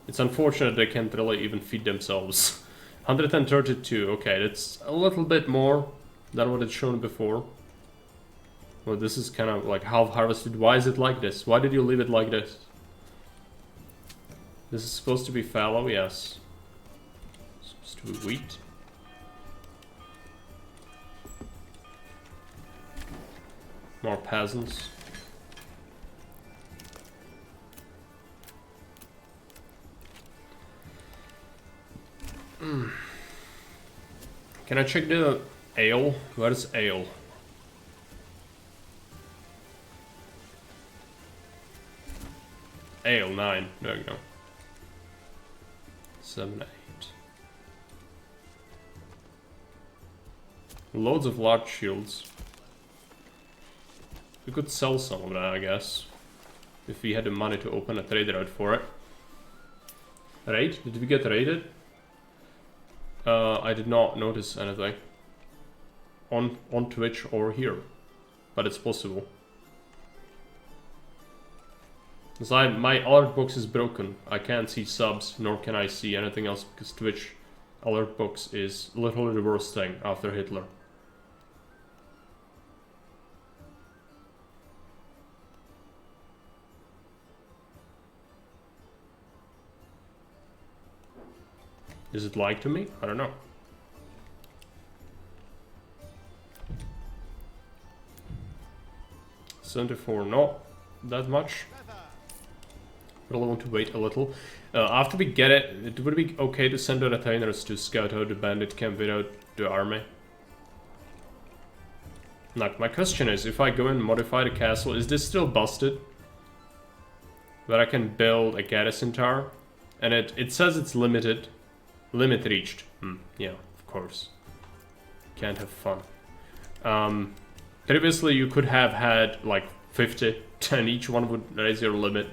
It's unfortunate they can't really even feed themselves. 132. Okay, that's a little bit more than what it's shown before. Well, this is kind of like half harvested. Why is it like this? Why did you leave it like this? This is supposed to be fallow, yes. It's supposed to be wheat. More peasants. Can I check the ale? Where's ale? Ale 9. There we go. 7, 8. Loads of large shields. We could sell some of that, I guess. If we had the money to open a trade route for it. Raid? Did we get raided? I did not notice anything. On Twitch or here. But it's possible. Because my alert box is broken. I can't see subs, nor can I see anything else because Twitch alert box is literally the worst thing after Hitler. Is it like to me? I don't know. $74, not that much. Really want to wait a little. After we get it, it would be okay to send the retainers to scout out the bandit camp without the army. Like, my question is, if I go and modify the castle, is this still busted? Where I can build a garrison tower? And it says it's limited. Limit reached. Yeah, of course. Can't have fun. Previously you could have had like 50 and each one would raise your limit.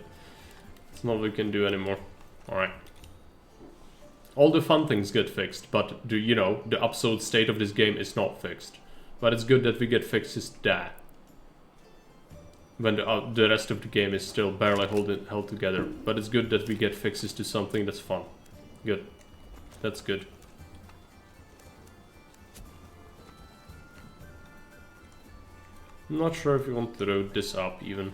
It's not what we can do anymore. Alright. All the fun things get fixed, but the absolute state of this game is not fixed. But it's good that we get fixes to that. When the rest of the game is still barely held together. But it's good that we get fixes to something that's fun. Good. That's good. I'm not sure if you want to load this up even.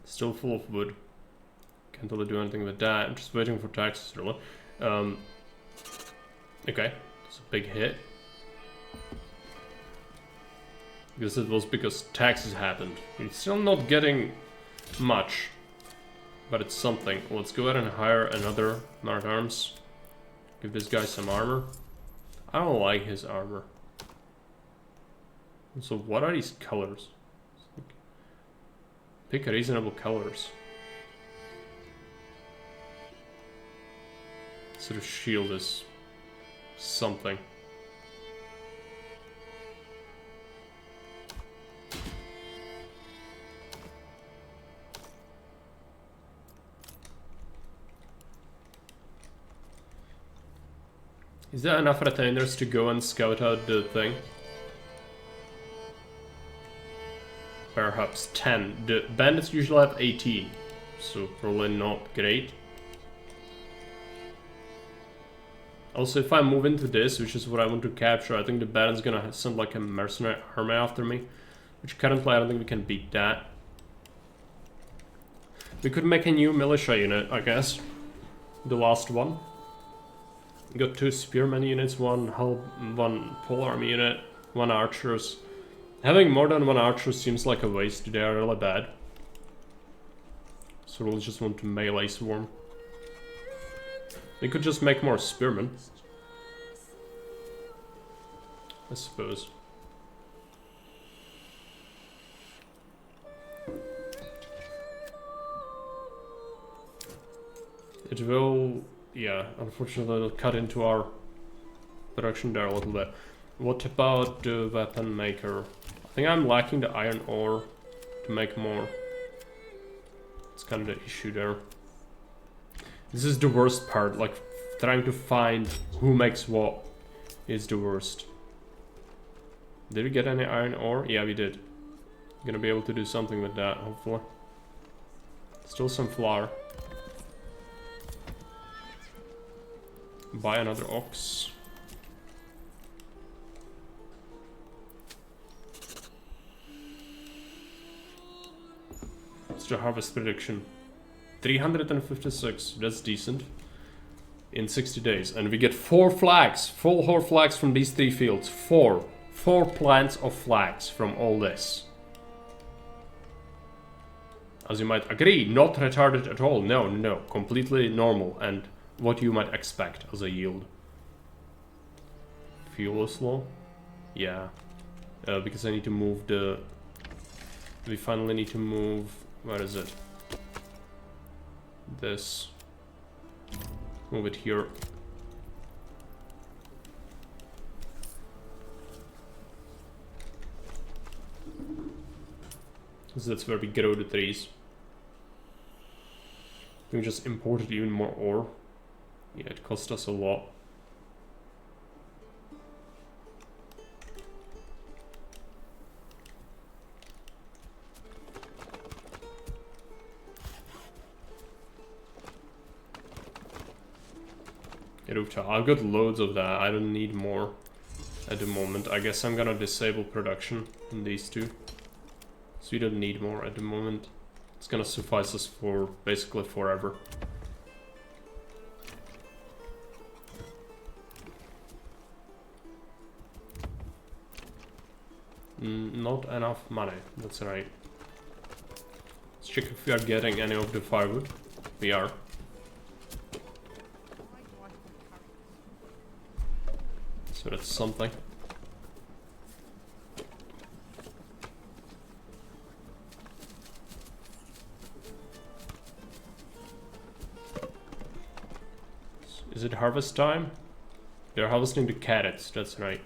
Still full of wood. Can't really do anything with that. I'm just waiting for taxes, really. Okay, it's a big hit. Because it was because taxes happened. We're still not getting much, but it's something. Let's go ahead and hire another man at arms. Give this guy some armor. I don't like his armor. So what are these colors? Pick reasonable colors. Sort of shield is something. Is there enough retainers to go and scout out the thing? Perhaps 10. The bandits usually have 18, so probably not great. Also, if I move into this, which is what I want to capture, I think the bandit's gonna send like a mercenary army after me. Which currently I don't think we can beat that. We could make a new militia unit, I guess. The last one. Got 2 spearmen units, one pole army unit, 1 archers. Having more than 1 archer seems like a waste. They are really bad. So we'll just want to melee swarm. We could just make more spearmen, I suppose. It will, yeah, unfortunately it'll cut into our production there a little bit. What about the weapon maker? I think I'm lacking the iron ore to make more. It's kind of the issue there. This is the worst part, like trying to find who makes what is the worst. Did we get any iron ore? Yeah, we did. Gonna be able to do something with that, hopefully. Still some flour. Buy another ox. What's the harvest prediction? 356, that's decent. In 60 days. And we get 4 flags, full whole flags from these 3 fields. 4 plants of flags from all this. As you might agree, not retarded at all. No, no, completely normal and what you might expect as a yield. Fuel is low? Yeah. Because I need to move the... We finally need to move... Where is it? This. Move it here. So that's where we grow the trees. We just imported even more ore. Yeah, it cost us a lot. I've got loads of that. I don't need more at the moment. I guess I'm gonna disable production in these 2. So we don't need more at the moment. It's gonna suffice us for basically forever. Not enough money. That's right. Let's check if we are getting any of the firewood. We are. So that's something. Is it harvest time? They're harvesting the carrots, that's right.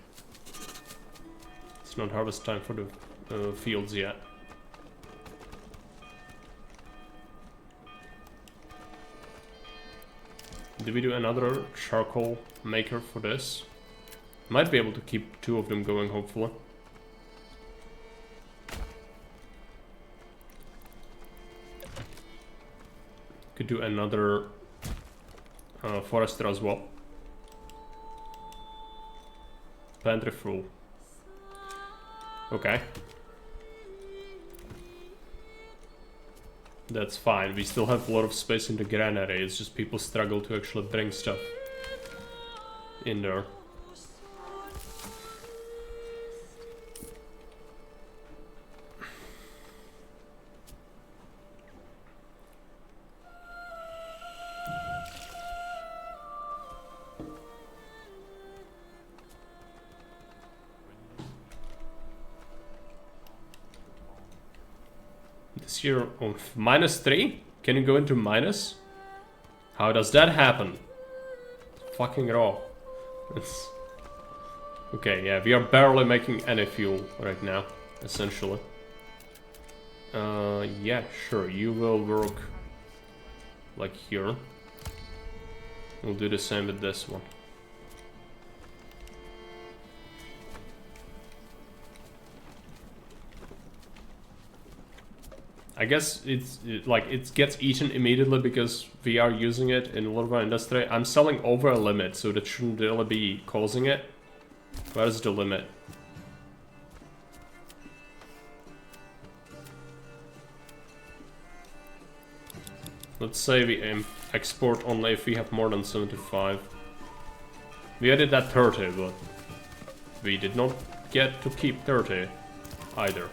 It's not harvest time for the fields yet. Did we do another charcoal maker for this? Might be able to keep 2 of them going, hopefully. Could do another forester as well. Pantry full. Okay. That's fine. We still have a lot of space in the granary. It's just people struggle to actually bring stuff in there. This year, oh, -3? Can you go into minus? How does that happen? Fucking raw. It's... Okay, yeah, we are barely making any fuel right now, essentially. Yeah, sure, you will work like here. We'll do the same with this one. I guess it gets eaten immediately because we are using it in a lot of our industry. I'm selling over a limit, so that shouldn't really be causing it. Where is the limit? Let's say we export only if we have more than 75. We added that 30, but we did not get to keep 30 either.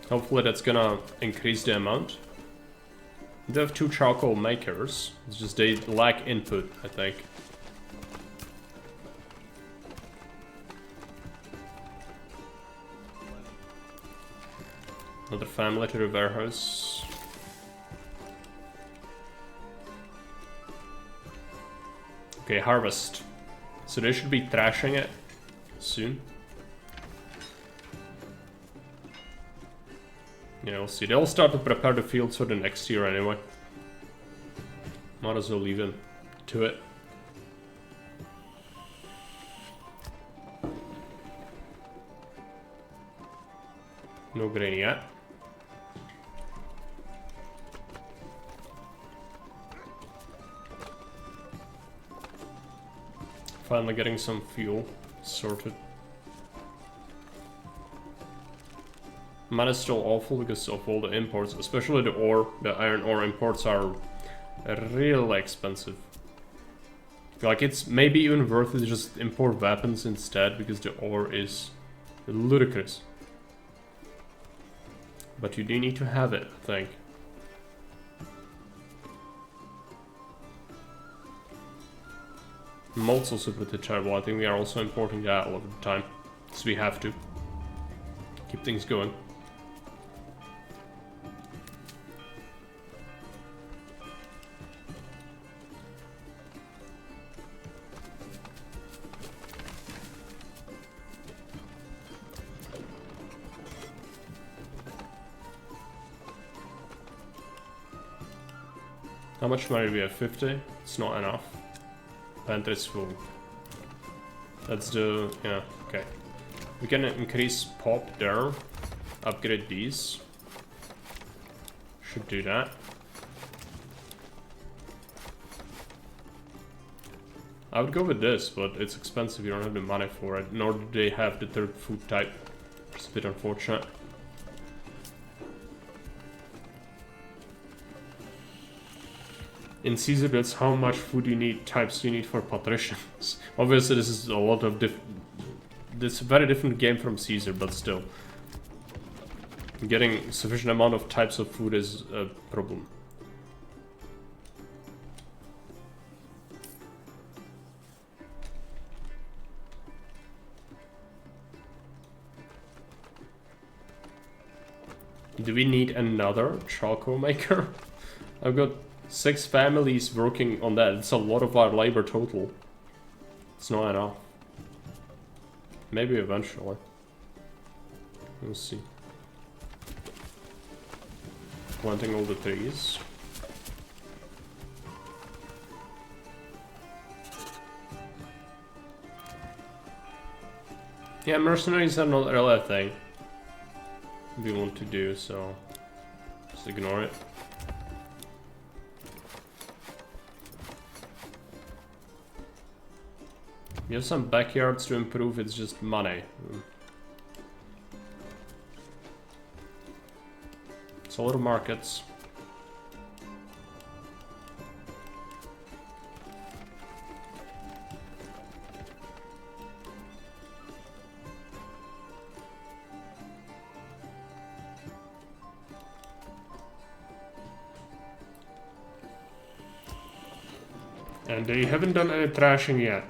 Hopefully that's gonna increase the amount. They have 2 charcoal makers. It's just they lack input, I think. Another family to the warehouse. Okay, harvest. So they should be thrashing it soon. Yeah, we'll see. They'll start to prepare the fields for the next year anyway. Might as well leave them to it. No grain yet. Finally getting some fuel sorted. Man is still awful because of all the imports, especially the ore. The iron ore imports are really expensive. Like, it's maybe even worth it to just import weapons instead because the ore is ludicrous. But you do need to have it, I think. Malt's also pretty terrible. I think we are also importing that a lot of the time. So we have to keep things going. How much money do we have? 50? It's not enough. Pantry's full. That's the... yeah, okay. We can increase pop there. Upgrade these. Should do that. I would go with this, but it's expensive. You don't have the money for it. Nor do they have the third food type. It's a bit unfortunate. In Caesar, that's how much food you need, types you need for patricians. Obviously, this is a lot of this is a very different game from Caesar, but still. Getting sufficient amount of types of food is a problem. Do we need another charcoal maker? I've got 6 families working on that. It's a lot of our labor total. It's not enough. Maybe eventually. We'll see. Planting all the trees. Yeah, mercenaries are not really a thing we want to do, so just ignore it. You have some backyards to improve, it's just money. It's a lot of markets. And they haven't done any trashing yet.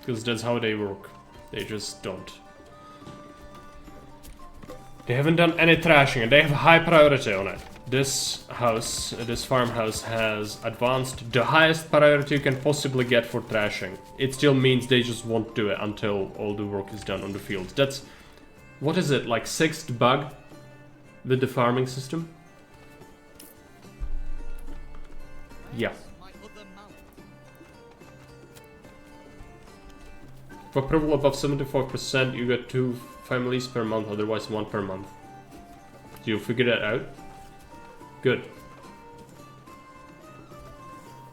Because that's how they work. They just don't. They haven't done any trashing and they have a high priority on it. This house, this farmhouse has advanced the highest priority you can possibly get for trashing. It still means they just won't do it until all the work is done on the field. That's... what is it, like 6th bug with the farming system? Yeah. For approval above 74%, you get 2 families per month, otherwise 1 per month. Do you figure that out? Good.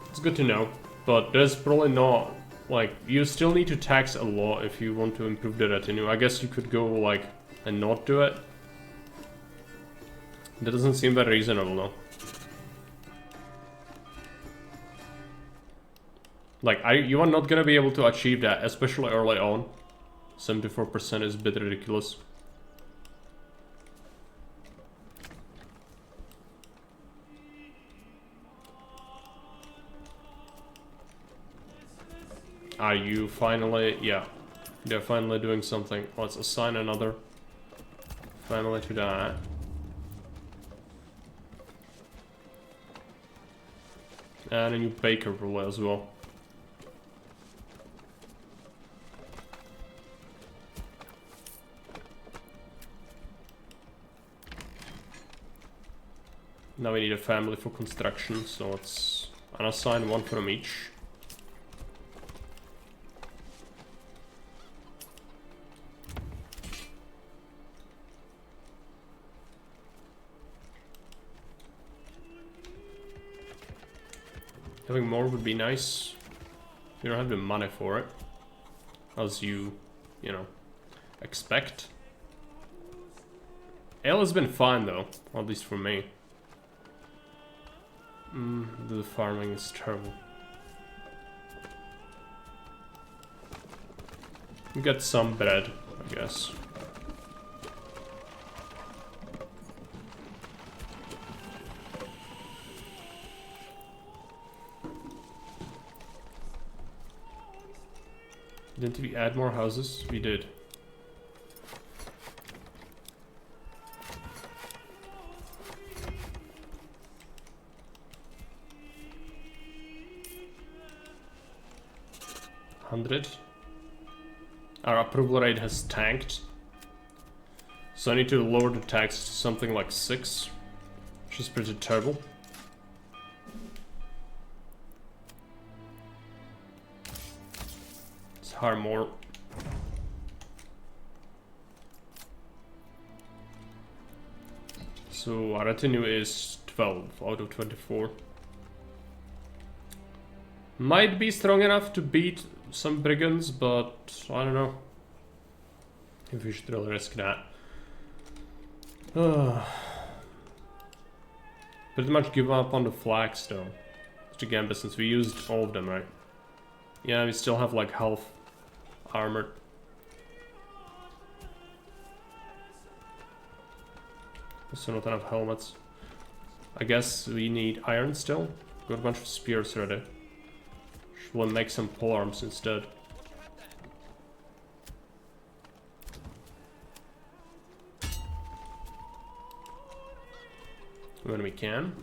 It's good to know, but there's probably not, like, you still need to tax a lot if you want to improve the retinue. I guess you could go, like, and not do it. That doesn't seem very reasonable, no. Like, you are not gonna be able to achieve that, especially early on. 74% is a bit ridiculous. Are you finally... yeah. They're finally doing something. Let's assign another family to that. And a new baker probably as well. Now we need a family for construction, so let's unassign 1 from each. Having more would be nice. You don't have the money for it, as you know, expect. Ale has been fine though, at least for me. The farming is terrible. We got some bread, I guess. Didn't we add more houses? We did. Our approval rate has tanked, so I need to lower the tax to something like 6, which is pretty terrible. Let's hire more. So our retinue is 12 out of 24. Might be strong enough to beat some brigands, but I don't know if we should really risk that. Pretty much give up on the flags though. Just a gambit since we used all of them, right? Yeah, we still have like half armored. Also not enough helmets. I guess we need iron still. Got a bunch of spears ready. We'll make some polearms instead. When we can.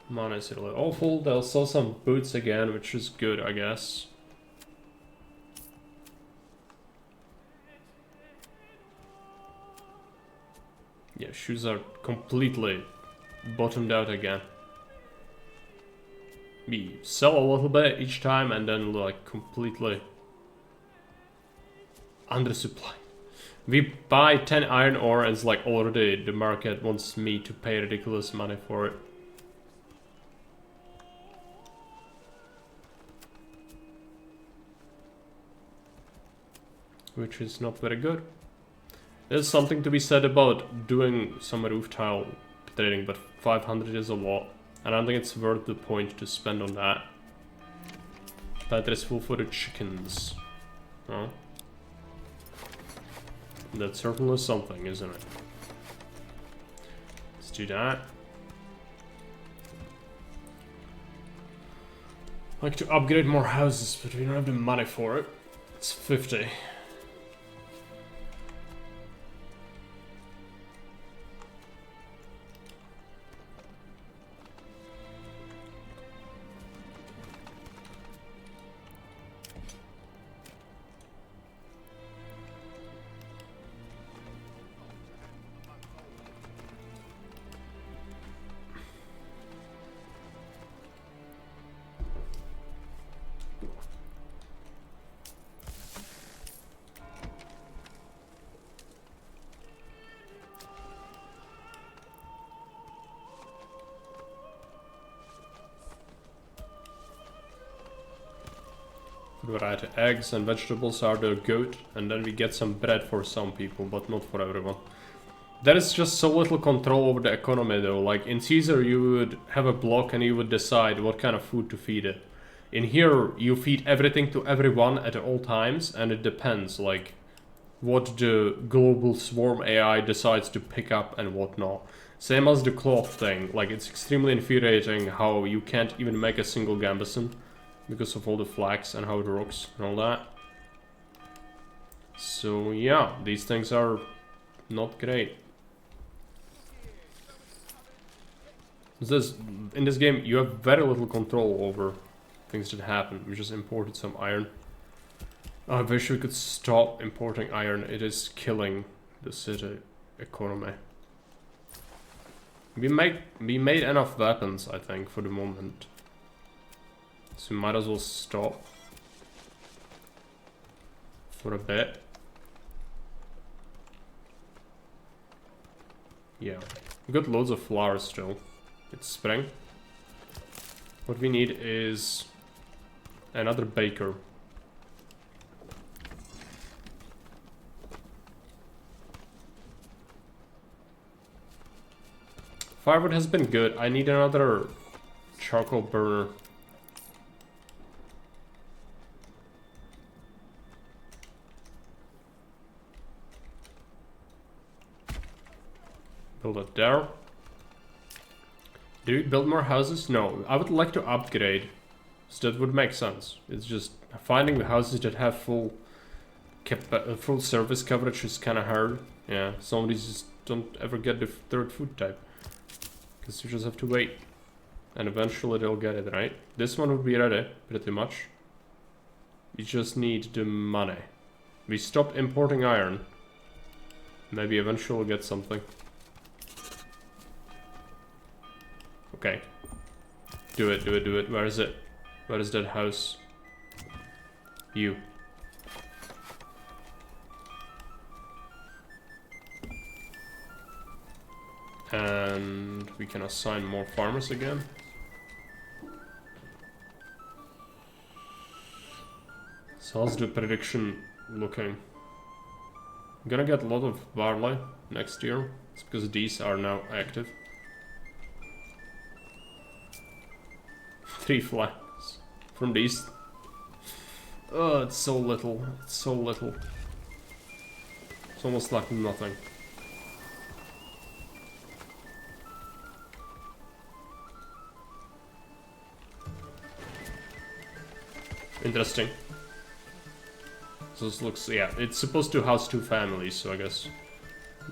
Mana is really awful. They'll sell some boots again, which is good, I guess. Yeah, shoes are completely bottomed out again. We sell a little bit each time and then like completely undersupply. We buy 10 iron ore and it's like already the market wants me to pay ridiculous money for it. Which is not very good. There's something to be said about doing some roof tile trading, but 500 is a lot. And I don't think it's worth the point to spend on that. That is full for the chickens. Huh? That's certainly something, isn't it? Let's do that. I'd like to upgrade more houses, but we don't have the money for it. It's 50. Variety. Eggs and vegetables are the goat, and then we get some bread for some people, but not for everyone. There is just so little control over the economy though. Like in Caesar you would have a block and you would decide what kind of food to feed it. In here you feed everything to everyone at all times, and it depends like what the global swarm AI decides to pick up and what not. Same as the cloth thing, like it's extremely infuriating how you can't even make a single gambeson because of all the flags and how it rocks and all that. So yeah, these things are not great. In this game you have very little control over things that happen. We just imported some iron. I wish we could stop importing iron. It is killing the city economy. We made enough weapons, I think, for the moment. So we might as well stop for a bit. Yeah, we got loads of flowers still. It's spring. What we need is another baker. Firewood has been good. I need another charcoal burner. Build it there. Do we build more houses? No, I would like to upgrade. So that would make sense. It's just finding the houses that have full service coverage is kind of hard. Yeah, some of these just don't ever get the third food type. Because you just have to wait. And eventually they'll get it, right? This one would be ready, pretty much. We just need the money. We stopped importing iron. Maybe eventually we'll get something. Okay. Do it, do it, do it. Where is it? Where is that house? You. And we can assign more farmers again. So how's the prediction looking? I'm gonna get a lot of barley next year. It's because these are now active. 3 flags from these. Oh, it's so little. It's so little. It's almost like nothing. Interesting. So this looks, yeah, it's supposed to house 2 families, so I guess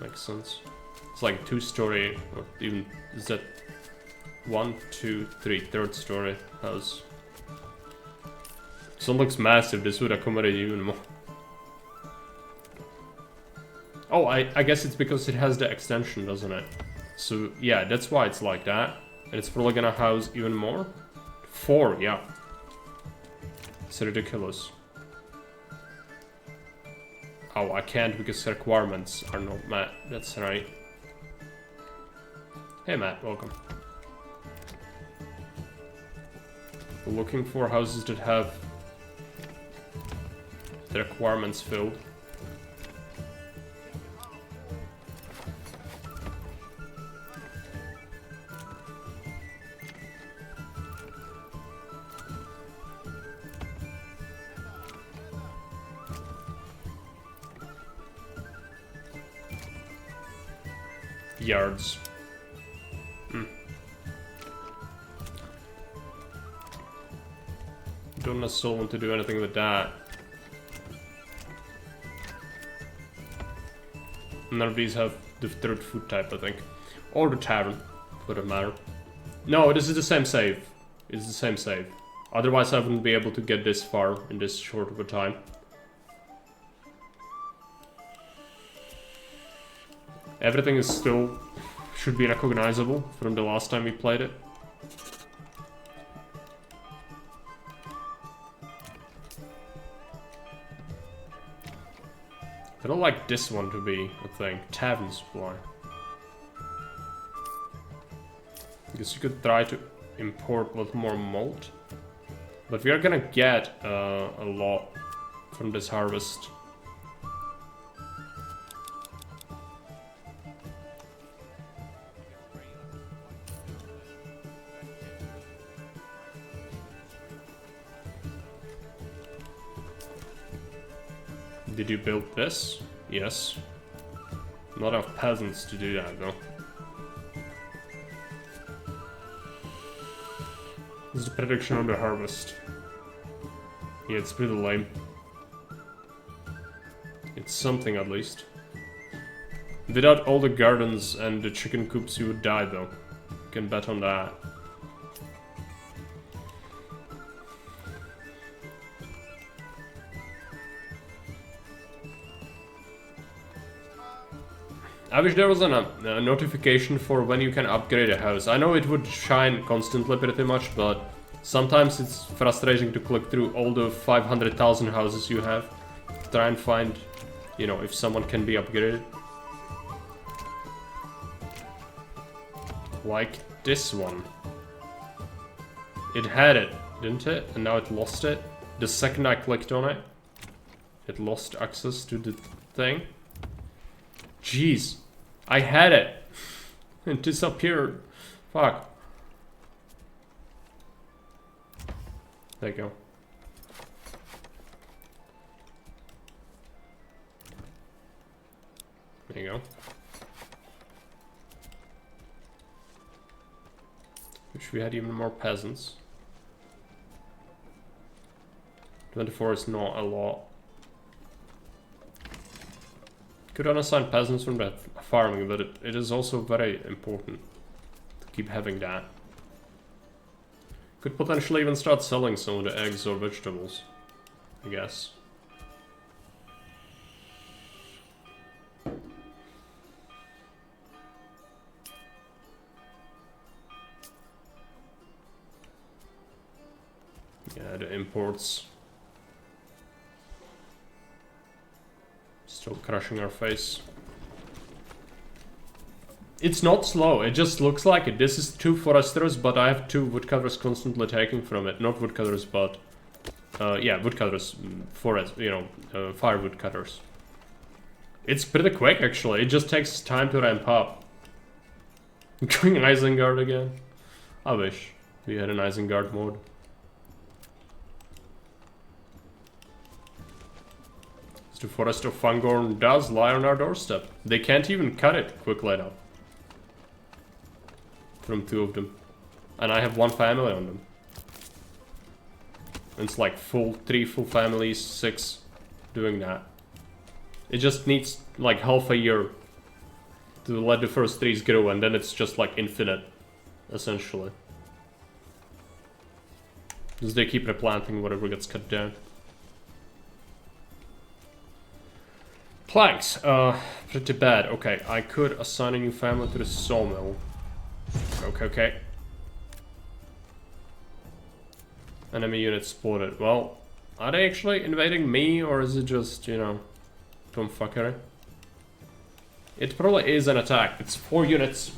makes sense. It's like 2-story, or even, is that 1, 2, 3, third story house. So it looks massive. This would accommodate even more. Oh, I guess it's because it has the extension, doesn't it? So yeah, that's why it's like that. And it's probably gonna house even more. 4, yeah. It's ridiculous. Oh, I can't because requirements are not met. That's right. Hey Matt, welcome. We're looking for houses that have the requirements filled. Yards. Don't necessarily want to do anything with that. None of these have the third food type, I think. Or the tavern, for that matter. No, this is the same save. It's the same save. Otherwise I wouldn't be able to get this far in this short of a time. Everything is still... should be recognizable from the last time we played it. I don't like this one to be a thing. Tavern supply. I guess you could try to import a lot more malt. But we are gonna get a lot from this harvest. Did you build this? Yes. Not enough peasants to do that though. This is the prediction on the harvest. Yeah, it's pretty lame. It's something at least. Without all the gardens and the chicken coops you would die though. You can bet on that. I wish there was a notification for when you can upgrade a house. I know it would shine constantly pretty much, but sometimes it's frustrating to click through all the 500,000 houses you have. Try and find, you know, if someone can be upgraded. Like this one. It had it, didn't it? And now it lost it. The second I clicked on it, it lost access to the thing. Jeez. I had it. It disappeared. Fuck. There you go. There you go. Wish we had even more peasants. 24 is not a lot. Could unassign peasants from that farming, but it is also very important to keep having that. Could potentially even start selling some of the eggs or vegetables, I guess. Yeah, the imports. Still crushing our face. It's not slow, it just looks like it. This is 2 foresters, but I have 2 woodcutters constantly taking from it. Not woodcutters, but... yeah, woodcutters. Forest, you know, firewood cutters. It's pretty quick, actually. It just takes time to ramp up. Going Isengard again. I wish we had an Isengard mode. The Forest of Fangorn does lie on our doorstep. They can't even cut it quickly enough. From 2 of them. And I have 1 family on them. And it's like 3 full families, 6 doing that. It just needs like half a year to let the first trees grow, and then it's just like infinite, essentially. Because they keep replanting whatever gets cut down. Planks, pretty bad. Okay, I could assign a new family to the sawmill. Okay. Enemy unit spotted. Well, are they actually invading me, or is it just, you know... From fuckery. It probably is an attack. It's 4 units.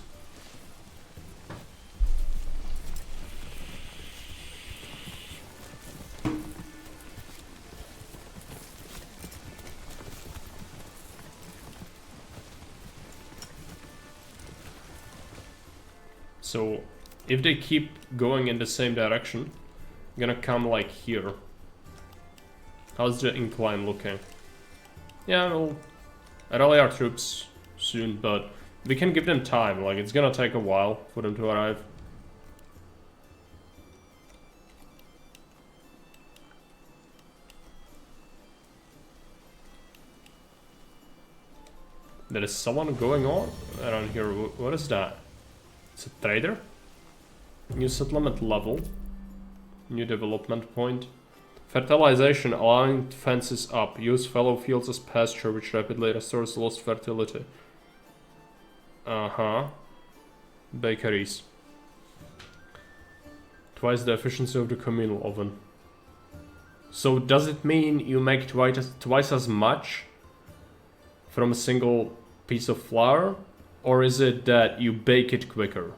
So, if they keep going in the same direction, I'm gonna come like here. How's the incline looking? Yeah, we'll rally our troops soon, but we can give them time. Like, it's gonna take a while for them to arrive. There is someone going on around here. What is that? It's a trader? New settlement level. New development point. Fertilization, allowing fences up. Use fallow fields as pasture, which rapidly restores lost fertility. Uh-huh. Bakeries. Twice the efficiency of the communal oven. So does it mean you make twice as much from a single piece of flour? Or is it that you bake it quicker?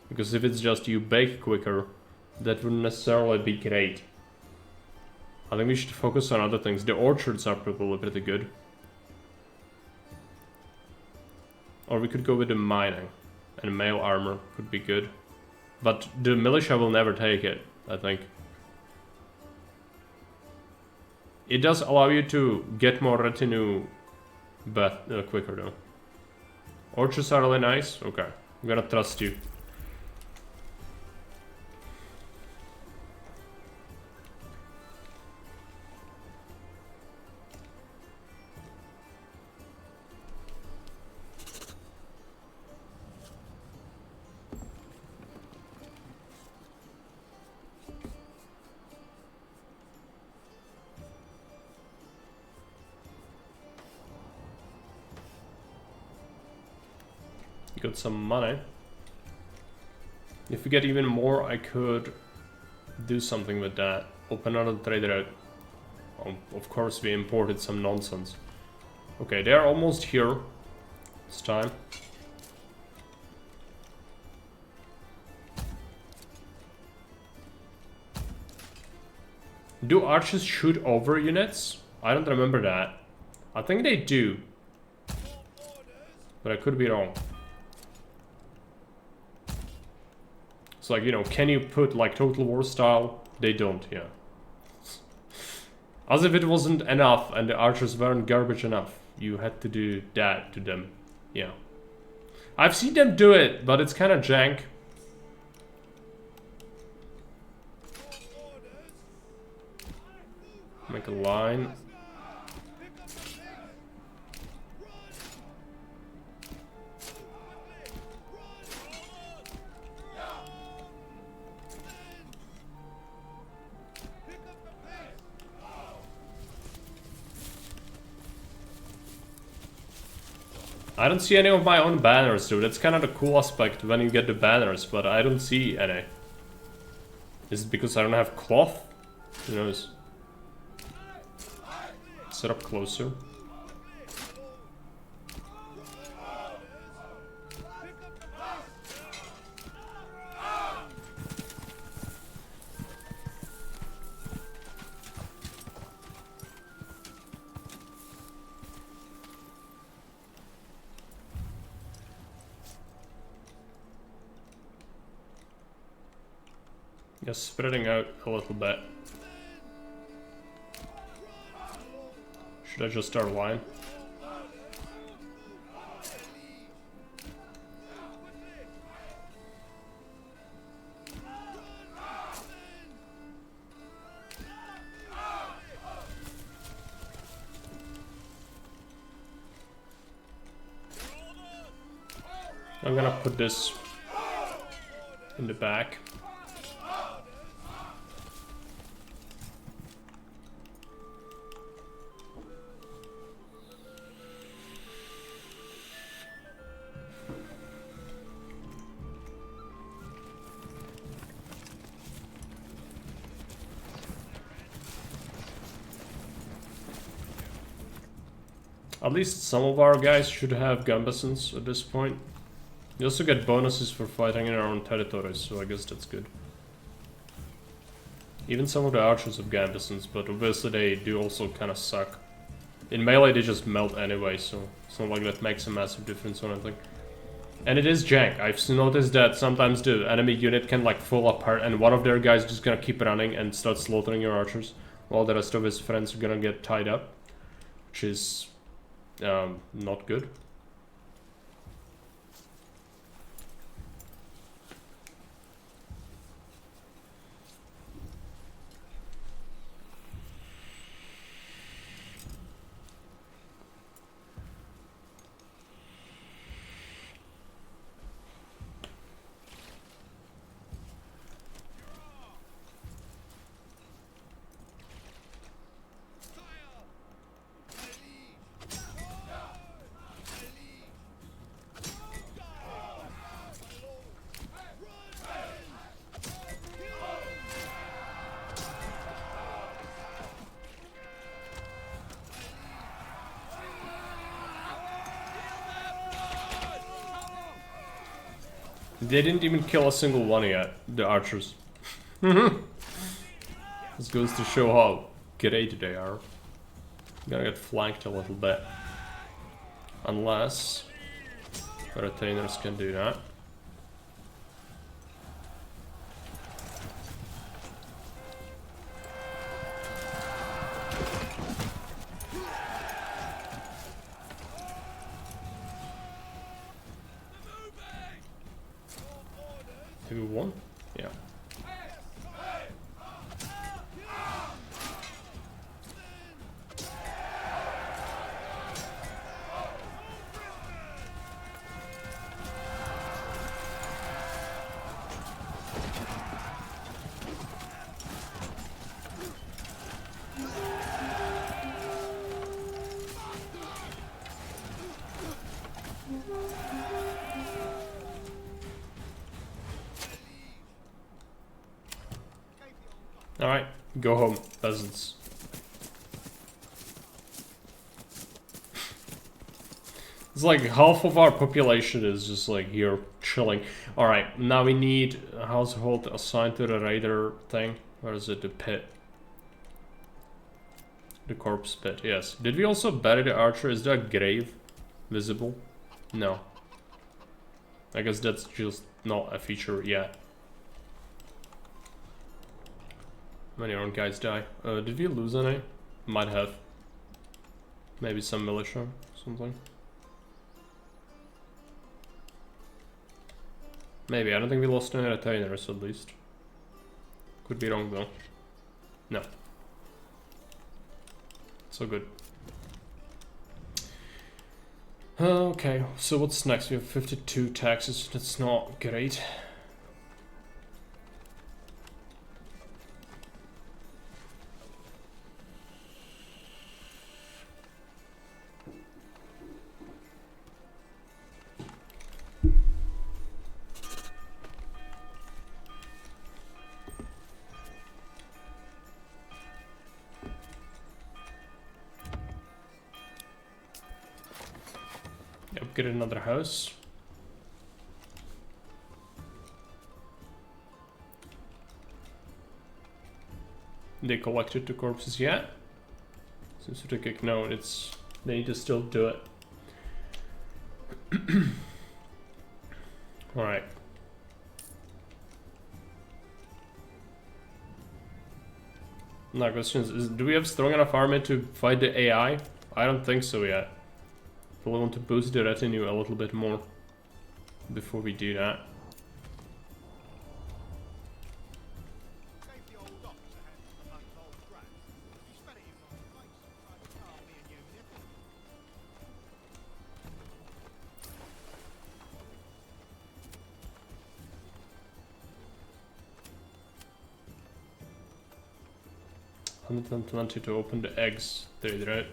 Because if it's just you bake quicker, that wouldn't necessarily be great. I think we should focus on other things. The orchards are probably pretty good. Or we could go with the mining. And mail armor could be good. But the militia will never take it, I think. It does allow you to get more retinue, but quicker though. Orchards are really nice? Okay, I'm gonna trust you. Got some money. If we get even more, I could do something with that. Open another trader out. Of course, we imported some nonsense. Okay, they are almost here. It's time. Do archers shoot over units? I don't remember that. I think they do. But I could be wrong. It's like, you know, can you put like Total War style? They don't, yeah. As if it wasn't enough and the archers weren't garbage enough. You had to do that to them. Yeah. I've seen them do it, but it's kind of jank. Make a line. I don't see any of my own banners, dude. That's kind of the cool aspect when you get the banners, but I don't see any. Is it because I don't have cloth? Who knows? Set up closer. Just spreading out a little bit. Should I just start a line? I'm gonna put this in the back. At least some of our guys should have gambesons at this point. You also get bonuses for fighting in our own territories, so I guess that's good. Even some of the archers have gambesons, but obviously they do also kind of suck. In melee they just melt anyway, so it's not like that makes a massive difference or anything. And it is jank. I've noticed that sometimes the enemy unit can like fall apart and one of their guys just gonna keep running and start slaughtering your archers, while the rest of his friends are gonna get tied up. Which is not good. They didn't even kill a single one yet, the archers. This goes to show how great they are. Gonna get flanked a little bit. Unless the retainers can do that. Maybe one? Yeah. Alright, go home, peasants. It's like half of our population is just like here chilling. Alright, now we need a household assigned to the raider thing. Where is it? The pit. The corpse pit, yes. Did we also bury the archer? Is there a grave visible? No. I guess that's just not a feature yet. Many of our guys die. Did we lose any? Might have. Maybe some militia, something. Maybe, I don't think we lost any retainers at least. Could be wrong though. No. So good. Okay, so what's next? We have 52 taxes, that's not great. Get another house. They collected the corpses yet? Seems to take no, it's they need to still do it. Alright. Now question is, do we have strong enough army to fight the AI? I don't think so yet. We want to boost the retinue a little bit more before we do that. $120 to open the eggs trade, right?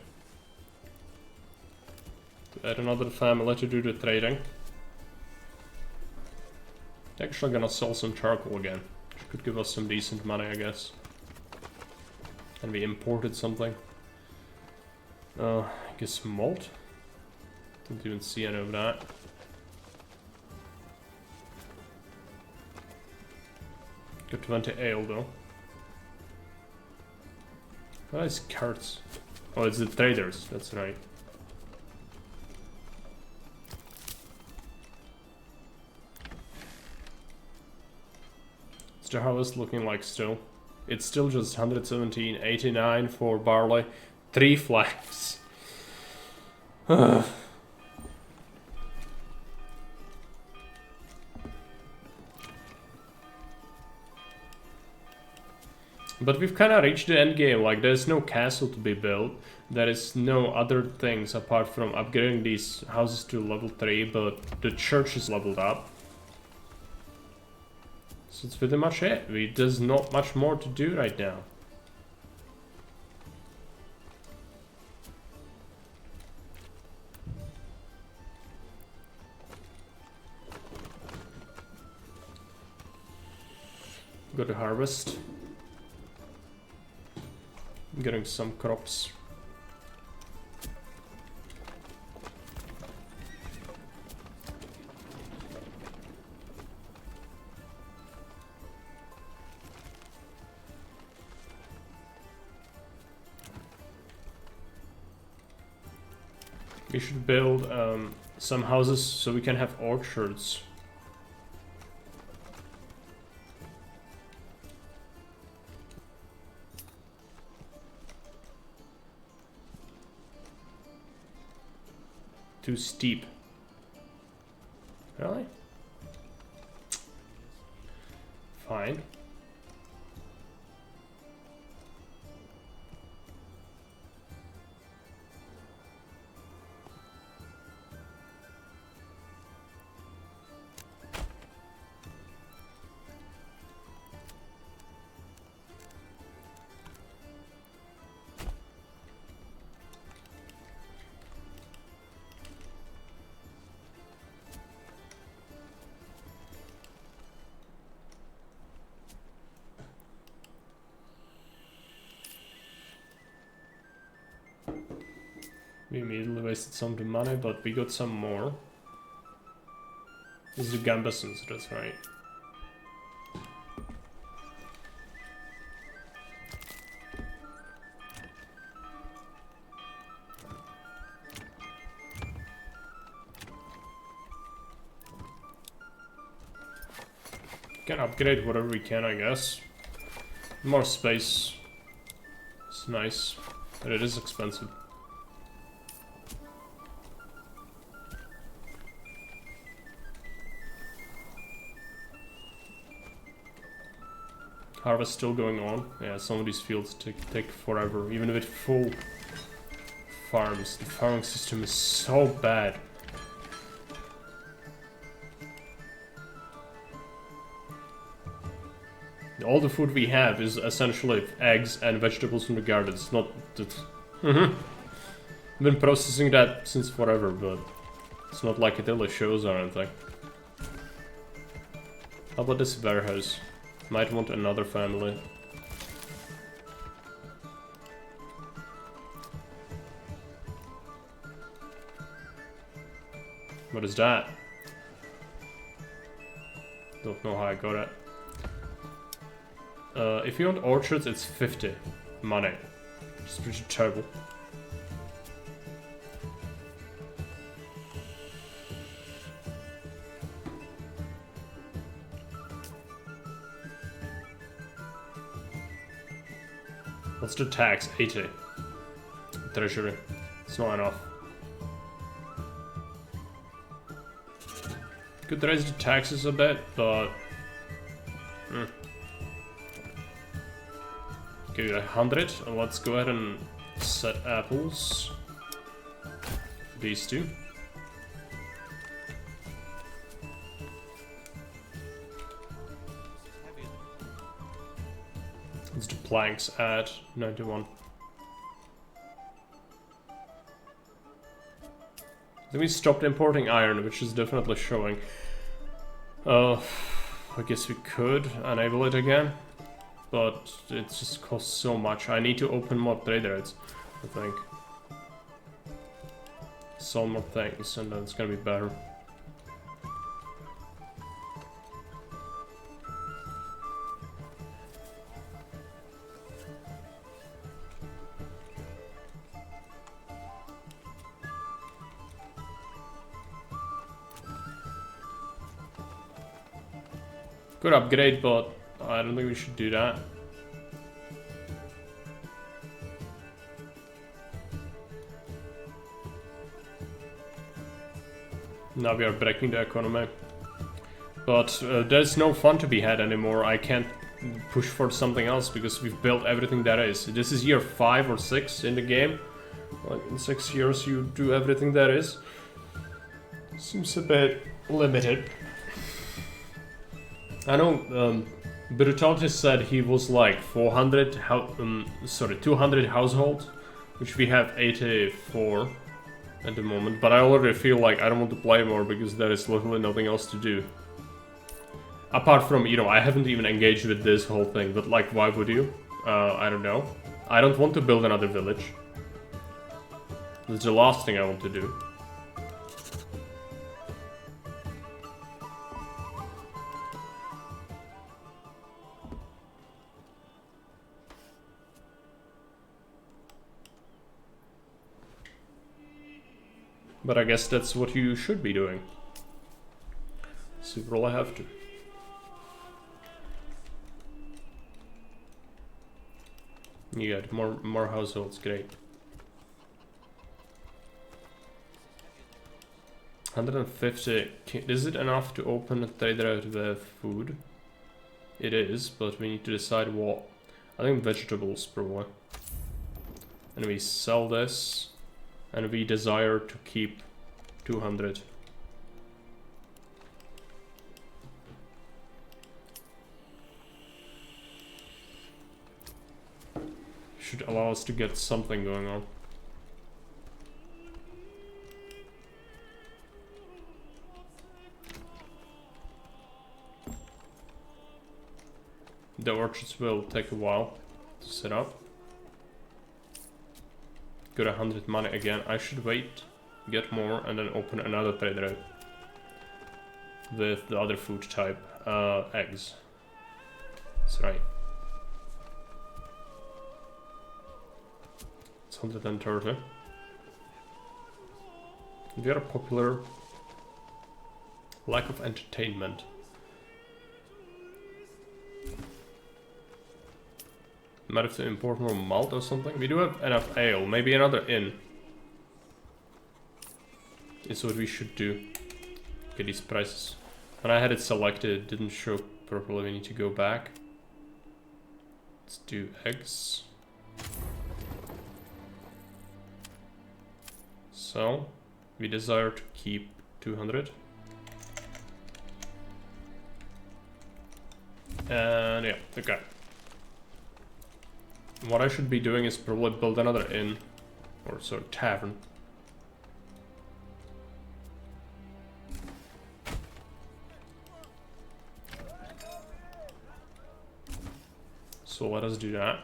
To add another family to do the trading. Actually gonna sell some charcoal again, which could give us some decent money, I guess. And we imported something. I Guess malt? Don't even see any of that. Got 20 ale though. What is carts? Oh, it's the traders, that's right. What's the harvest looking like still? It's still just 117, 89 for barley, 3 flags. But we've kind of reached the end game. Like, there's no castle to be built. There is no other things apart from upgrading these houses to level 3, but the church is leveled up. So it's pretty much it. There's not much more to do right now. Go to harvest. Getting some crops. We should build some houses so we can have orchards. Too steep. Really? Fine. We immediately wasted some of the money, but we got some more. This is the Gambesons, that's right. Can upgrade whatever we can, I guess. More space. It's nice, but it is expensive. Harvest still going on. Yeah, some of these fields take forever, even with full farms. The farming system is so bad. All the food we have is essentially eggs and vegetables from the gardens. Not that. I've been processing that since forever, but it's not like it really shows or anything. How about this warehouse? Might want another family. What is that? Don't know how I got it. If you want orchards, it's 50 money. It's pretty terrible. What's the tax? 80. Treasury. It's not enough. Could raise the taxes a bit, but... Okay, 100. And let's go ahead and set apples. These two. Let's do planks at 91. Then we stopped importing iron, which is definitely showing. I guess we could enable it again, but it just costs so much. I need to open more trade routes, I think. sell more things, and then it's gonna be better. Good upgrade, but I don't think we should do that. Now we are breaking the economy. But there's no fun to be had anymore. I can't push for something else because we've built everything there is. This is year 5 or 6 in the game. Like in 6 years you do everything there is. Seems a bit limited. I know Brutality said he was like 200 households, which we have 84 at the moment, but I already feel like I don't want to play more because there is literally nothing else to do. Apart from, you know, I haven't even engaged with this whole thing, but like, why would you? I don't know. I don't want to build another village. That's the last thing I want to do. But I guess that's what you should be doing. So you probably have to. You got more households, great. 150. Is it enough to open a trader out with food? It is, but we need to decide what. I think vegetables probably. And we sell this. And we desire to keep 200. Should allow us to get something going on. The orchards will take a while to set up. Got 100 money again. I should wait, get more, and then open another trader out with the other food type, eggs. That's right. It's 130. We are popular. Lack of entertainment. Might have to import more malt or something. We do have enough ale. Maybe another inn is what we should do. Get these prices. When I had it selected, it didn't show properly. We need to go back. Let's do eggs. So, we desire to keep 200. And yeah, okay. What I should be doing is probably build another inn, or sort of tavern. So let us do that.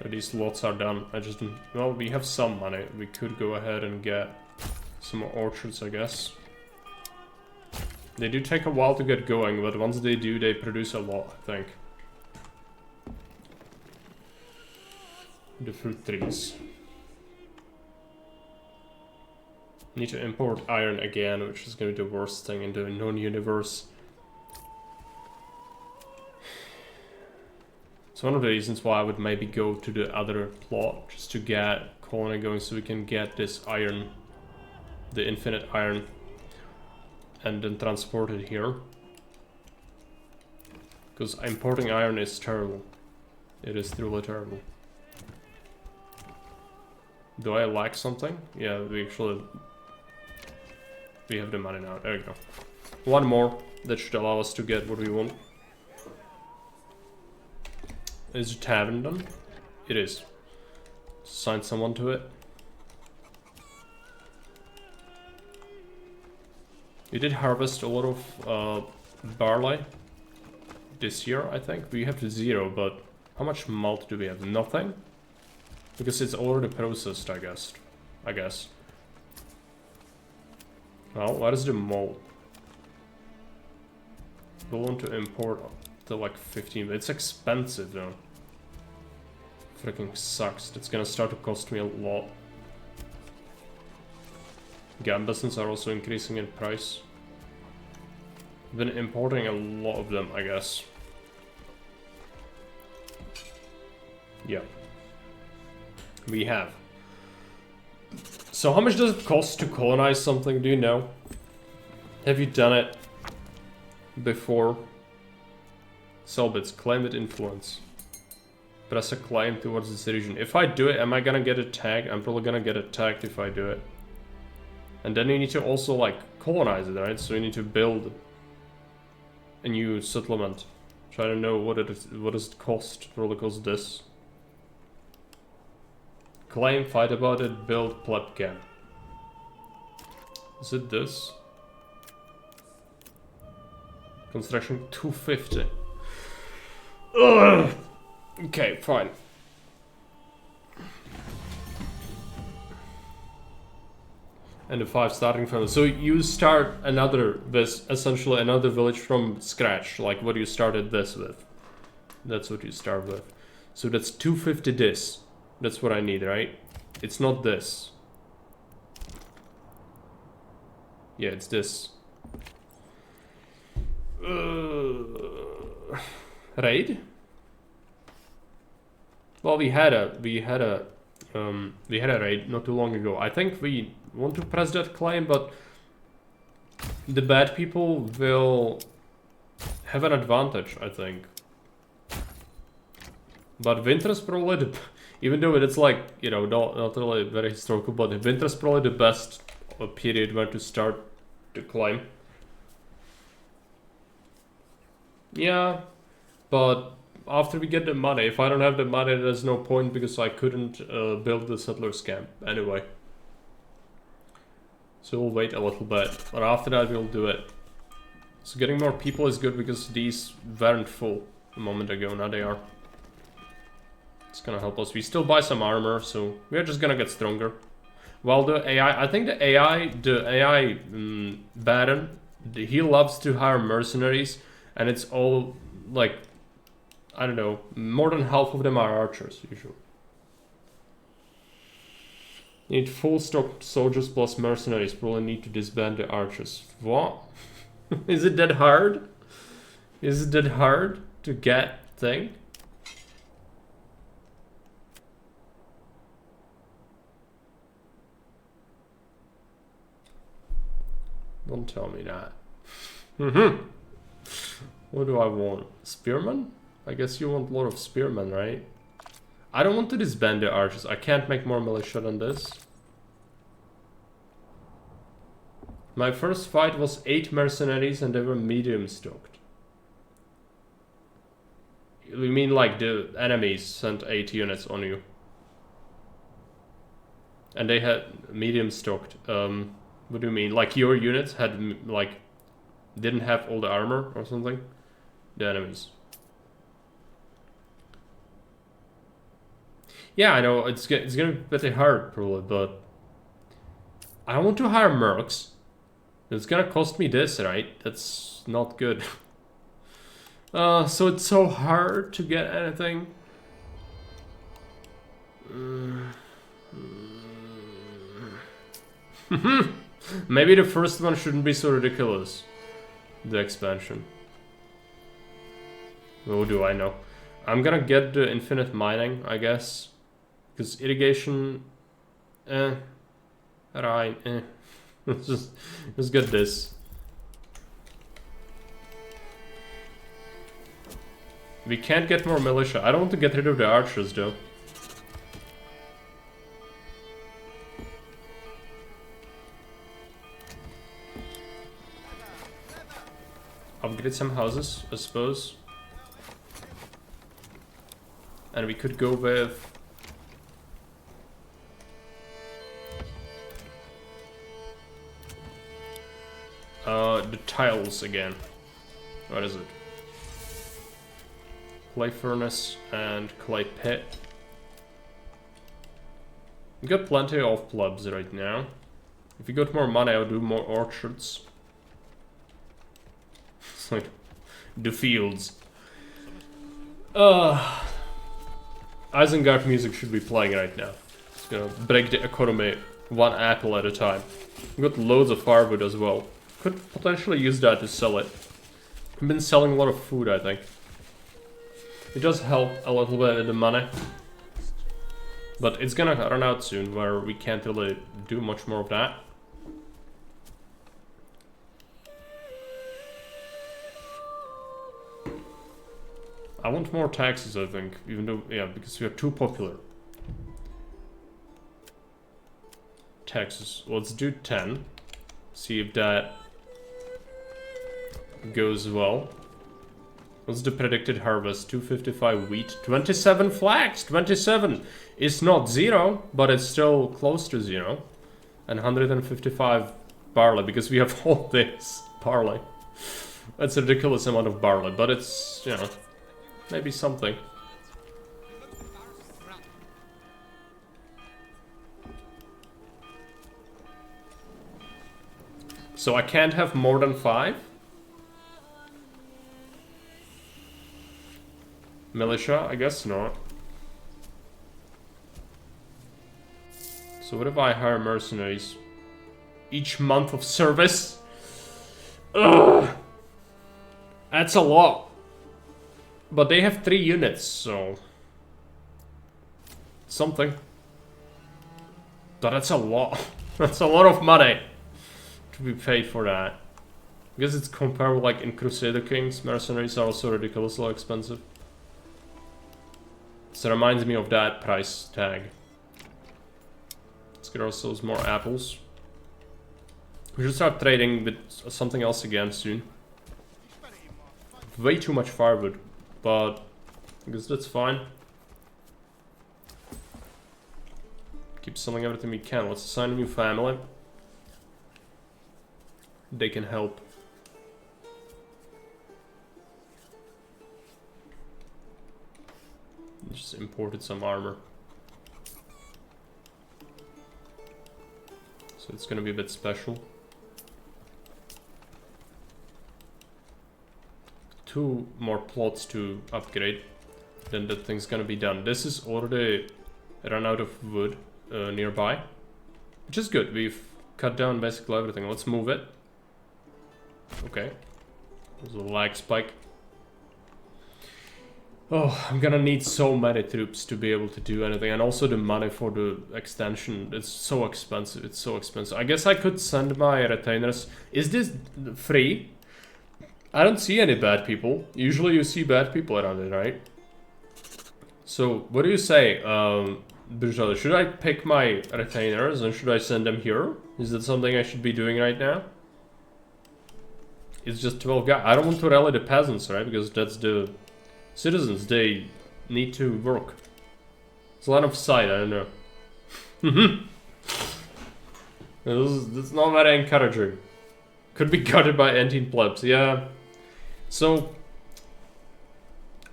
These lots are done. I just didn't, well, we have some money. We could go ahead and get some more orchards, I guess. They do take a while to get going, but once they do, they produce a lot, I think. The fruit trees. Need to import iron again, which is going to be the worst thing in the non-universe. It's one of the reasons why I would maybe go to the other plot, just to get colony going so we can get this iron, the infinite iron, and then transport it here. Because importing iron is terrible. It is truly terrible. Do I lack something? Yeah, we actually... We have the money now. There we go. One more. That should allow us to get what we want. Is the tavern done? It is. Assign someone to it. We did harvest a lot of barley this year, I think. We have 0, but How much malt do we have? Nothing? Because it's already processed, I guess. Well, what is the malt? We want to import to like 15, but it's expensive though. Freaking sucks. That's gonna start to cost me a lot. Gambesons are also increasing in price. I've been importing a lot of them, I guess. Yeah. We have. So how much does it cost to colonize something, do you know? Have you done it before? Selbits, claim with influence. Press a claim towards this region. If I do it, am I gonna get attacked? I'm probably gonna get attacked if I do it. And then you need to also like colonize it, right? So you need to build a new settlement. Try to know what does it cost. Probably cost this. Claim, fight about it, build pleb camp. Is it this? Construction 250. Ugh. Okay, fine. And the 5 starting from. So you start essentially another village from scratch, like what you started this with. That's what you start with. So that's 250 this. That's what I need, right? It's not this. Yeah, it's this. Raid? Well, we had a raid not too long ago. I think we want to press that claim, but the bad people will have an advantage, I think. But winter's probably even though it's like, you know, not really very historical, but winter's probably the best period where to start the claim. Yeah, but after we get the money, if I don't have the money, there's no point because I couldn't build the settlers camp anyway. So we'll wait a little bit, but after that we'll do it. So getting more people is good because these weren't full a moment ago, now they are. It's gonna help us. We still buy some armor, so we're just gonna get stronger. While the AI, I think the AI Baron, he loves to hire mercenaries, and it's all like, I don't know, more than half of them are archers usually. Need full stock soldiers plus mercenaries. Probably need to disband the archers. What? Is it that hard? Is it that hard to get thing? Don't tell me that. What do I want? Spearmen? I guess you want a lot of spearmen, right? I don't want to disband the archers. I can't make more militia than this. My first fight was 8 mercenaries and they were medium stocked. You mean like the enemies sent 8 units on you? And they had medium stocked. What do you mean? Like your units had like didn't have all the armor or something? The enemies. Yeah, I know it's gonna be pretty hard probably, but I want to hire mercs. It's gonna cost me this, right? That's not good. So it's so hard to get anything. Maybe the first one shouldn't be so ridiculous. The expansion. What do I know? I'm gonna get the infinite mining, I guess. Because irrigation... Right, let's get this. We can't get more militia. I don't want to get rid of the archers though. Upgrade some houses, I suppose. And we could go with... the tiles again. What is it? Clay furnace and clay pit. We got plenty of plebs right now. If we got more money, I'll do more orchards. It's like the fields. Isengard music should be playing right now. It's gonna break the economy one apple at a time. We got loads of firewood as well. Could potentially use that to sell it. I've been selling a lot of food, I think. It does help a little bit with the money. But it's gonna run out soon, where we can't really do much more of that. I want more taxes, I think, even though, yeah, because we are too popular. Taxes, let's do 10. See if that goes well. What's the predicted harvest? 255 wheat, 27 flax, 27! It's not 0, but it's still close to 0. And 155 barley, because we have all this barley. That's a ridiculous amount of barley, but it's, you know, maybe something. So I can't have more than 5? Militia? I guess not. So what if I hire mercenaries? Each month of service? Ugh! That's a lot. But they have 3 units, so... something. But that's a lot. That's a lot of money to be paid for that. I guess it's comparable, like in Crusader Kings, mercenaries are also ridiculously expensive. So it reminds me of that price tag. Let's get ourselves more apples. We should start trading with something else again soon. Way too much firewood, but I guess that's fine. Keep selling everything we can. Let's assign a new family. They can help. Just imported some armor. So it's gonna be a bit special. 2 more plots to upgrade. Then that thing's gonna be done. This is already run out of wood nearby. Which is good. We've cut down basically everything. Let's move it. Okay. There's a lag spike. Oh, I'm gonna need so many troops to be able to do anything. And also the money for the extension. It's so expensive. It's so expensive. I guess I could send my retainers. Is this free? I don't see any bad people. Usually you see bad people around it, right? So, what do you say, Brujada? Should I pick my retainers and should I send them here? Is that something I should be doing right now? It's just 12 guys. I don't want to rally the peasants, right? Because that's the citizens. They need to work. It's a line of sight, I don't know. That's not very encouraging. Could be guarded by 18 plebs, yeah. So,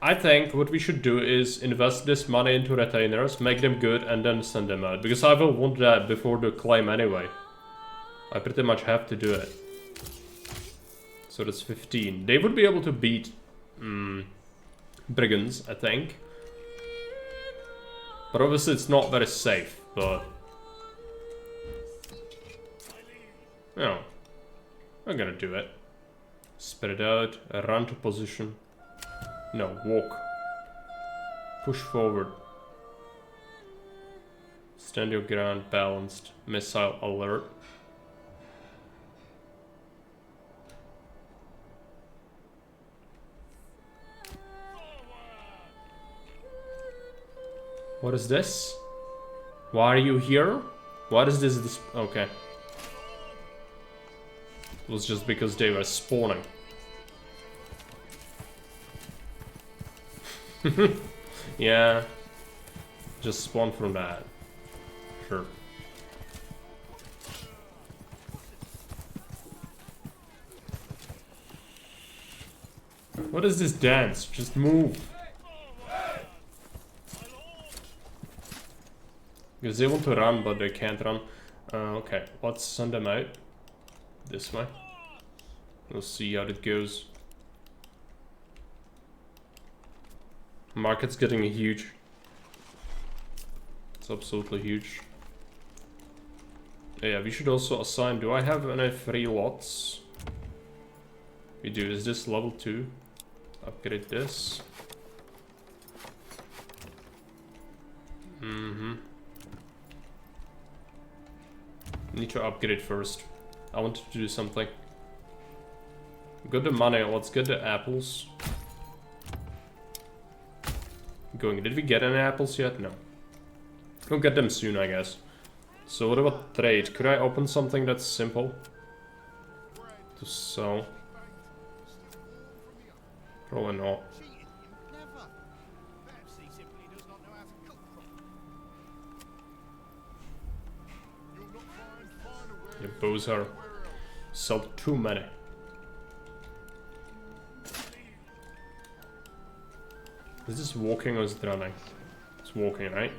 I think what we should do is invest this money into retainers, make them good, and then send them out. Because I will want that before the claim anyway. I pretty much have to do it. So that's 15. They would be able to beat brigands, I think. But obviously it's not very safe, but... no. I'm gonna do it. Spread out, run to position. No, walk. Push forward. Stand your ground, balanced. Missile alert. What is this? Why are you here? What is this? Okay. It was just because they were spawning. Yeah. Just spawn from that. Sure. What is this dance? Just move. Because they want to run, but they can't run. Okay, let's send them out. This way. We'll see how it goes. Market's getting huge. It's absolutely huge. Yeah, we should also assign... Do I have any free lots? We do. Is this level 2? Upgrade this. Need to upgrade first. I wanted to do something. Got the money, let's get the apples. Going, did we get any apples yet? No. We'll get them soon, I guess. So what about trade? Could I open something that's simple? To sell? Probably not. Yeah, bows are sell too many. Is this walking or is it running? It's walking, right?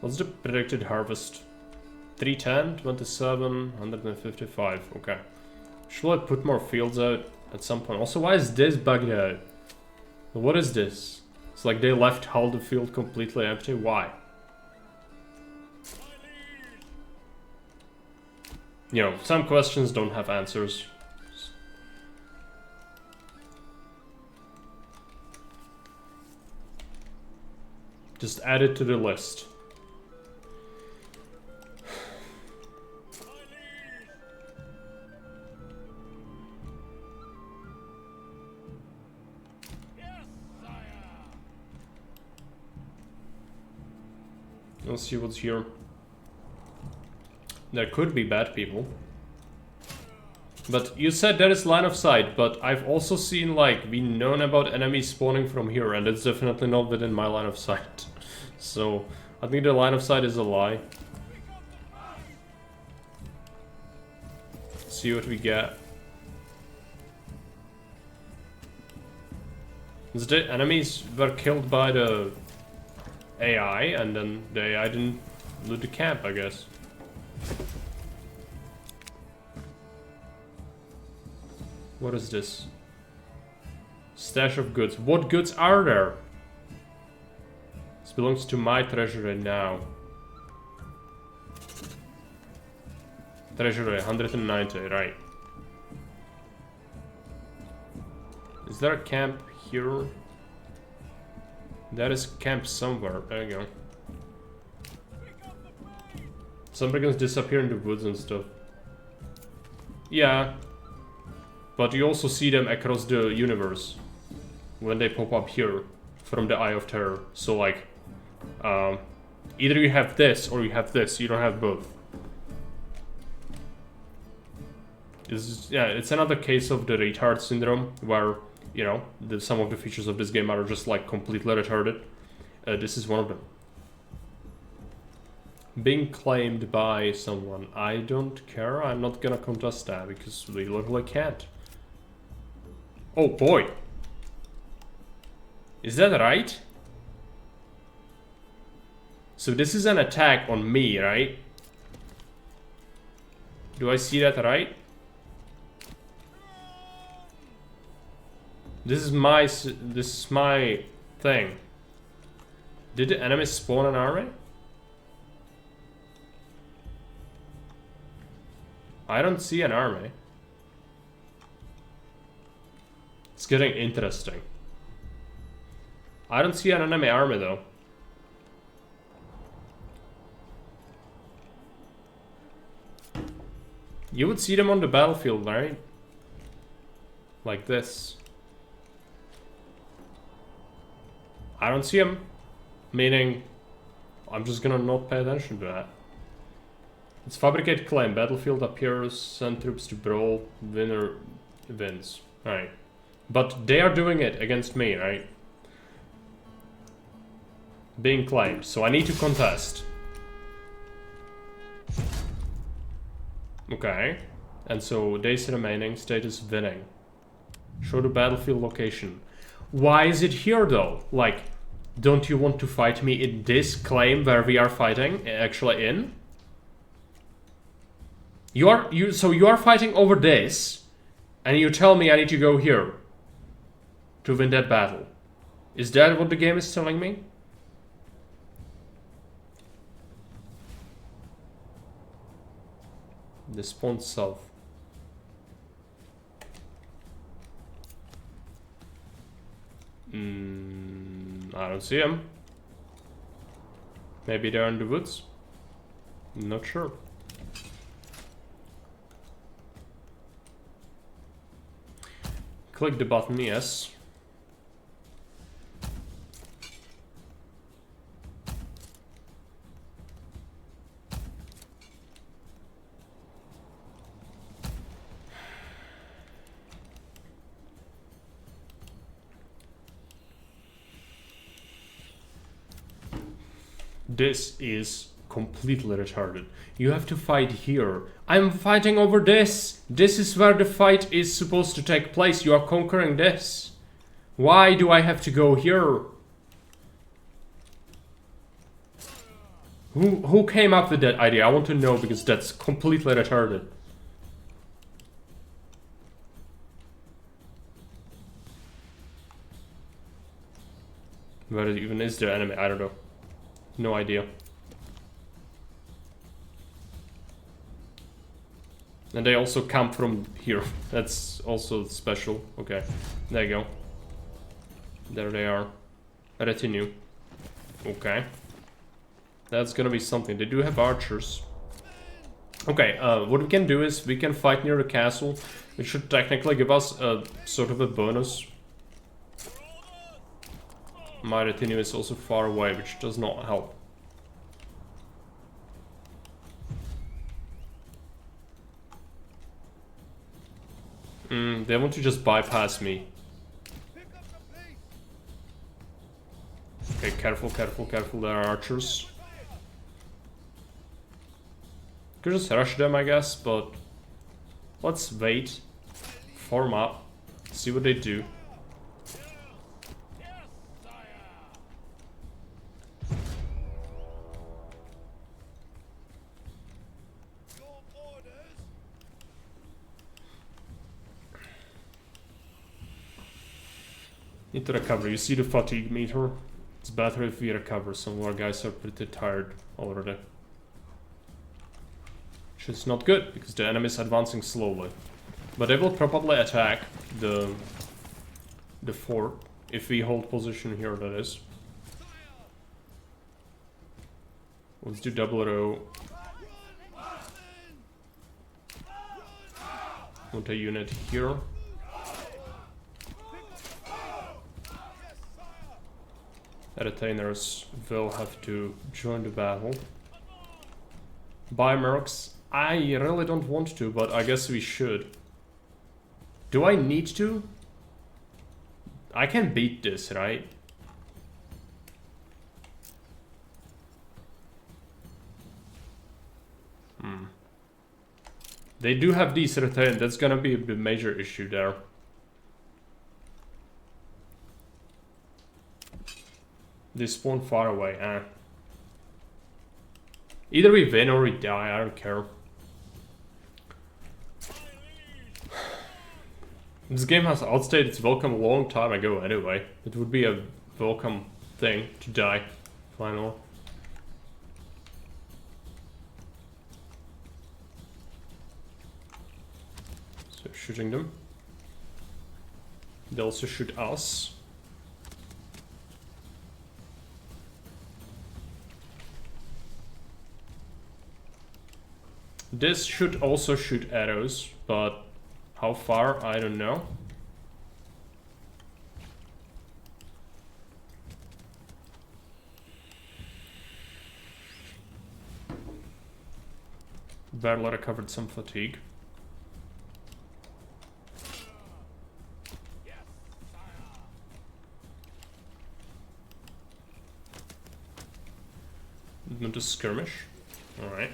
What's the predicted harvest? 310, 27, 155. Okay. Should I put more fields out at some point? Also, why is this bugged out? What is this? It's like they left half the field completely empty. Why? You know, some questions don't have answers. Just add it to the list. Let's see what's here. There could be bad people. But you said there is line of sight, but I've also seen, like, we known about enemies spawning from here, and it's definitely not within my line of sight. So, I think the line of sight is a lie. See what we get. The enemies were killed by the AI, and then the AI didn't loot the camp, I guess. What is this? Stash of goods. What goods are there? This belongs to my treasury now. Treasury, 190, right. Is there a camp here? There is camp somewhere. There you go. Some brigands disappear in the woods and stuff. Yeah. But you also see them across the universe when they pop up here from the Eye of Terror. So like, either you have this or you have this. You don't have both. This is, yeah, it's another case of the retard syndrome where, you know, some of the features of this game are just like completely retarded. This is one of them. Being claimed by someone. I don't care. I'm not gonna contest that because we literally can't. Oh boy. Is that right? So this is an attack on me, right? Do I see that right? This is my thing. Did the enemy spawn an army? I don't see an army. It's getting interesting. I don't see an enemy army though. You would see them on the battlefield, right? Like this. I don't see them. Meaning, I'm just gonna not pay attention to that. It's fabricate claim. Battlefield appears, send troops to brawl, winner wins. Right. But they are doing it against me, right? Being claimed. So I need to contest. Okay. And so days remaining, status winning. Show the battlefield location. Why is it here though? Like, don't you want to fight me in this claim where we are fighting actually in? So you are fighting over this, and you tell me I need to go here to win that battle. Is that what the game is telling me? The spawn south. I don't see them. Maybe they're in the woods. Not sure. Click the button, yes. This is completely retarded. You have to fight here. I'm fighting over this. This is where the fight is supposed to take place. You are conquering this. Why do I have to go here? Who came up with that idea? I want to know, because that's completely retarded. Where even is the enemy? I don't know. No idea. And they also come from here. That's also special. Okay, there you go. There they are. Retinue. Okay. That's gonna be something. They do have archers. Okay, what we can do is we can fight near the castle, which should technically give us a sort of a bonus. My retinue is also far away, which does not help. They want to just bypass me. Okay, careful, careful, careful, there are archers. Could just rush them, I guess, but let's wait. Form up, see what they do. Need to recover. You see the fatigue meter? It's better if we recover. Some of our guys are pretty tired already. Which is not good, because the enemy is advancing slowly. But they will probably attack the fort, if we hold position here, that is. Let's do double row. Want a unit here. Retainers will have to join the battle. Buy mercs. I really don't want to, but I guess we should. Do I need to? I can beat this, right? They do have these retain. That's gonna be a major issue there. They spawn far away, Either we win or we die, I don't care. This game has outstayed its welcome a long time ago anyway. It would be a welcome thing to die, finally. So shooting them. They also shoot us. This should also shoot arrows, but how far, I don't know. Barely recovered some fatigue. Not a skirmish. Alright.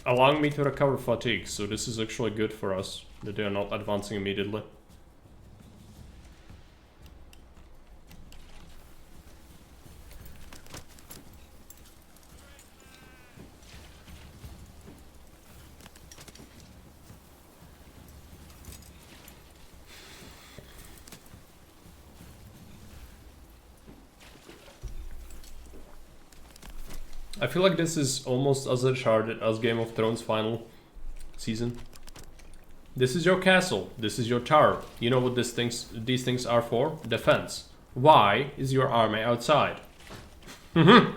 allowing me to recover fatigue, so this is actually good for us, that they are not advancing immediately. I feel like this is almost as uncharted as Game of Thrones final season. This is your castle. This is your tower. You know what these things are for? Defense. Why is your army outside? That's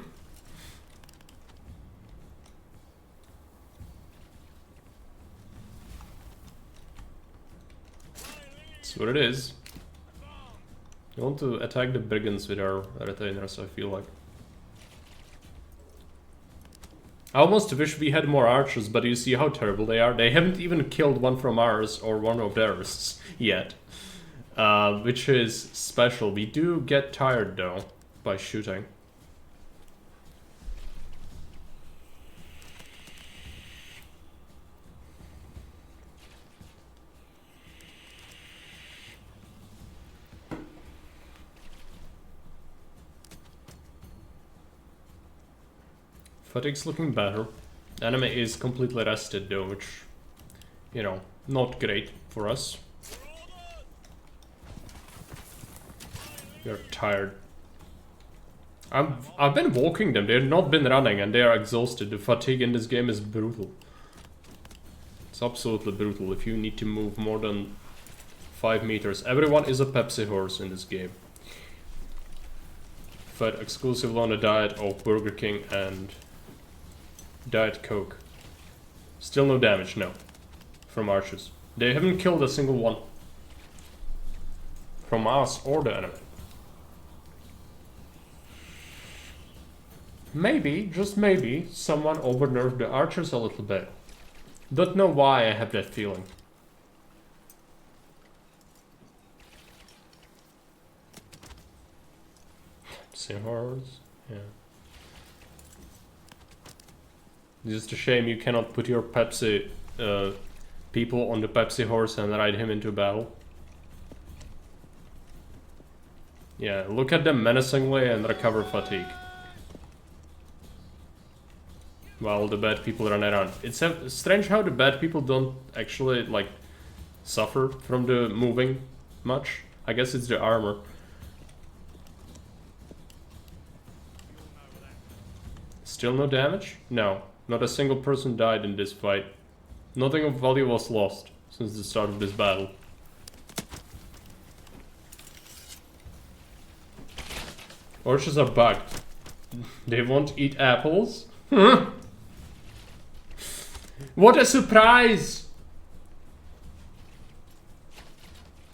what it is. You want to attack the brigands with our retainers, I feel like. I almost wish we had more archers, but you see how terrible they are. They haven't even killed one from ours or one of theirs yet. Which is special. We do get tired though by shooting. Fatigue's looking better. Enemy is completely rested though, which, you know, not great for us. We are tired. I've been walking them, they've not been running and they are exhausted. The fatigue in this game is brutal. It's absolutely brutal if you need to move more than 5 meters. Everyone is a Pepsi horse in this game. Fed exclusively on a diet of Burger King and Diet Coke. Still no damage, no. From archers. They haven't killed a single one. From us or the enemy. Maybe, just maybe, someone overnerfed the archers a little bit. Don't know why I have that feeling. Seahorse? Yeah. It's just a shame you cannot put your Pepsi people on the Pepsi horse and ride him into battle. Yeah, look at them menacingly and recover fatigue. While the bad people run around. It's strange how the bad people don't actually, like, suffer from the moving much. I guess it's the armor. Still no damage? No. Not a single person died in this fight. Nothing of value was lost since the start of this battle. Archers are bugged. They won't eat apples? What a surprise!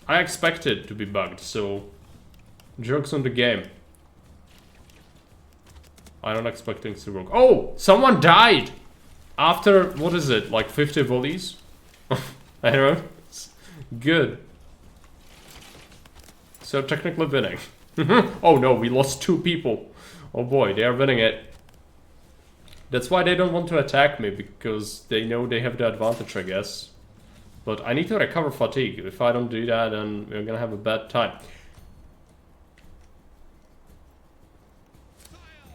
I expected to be bugged, so joke's on the game. I don't expect things to work. Oh! Someone died! After, what is it, like 50 volleys? I don't know. Good. So technically winning. Oh no, we lost 2 people. Oh boy, they are winning it. That's why they don't want to attack me, because they know they have the advantage, I guess. But I need to recover fatigue. If I don't do that, then we're gonna have a bad time.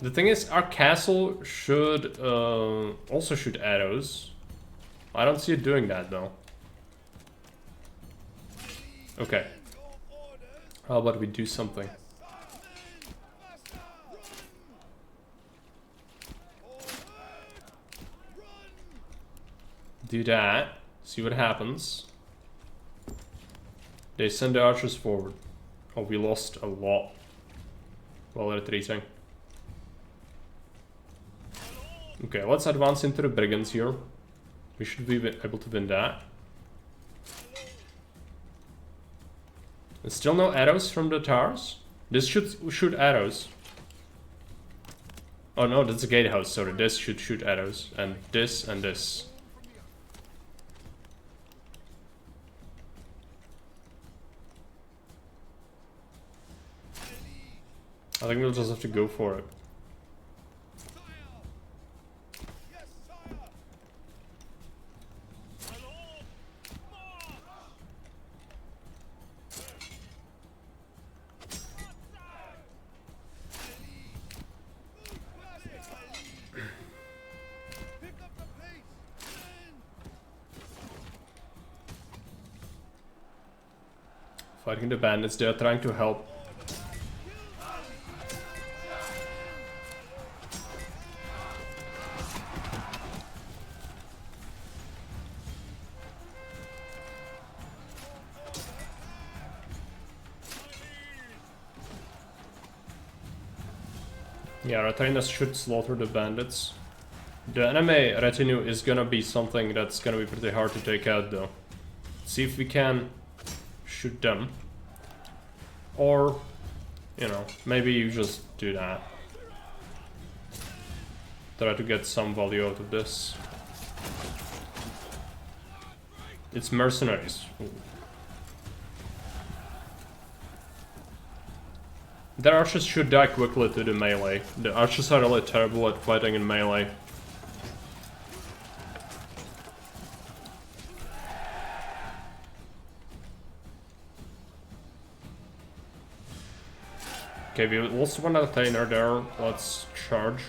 The thing is, our castle should also shoot arrows. I don't see it doing that, though. Okay. How about we do something? Do that. See what happens. They send the archers forward. Oh, we lost a lot while retreating. Okay, let's advance into the brigands here. We should be able to win that. There's still no arrows from the towers? This should shoot arrows. Oh no, that's a gatehouse, sorry. This should shoot arrows. And this and this. I think we'll just have to go for it. fighting the bandits. They are trying to help. Yeah, retainers should slaughter the bandits. The enemy retinue is gonna be something that's gonna be pretty hard to take out though. See if we can shoot them. Or, you know, maybe you just do that. Try to get some value out of this. It's mercenaries. Ooh. The archers should die quickly to the melee. The archers are really terrible at fighting in melee. Okay, we lost one retainer there. Let's charge.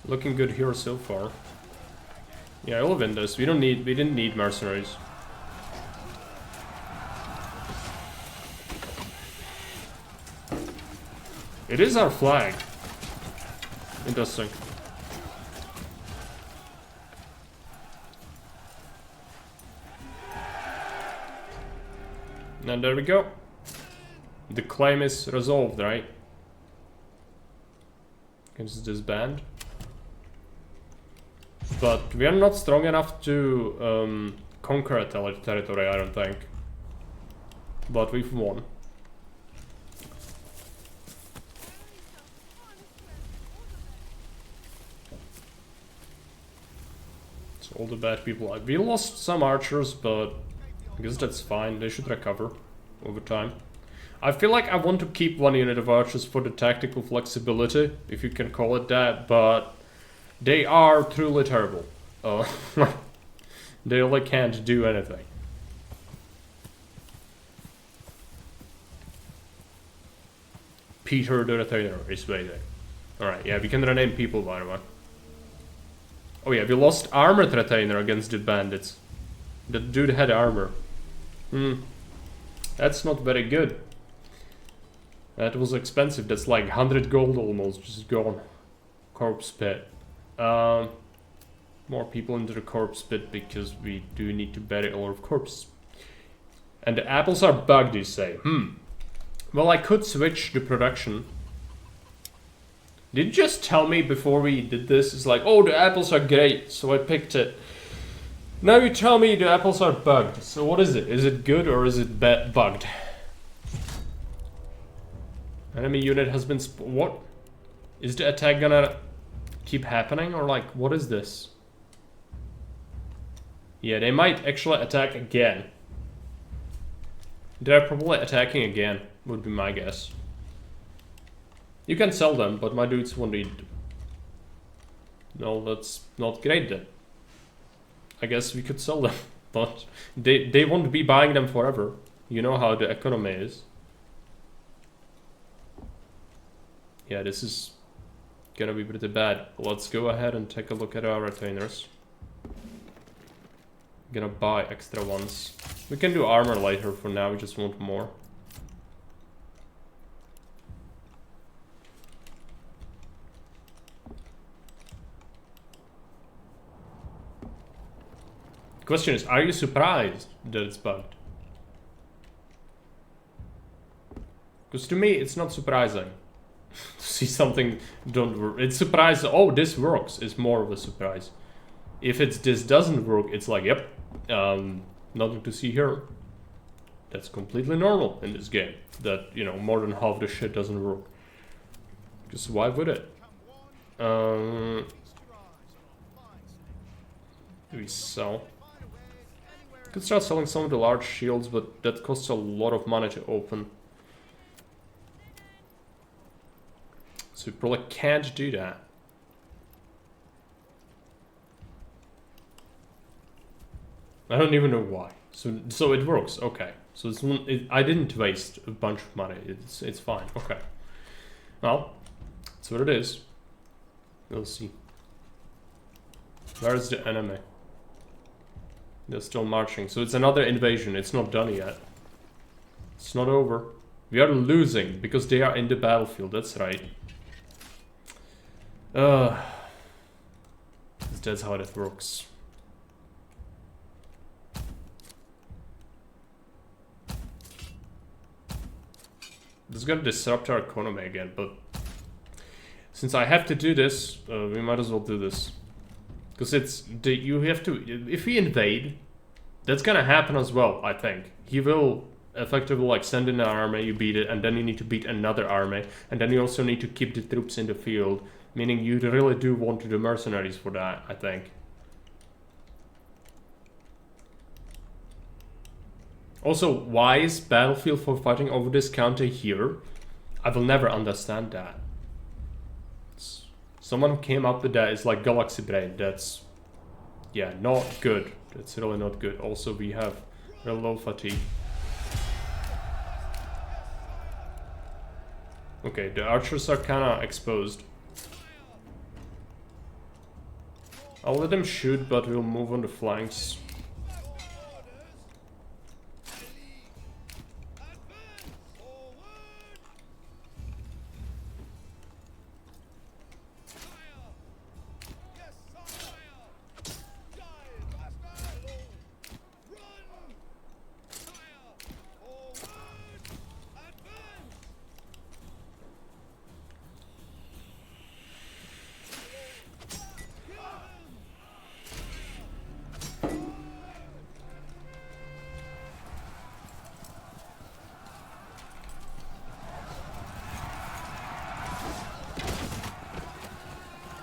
Looking good here so far. Yeah, I'll win this. We didn't need mercenaries. It is our flag. Interesting. And there we go. The claim is resolved, right? Against this band. But we are not strong enough to conquer a territory, I don't think. But we've won. So all the bad people. We lost some archers, but I guess that's fine. They should recover over time. I feel like I want to keep one unit of archers for the tactical flexibility, if you can call it that, but they are truly terrible. They really can't do anything. Peter the Retainer is waiting. Alright, yeah, we can rename people by the way. Oh yeah, we lost Armored Retainer against the bandits. That dude had armor. That's not very good. That was expensive. That's like 100 gold almost, just gone. Corpse pit. More people into the corpse pit because we do need to bury a lot of corpses. And the apples are bugged, you say. Well, I could switch the production. Did you just tell me before we did this? It's like, oh, the apples are great, so I picked it. Now you tell me the apples are bugged. So what is it? Is it good or is it bugged? Enemy unit has been what? Is the attack gonna keep happening or like what is this? Yeah, they might actually attack again. They're probably attacking again, would be my guess. You can sell them, but my dudes won't need them. No, that's not great then. I guess we could sell them, but they won't be buying them forever. You know how the economy is. Yeah, this is gonna be pretty bad. Let's go ahead and take a look at our retainers. Gonna buy extra ones. We can do armor later. For now, we just want more. Question is, are you surprised that it's bugged? Because to me, it's not surprising. To see something don't work. It's surprising. Oh, this works. It's more of a surprise. If this doesn't work, it's like, yep, nothing to see here. That's completely normal in this game. That, you know, more than half the shit doesn't work. Because why would it? Do we sell? Could start selling some of the large shields, but that costs a lot of money to open. So we probably can't do that. I don't even know why. So it works. Okay. So I didn't waste a bunch of money. It's fine. Okay. Well, that's what it is. We'll see. Where's the enemy? They're still marching. So it's another invasion. It's not done yet. It's not over. We are losing because they are in the battlefield. That's right. That's how that works. This is gonna disrupt our economy again, but since I have to do this, we might as well do this. Because you have to, if we invade, that's gonna happen as well, I think. He will effectively like send in an army, you beat it, and then you need to beat another army, and then you also need to keep the troops in the field, meaning you really do want to do mercenaries for that, I think. Also, why is battlefield for fighting over this counter here? I will never understand that. Someone who came up with that is like Galaxy Brain. That's, yeah, not good. That's really not good. Also, we have real low fatigue. Okay, the archers are kinda exposed. I'll let them shoot, but we'll move on the flanks.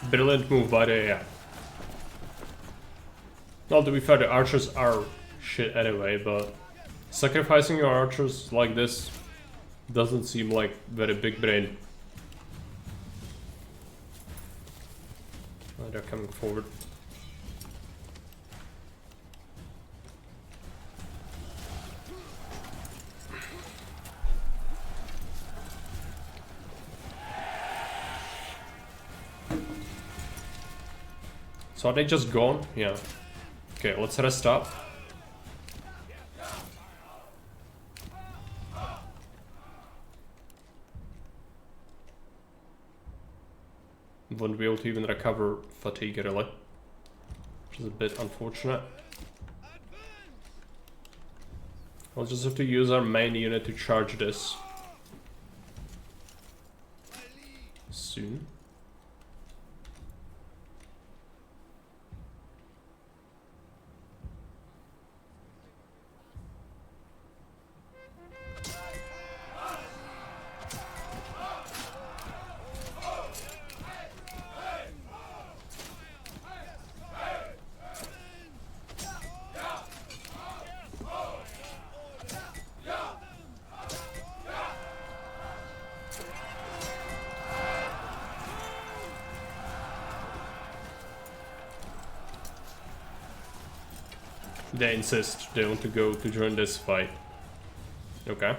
Brilliant move by the AI. Well, to be fair, the archers are shit anyway, but sacrificing your archers like this doesn't seem like very big brain. Oh, they're coming forward. So are they just gone? Yeah. Okay, let's rest up. Won't be able to even recover fatigue really, which is a bit unfortunate. We'll just have to use our main unit to charge this soon. They insist they want to go to join this fight. Okay.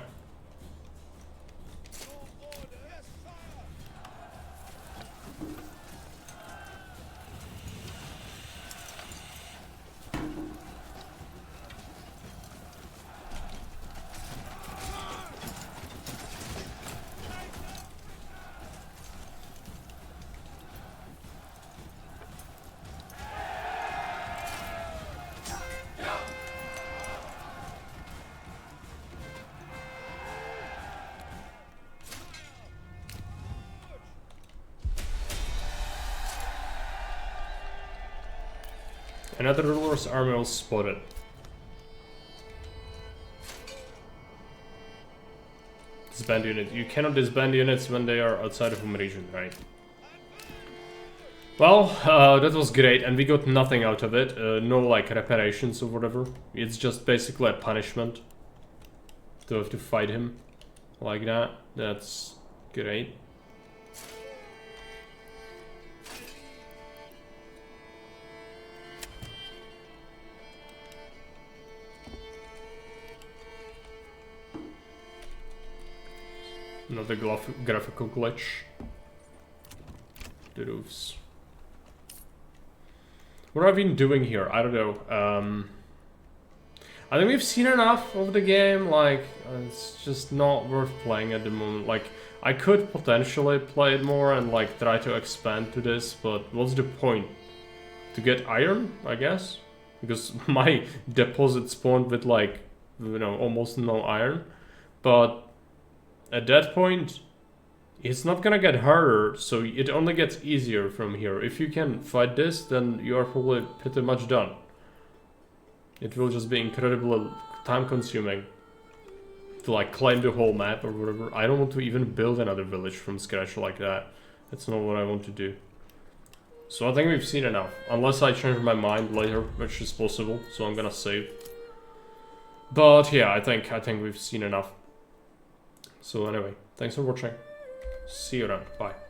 Another ruler's army was spotted. Disband unit. You cannot disband units when they are outside of home region, right? Well, that was great, and we got nothing out of it. No, like, reparations or whatever. It's just basically a punishment to have to fight him like that. That's great. Another graphical glitch. The roofs. What have I been doing here? I don't know. I think we've seen enough of the game, like, it's just not worth playing at the moment. Like, I could potentially play it more and, like, try to expand to this, but what's the point? To get iron, I guess? Because my deposit spawned with, like, you know, almost no iron. But at that point, it's not gonna get harder, so it only gets easier from here. If you can fight this, then you are probably pretty much done. It will just be incredibly time-consuming to like claim the whole map or whatever. I don't want to even build another village from scratch like that. That's not what I want to do. So I think we've seen enough. Unless I change my mind later, which is possible. So I'm gonna save. But yeah, I think we've seen enough. So anyway, thanks for watching. See you then. Bye.